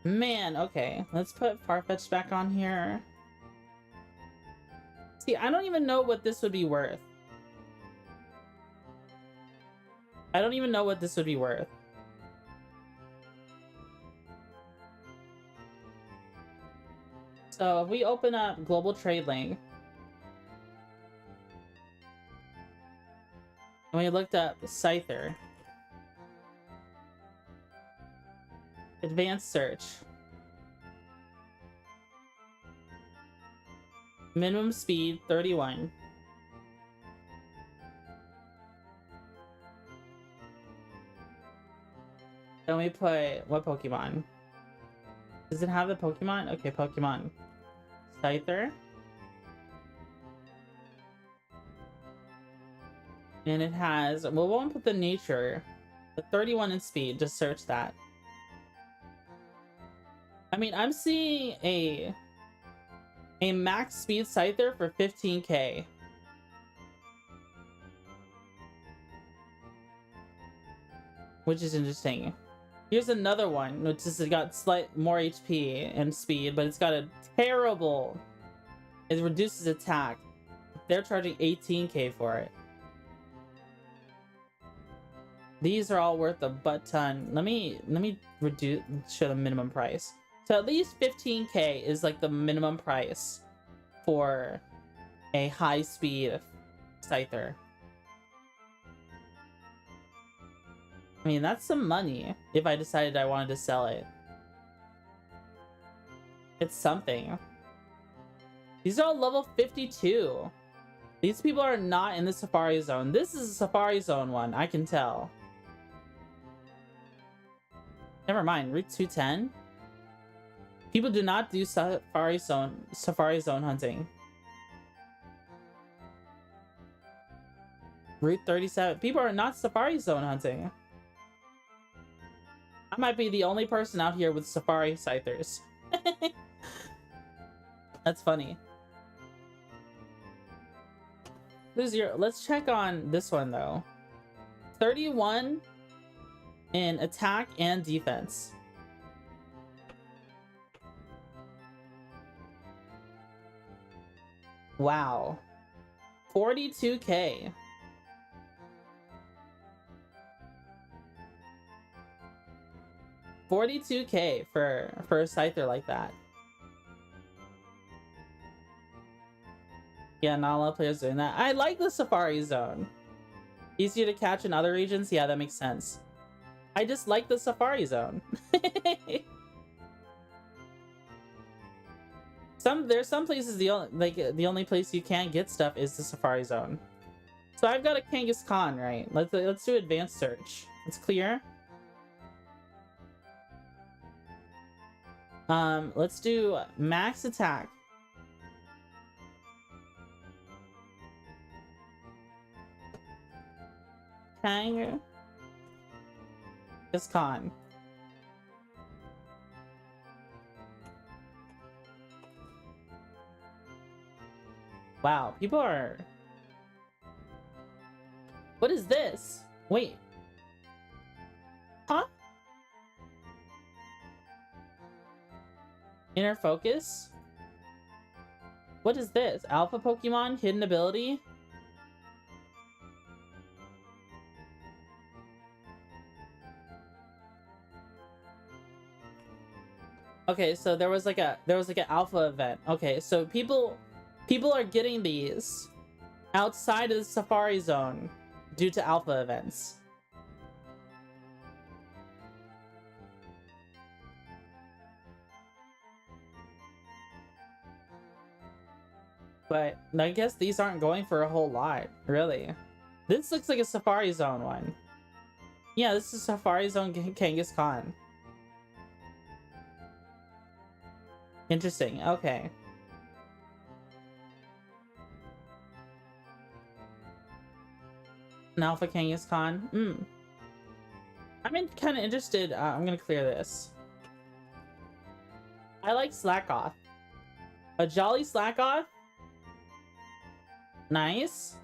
Man, okay. Let's put Farfetch'd back on here. See, I don't even know what this would be worth. I don't even know what this would be worth. So if we open up Global Trade Link and we looked up Scyther, advanced search, minimum speed 31, then we put what Pokemon? Does it have the Pokemon? Okay, Pokemon. Scyther. And it has, well, we won't put the nature, the 31 in speed, just search that. I mean, I'm seeing a max speed Scyther for 15k. Which is interesting. Here's another one, which has got slight more HP and speed, but it's got a terrible... It reduces attack. They're charging 18k for it. These are all worth a butt ton. Let me show the minimum price. So at least 15k is like the minimum price for a high-speed scyther. I mean, that's some money if I decided I wanted to sell it. It's something. These are all level 52. These people are not in the Safari Zone. This is a Safari Zone one, I can tell. Never mind, Route 210? People do not do Safari Zone hunting. Route 37. People are not Safari Zone hunting. I might be the only person out here with Safari Scythers. That's funny. Let's check on this one though. 31 in attack and defense. Wow. 42k. $42k for a scyther like that. Yeah, not a lot of players doing that. I like the Safari Zone. Easier to catch in other regions? Yeah, that makes sense. I just like the Safari Zone. There's some places the only place you can't get stuff is the Safari Zone. So I've got a Kangaskhan, right? Let's do advanced search. It's clear. Let's do max attack. Kangaskhan. Wow, people are... What is this? Wait. Huh? Inner focus? What is this? Alpha Pokemon? Hidden ability? Okay, so there was like an alpha event. Okay, so people are getting these outside of the Safari Zone due to alpha events. But I guess these aren't going for a whole lot, really. This looks like a Safari Zone one. Yeah, this is Safari Zone Kangaskhan. Interesting, okay. An Alpha Kangaskhan. I'm kind of interested. I'm gonna clear this. I like Slackoth. A Jolly Slackoth? Nice.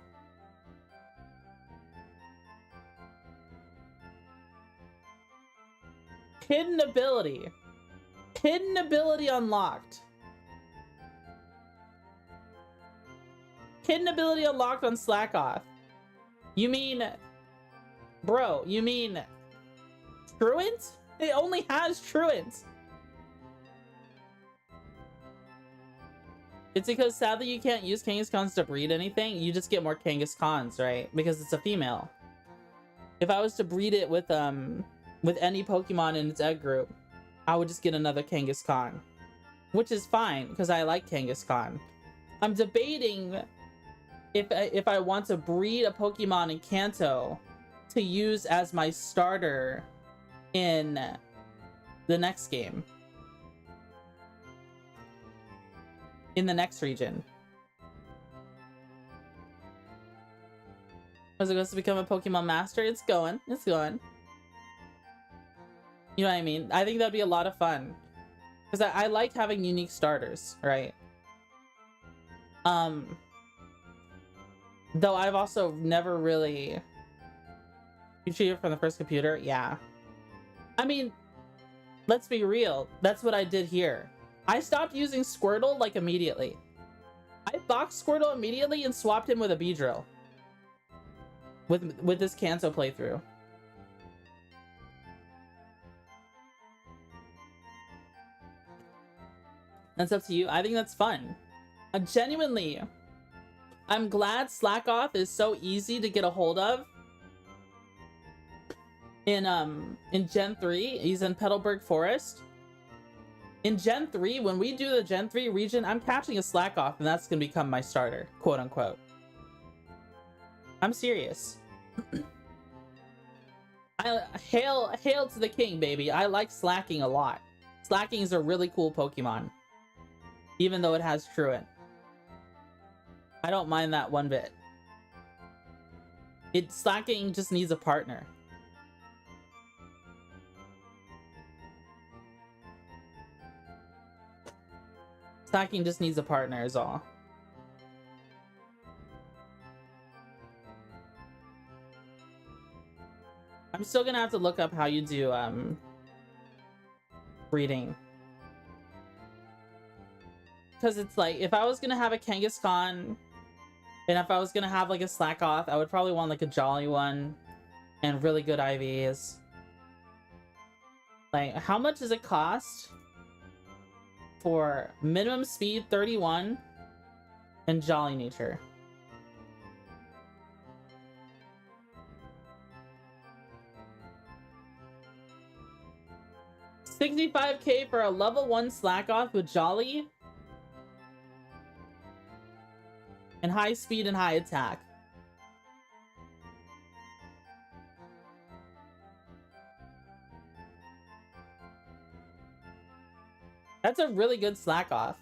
Hidden ability. Hidden ability unlocked. Hidden ability unlocked on Slackoth. You mean... Bro, you mean... Truant? It only has Truant. It's because sadly you can't use Kangaskhan's to breed anything. You just get more Kangaskhan's, right? Because it's a female. If I was to breed it with any Pokemon in its egg group, I would just get another Kangaskhan. Which is fine, because I like Kangaskhan. I'm debating if I want to breed a Pokemon in Kanto to use as my starter in the next game. In the next region. Was it supposed to become a Pokemon Master? It's going. It's going. You know what I mean? I think that'd be a lot of fun. Because I like having unique starters, right? Though I've also never really... You cheated from the first computer? Yeah. I mean, let's be real. That's what I did here. I stopped using Squirtle, like, immediately. I boxed Squirtle immediately and swapped him with a Beedrill. With this Kanto playthrough. That's up to you. I think that's fun. Genuinely, I'm glad Slackoth is so easy to get a hold of. In Gen 3, he's in Petalburg Forest. In Gen 3, when we do the Gen 3 region, I'm catching a Slackoth, and that's gonna become my starter, quote unquote. I'm serious. Hail to the king, baby. I like Slacking a lot. Slacking is a really cool Pokemon, even though it has Truant. I don't mind that one bit. Slacking just needs a partner. Slacking just needs a partner is all. I'm still gonna have to look up how you do breeding. Because it's like, if I was gonna have a Kangaskhan, and if I was gonna have like a Slackoth, I would probably want like a Jolly one and really good IVs. Like, how much does it cost for minimum speed 31 and Jolly nature? $65K for a level 1 Slackoth with Jolly and high speed and high attack. That's a really good Slackoth.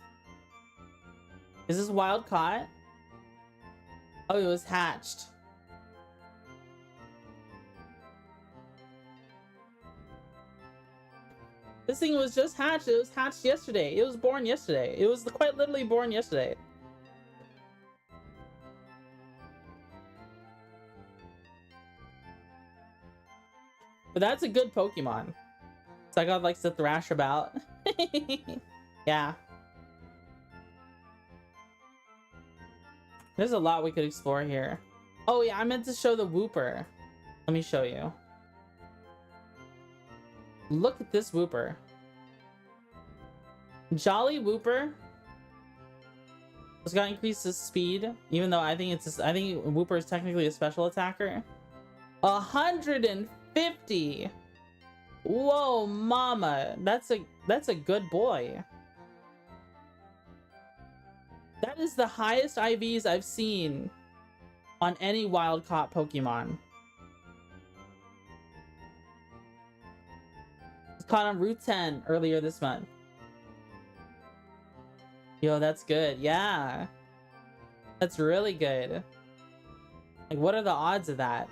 Is this wild caught? Oh, it was hatched. This thing was just hatched. It was hatched yesterday. It was born yesterday. It was quite literally born yesterday. But that's a good Pokemon. Slackoth likes to thrash about. Yeah. There's a lot we could explore here. Oh yeah, I meant to show the Wooper. Let me show you. Look at this Wooper. Jolly Wooper has got increased his speed, even though I think Wooper is technically a special attacker. 150. Whoa, mama. That's a good boy. That is the highest IVs I've seen on any wild caught Pokemon. It's caught on Route 10 earlier this month. Yo, that's good. Yeah. That's really good. Like, what are the odds of that?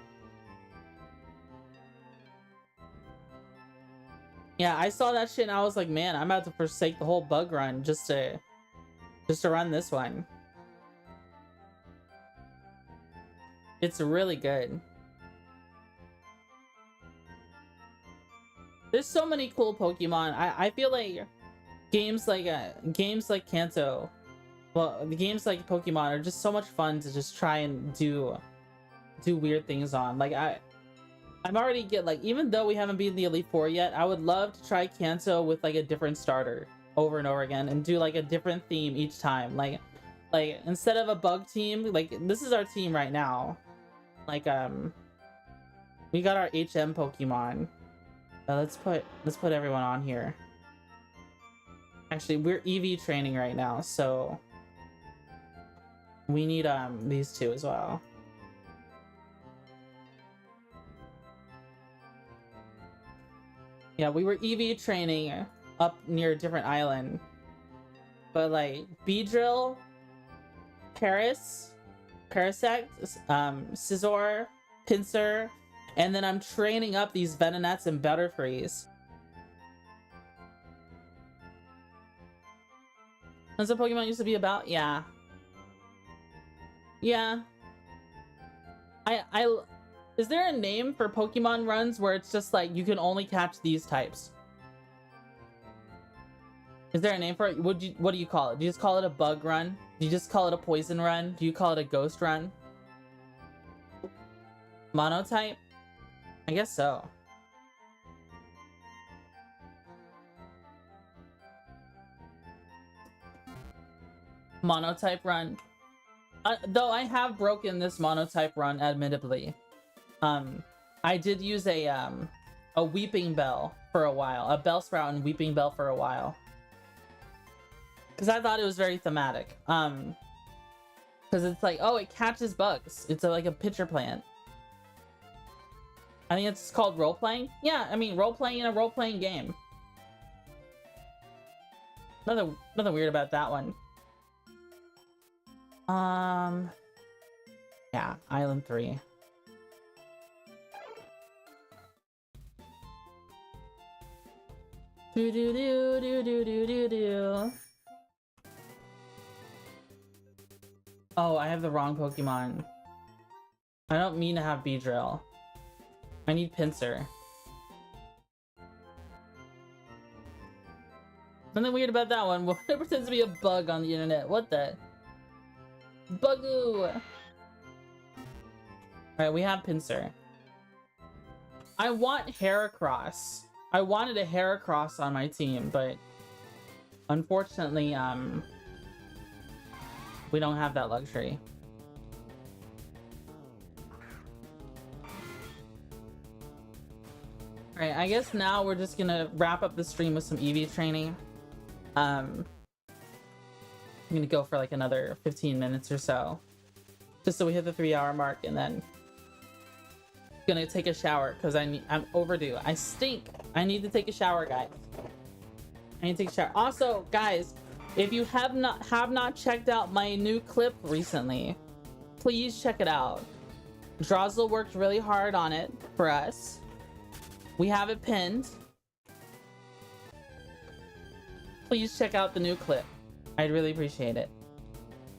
Yeah, I saw that shit and I was like, man, I'm about to forsake the whole bug run just to run this one. It's really good. There's so many cool Pokemon. I feel like games like Kanto, well, the games like Pokemon are just so much fun to just try and do weird things on. Like I'm already even though we haven't beaten the Elite Four yet, I would love to try Kanto with like a different starter over and over again and do like a different theme each time. Like instead of a bug team, like this is our team right now. Like we got our HM Pokemon. Let's put everyone on here. Actually, we're EV training right now, so we need these two as well. Yeah, we were EV training up near a different island. But like Beedrill, Parasect, Scizor, Pinsir, and then I'm training up these Venonats and Butterfrees. That's what Pokemon used to be about? Yeah. Yeah. Is there a name for Pokemon runs where it's just like you can only catch these types? Is there a name for it? What do you call it? Do you just call it a bug run? Do you just call it a poison run? Do you call it a ghost run? Monotype? I guess so. Monotype run. Though I have broken this monotype run, admittedly. I did use a weeping bell for a while, a Bellsprout and weeping bell for a while, because I thought it was very thematic. Because it's like, oh, it catches bugs. It's like a pitcher plant. I think it's called role playing. Yeah, I mean role playing in a role playing game. Nothing weird about that one. Yeah, Island 3. Do do do do do do do do. Oh, I have the wrong Pokemon. I don't mean to have Beedrill. I need Pinsir. Something weird about that one. What pretends to be a bug on the internet? What the? Bugoo! Alright, we have Pinsir. I want Heracross. I wanted a Heracross on my team, but unfortunately, we don't have that luxury. Alright, I guess now we're just gonna wrap up the stream with some EV training. I'm gonna go for like another 15 minutes or so, just so we hit the 3-hour mark, and then gonna take a shower because I'm overdue. I stink. I need to take a shower, guys. I need to take a shower. Also, guys, if you have not checked out my new clip recently, please check it out. Drozzle worked really hard on it for us. We have it pinned. Please check out the new clip. I'd really appreciate it.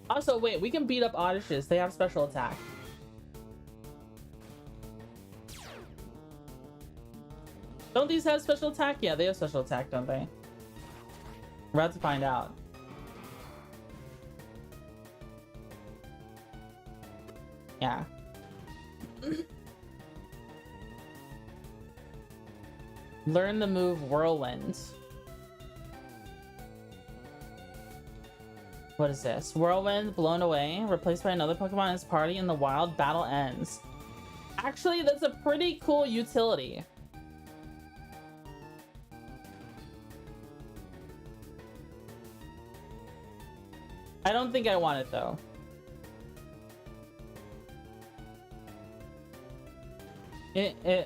Also, wait, we can beat up Oddishes. They have special attack. Don't these have special attack? Yeah, they have special attack, don't they? We're about to find out. Yeah. Learn the move Whirlwind. What is this? Whirlwind blown away, replaced by another Pokemon in its party, and the wild battle ends. Actually, that's a pretty cool utility. I don't think I want it though.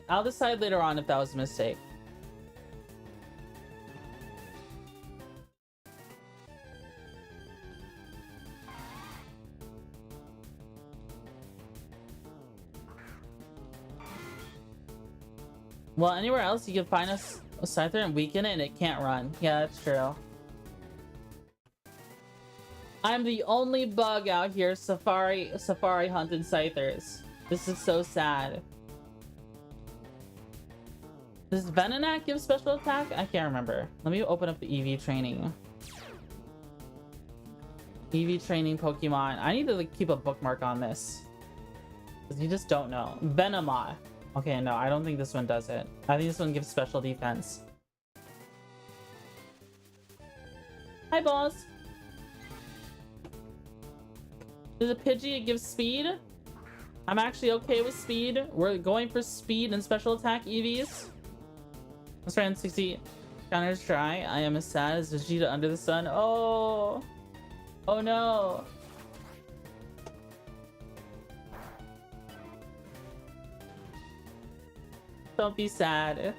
I'll decide later on if that was a mistake. Well, anywhere else you can find a Scyther and weaken it and it can't run. Yeah, that's true. I'm the only bug out here safari hunting Scythers. This is so sad. Does Venonat give special attack? I can't remember. Let me open up the EV training. EV training Pokemon. I need to like, keep a bookmark on this, because you just don't know. Venomoth. Okay, no, I don't think this one does it. I think this one gives special defense. Hi, boss. There's a Pidgey, it gives speed. I'm actually okay with speed. We're going for speed and special attack EVs. Let's try and 60 counters try. I am as sad as Vegeta under the sun. Oh. Oh no. Don't be sad.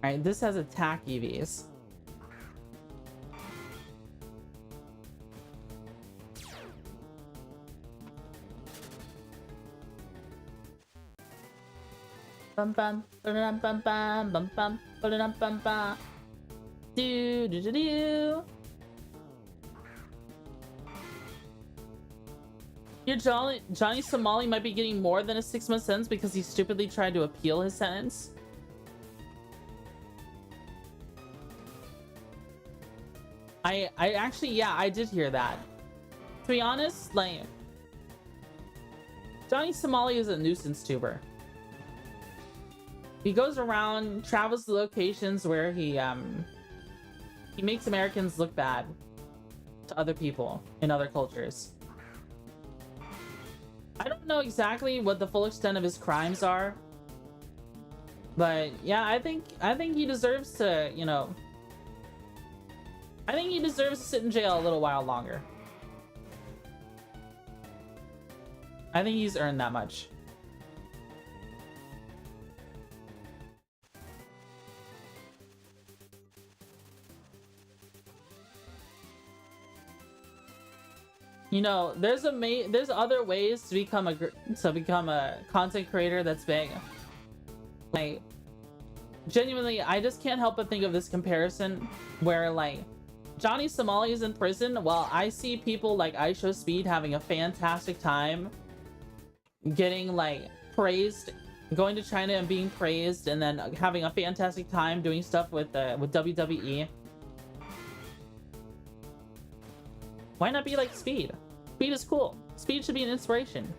Alright, this has attack EVs. Bum bum bum bum bum bum bum bum bum bum. Do do do do. Your Johnny Somali might be getting more than a 6-month sentence because he stupidly tried to appeal his sentence. I actually, yeah, I did hear that. To be honest, like, Johnny Somali is a nuisance tuber. He goes around, travels to locations where he makes Americans look bad to other people in other cultures. I don't know exactly what the full extent of his crimes are, but yeah, I think he deserves to, you know, I think he deserves to sit in jail a little while longer. I think he's earned that much. You know, there's other ways to become a content creator that's big. Like, genuinely, I just can't help but think of this comparison where, like, Johnny Somali is in prison while I see people like iShowSpeed having a fantastic time getting, like, praised, going to China and being praised, and then having a fantastic time doing stuff with WWE. Why not be like Speed? Speed is cool. Speed should be an inspiration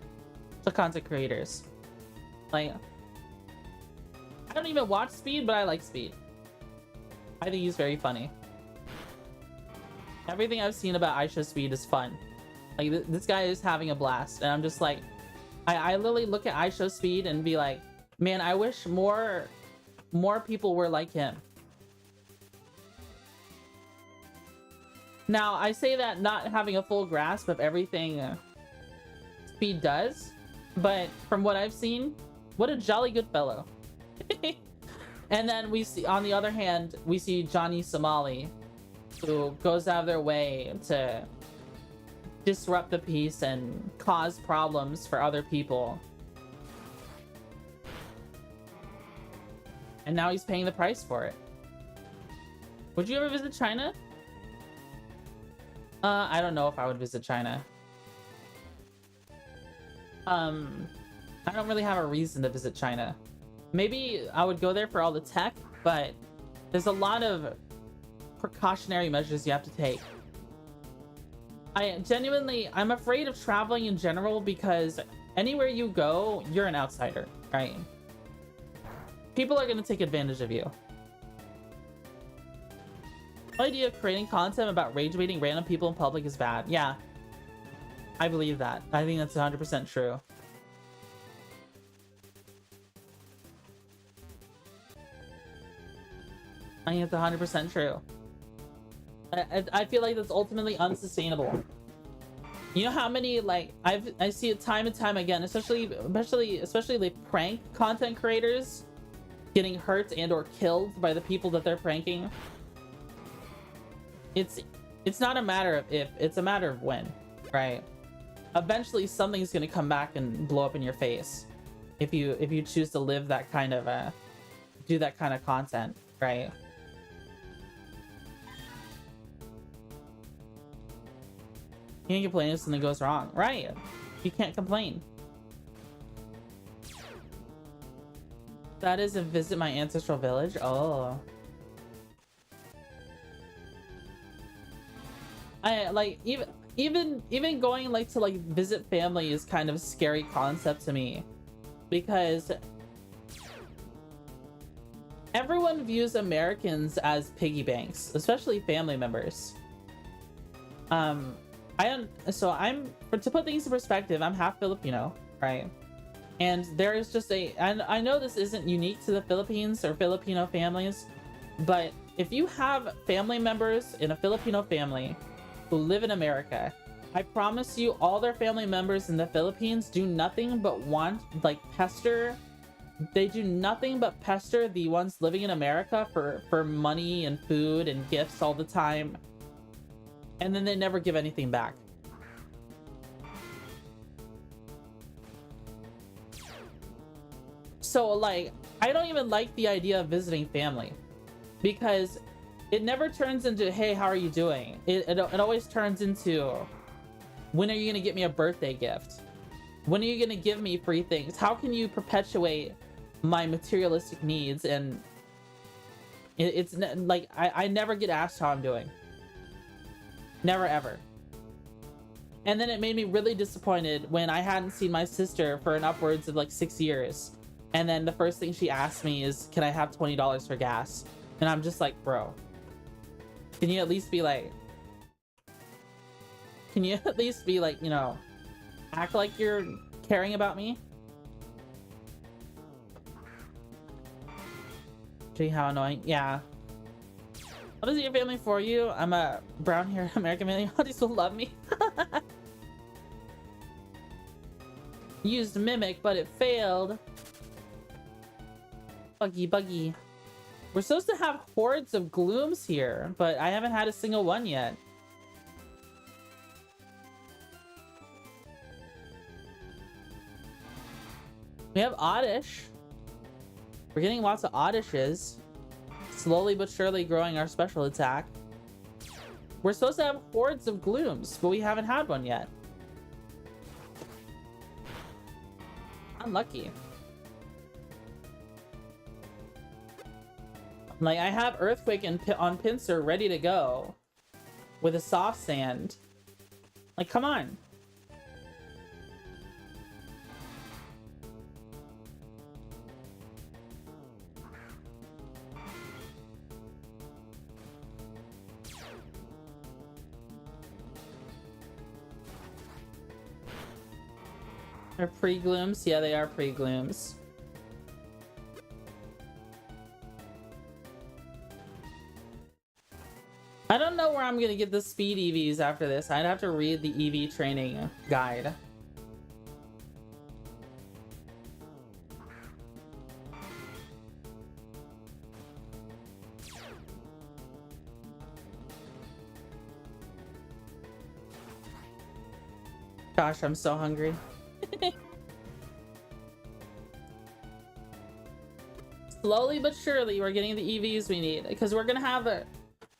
to content creators. Like, I don't even watch Speed, but I like Speed. I think he's very funny. Everything I've seen about iShowSpeed is fun. Like, this guy is having a blast, and I'm just like, I literally look at iShowSpeed and be like, man, I wish more people were like him. Now, I say that not having a full grasp of everything Speed does, but from what I've seen, what a jolly good fellow. And then we see, on the other hand, we see Johnny Somali, who goes out of their way to disrupt the peace and cause problems for other people. And now he's paying the price for it. Would you ever visit China? I don't know if I would visit China. I don't really have a reason to visit China. Maybe I would go there for all the tech, but there's a lot of precautionary measures you have to take. I'm afraid of traveling in general because anywhere you go, you're an outsider, right? People are going to take advantage of you. The idea of creating content about rage baiting random people in public is bad. Yeah, I believe that. I think that's 100% true. I think it's 100% true. I feel like that's ultimately unsustainable. You know how many, like, I see it time and time again, especially like prank content creators getting hurt and or killed by the people that they're pranking. It's not a matter of if, it's a matter of when, right? Eventually something's gonna come back and blow up in your face if you choose to live that kind of do that kind of content, right? You can't complain if something goes wrong, right? You can't complain. That is a visit my ancestral village. Oh, I like even going like to like visit family is kind of a scary concept to me, because everyone views Americans as piggy banks, especially family members. To put things in perspective, I'm half Filipino, right? And there is just and I know this isn't unique to the Philippines or Filipino families, but if you have family members in a Filipino family who live in America, I promise you all their family members in the Philippines do nothing but pester. They do nothing but pester the ones living in America for money and food and gifts all the time. And then they never give anything back. So, like, I don't even like the idea of visiting family, because it never turns into, hey, how are you doing? It always turns into, when are you going to get me a birthday gift? When are you going to give me free things? How can you perpetuate my materialistic needs? And it's like, I never get asked how I'm doing. Never ever. And then it made me really disappointed when I hadn't seen my sister for an upwards of like 6 years. And then the first thing she asked me is, can I have $20 for gas? And I'm just like, bro, can you at least be like, you know, act like you're caring about me? Gee, how annoying. Yeah. What is your family for you? I'm a brown-haired American man. All these will love me. Used mimic, but it failed. Buggy. We're supposed to have hordes of glooms here, but I haven't had a single one yet. We have Oddish. We're getting lots of Oddishes. Slowly but surely growing our special attack. We're supposed to have hordes of glooms, but we haven't had one yet. Unlucky. Like, I have Earthquake on Pinsir ready to go with a soft sand. Like, come on. They're pre-glooms? Yeah, they are pre-glooms. I don't know where I'm gonna get the speed EVs after this. I'd have to read the EV training guide. Gosh, I'm so hungry. Slowly but surely, we're getting the EVs we need, because we're gonna have it.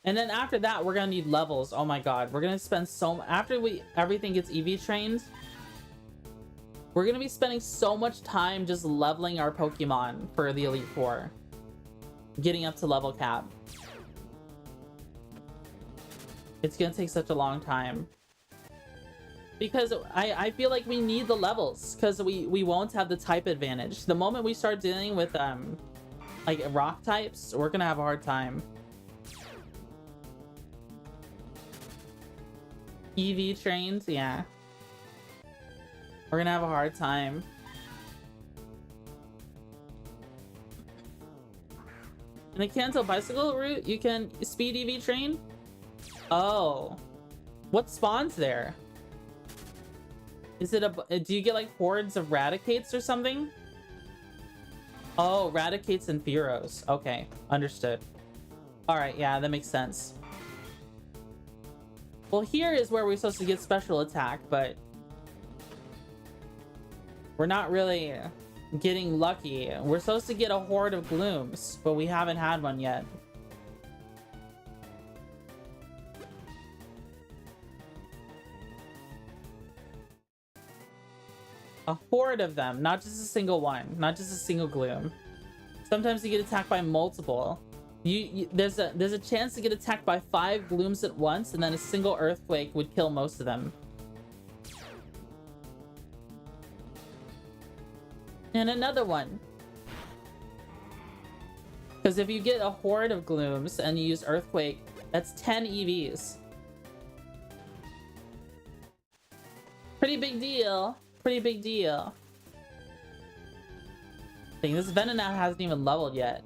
And then after that, we're gonna need levels. Oh my god, we're gonna spend so after everything gets EV trained, we're gonna be spending so much time just leveling our Pokemon for the Elite Four, getting up to level cap. It's gonna take such a long time. Because I feel like we need the levels, because we won't have the type advantage. The moment we start dealing with like rock types, we're gonna have a hard time. EV trains, yeah. We're gonna have a hard time. In the Kanto bicycle route, you can speed EV train? Oh. What spawns there? Is it do you get like hordes of Radicates or something? Oh, Radicates and Fearos. Okay, understood. Alright, yeah, that makes sense. Well, here is where we're supposed to get special attack, but we're not really getting lucky. We're supposed to get a horde of glooms, but we haven't had one yet. A horde of them, not just a single one, not just a single gloom. Sometimes you get attacked by multiple. There's a chance to get attacked by 5 glooms at once, and then a single earthquake would kill most of them. And another one. Because if you get a horde of glooms and you use earthquake, that's 10 EVs. Pretty big deal. Pretty big deal. Dang, this Venonat hasn't even leveled yet.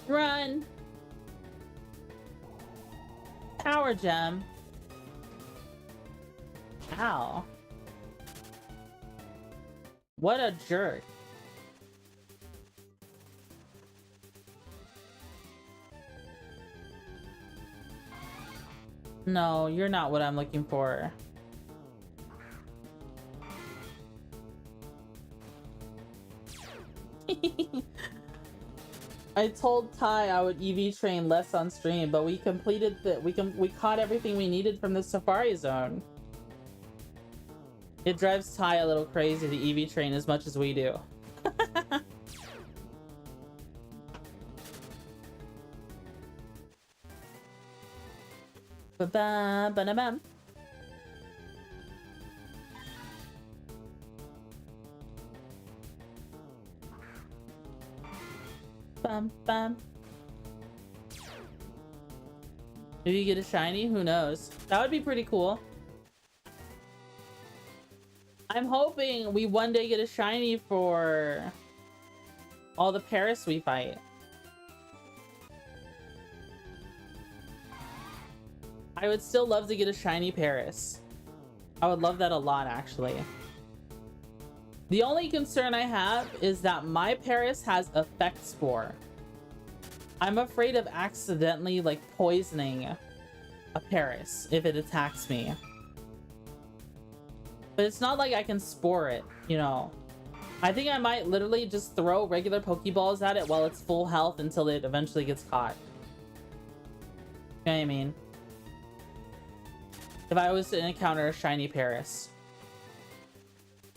Run! Power gem. Ow. What a jerk. No, you're not what I'm looking for. I told Ty I would EV train less on stream, but we completed we caught everything we needed from the Safari Zone. It drives Ty a little crazy to EV train as much as we do. Ba-ba-ba-da-bam. Bum, bum. Maybe you get a shiny? Who knows? That would be pretty cool. I'm hoping we one day get a shiny for all the Paris we fight. I would still love to get a shiny Paris. I would love that a lot, actually. The only concern I have is that my Paris has Effect Spore. I'm afraid of accidentally, like, poisoning a Paris if it attacks me. But it's not like I can spore it, you know. I think I might literally just throw regular Pokeballs at it while it's full health until it eventually gets caught. You know what I mean? If I was to encounter a shiny Paris.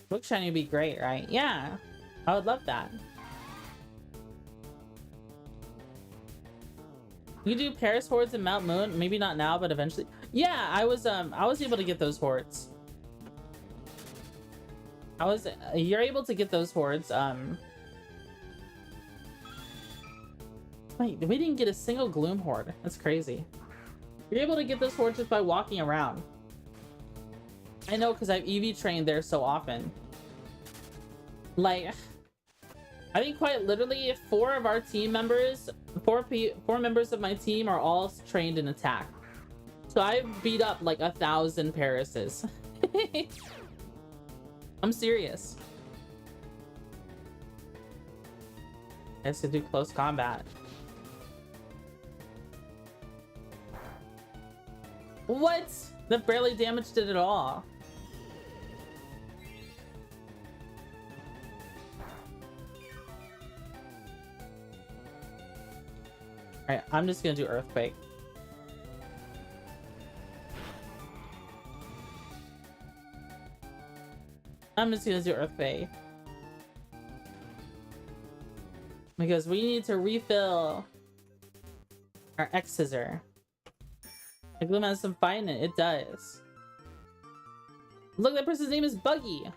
Book shiny would be great, right? Yeah, I would love that. You do Paris hordes in Mount Moon? Maybe not now, but eventually. Yeah, I was able to get those hordes. You're able to get those hordes. Wait, we didn't get a single Gloom horde. That's crazy. You're able to get those hordes just by walking around. I know, because I've EV trained there so often. Like, I think quite literally 4 of our team members, 4 members of my team are all trained in attack. So I've beat up like 1,000 Parises. I'm serious. I have to do close combat. What? That barely damaged it at all. Alright, I'm just gonna do Earthquake. I'm just gonna do Earthquake. Because we need to refill our X-Scissor. The Gloom has some fight in it. It does. Look, that person's name is Buggy.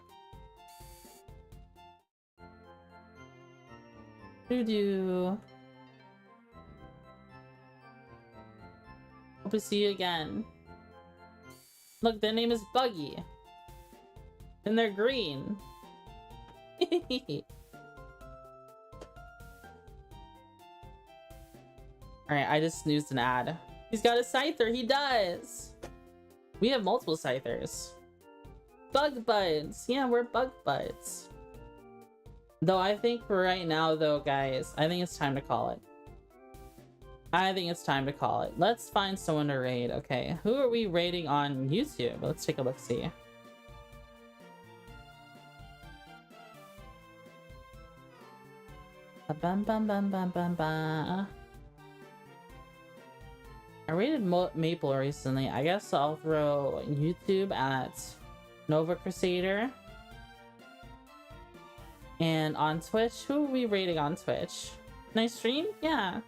Doo-doo. Hope to see you again. Look, their name is Buggy. And they're green. Alright, I just snoozed an ad. He's got a Scyther, he does! We have multiple Scythers. Bug Buds! Yeah, we're Bug Buds. Though I think for right now, though, guys, I think it's time to call it. I think it's time to call it. Let's find someone to raid. Okay, who are we raiding on YouTube? Let's take a look-see. Ba-bum-bum-bum-bum-bum-bum. I rated Maple recently. I guess I'll throw YouTube at Nova Crusader. And on Twitch, who are we rating on Twitch? Nice stream? Yeah.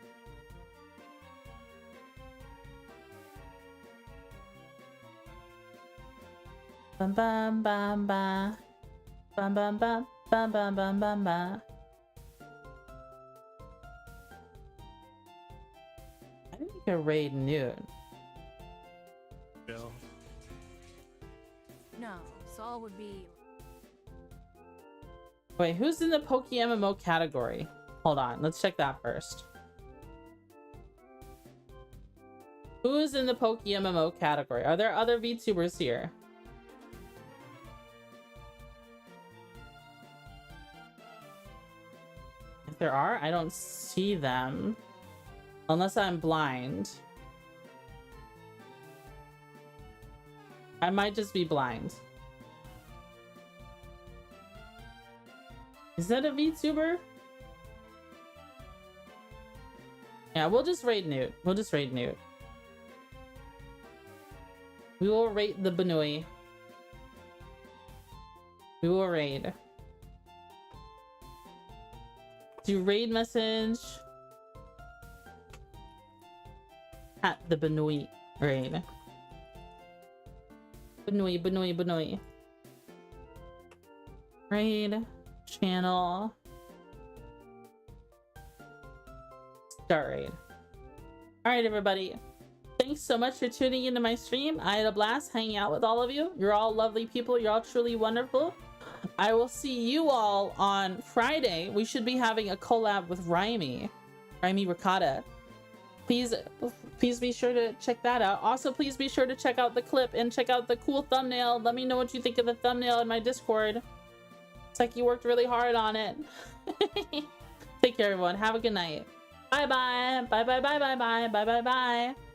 Bum bum bum ba. Bum bum bum bum bum bum bum ba. I think you could raid Newt. No, Saul would be. Wait, who's in the PokeMMO category? Hold on, let's check that first. Who is in the PokeMMO category? Are there other VTubers here? If there are, I don't see them. Unless I'm blind. I might just be blind. Is that a VTuber? Yeah, we'll just raid Newt. We'll just raid Newt. We will raid the Banui. We will raid. Do raid message at the Banui raid. Banoi, Banoi, Banoi. Raid. Channel. Start raid. Alright, everybody. Thanks so much for tuning into my stream. I had a blast hanging out with all of you. You're all lovely people. You're all truly wonderful. I will see you all on Friday. We should be having a collab with Rhymy Ricotta. Please be sure to check that out. Also, please be sure to check out the clip and check out the cool thumbnail. Let me know what you think of the thumbnail in my Discord. It's like you worked really hard on it. Take care, everyone. Have a good night. Bye bye. Bye bye bye bye bye bye bye bye.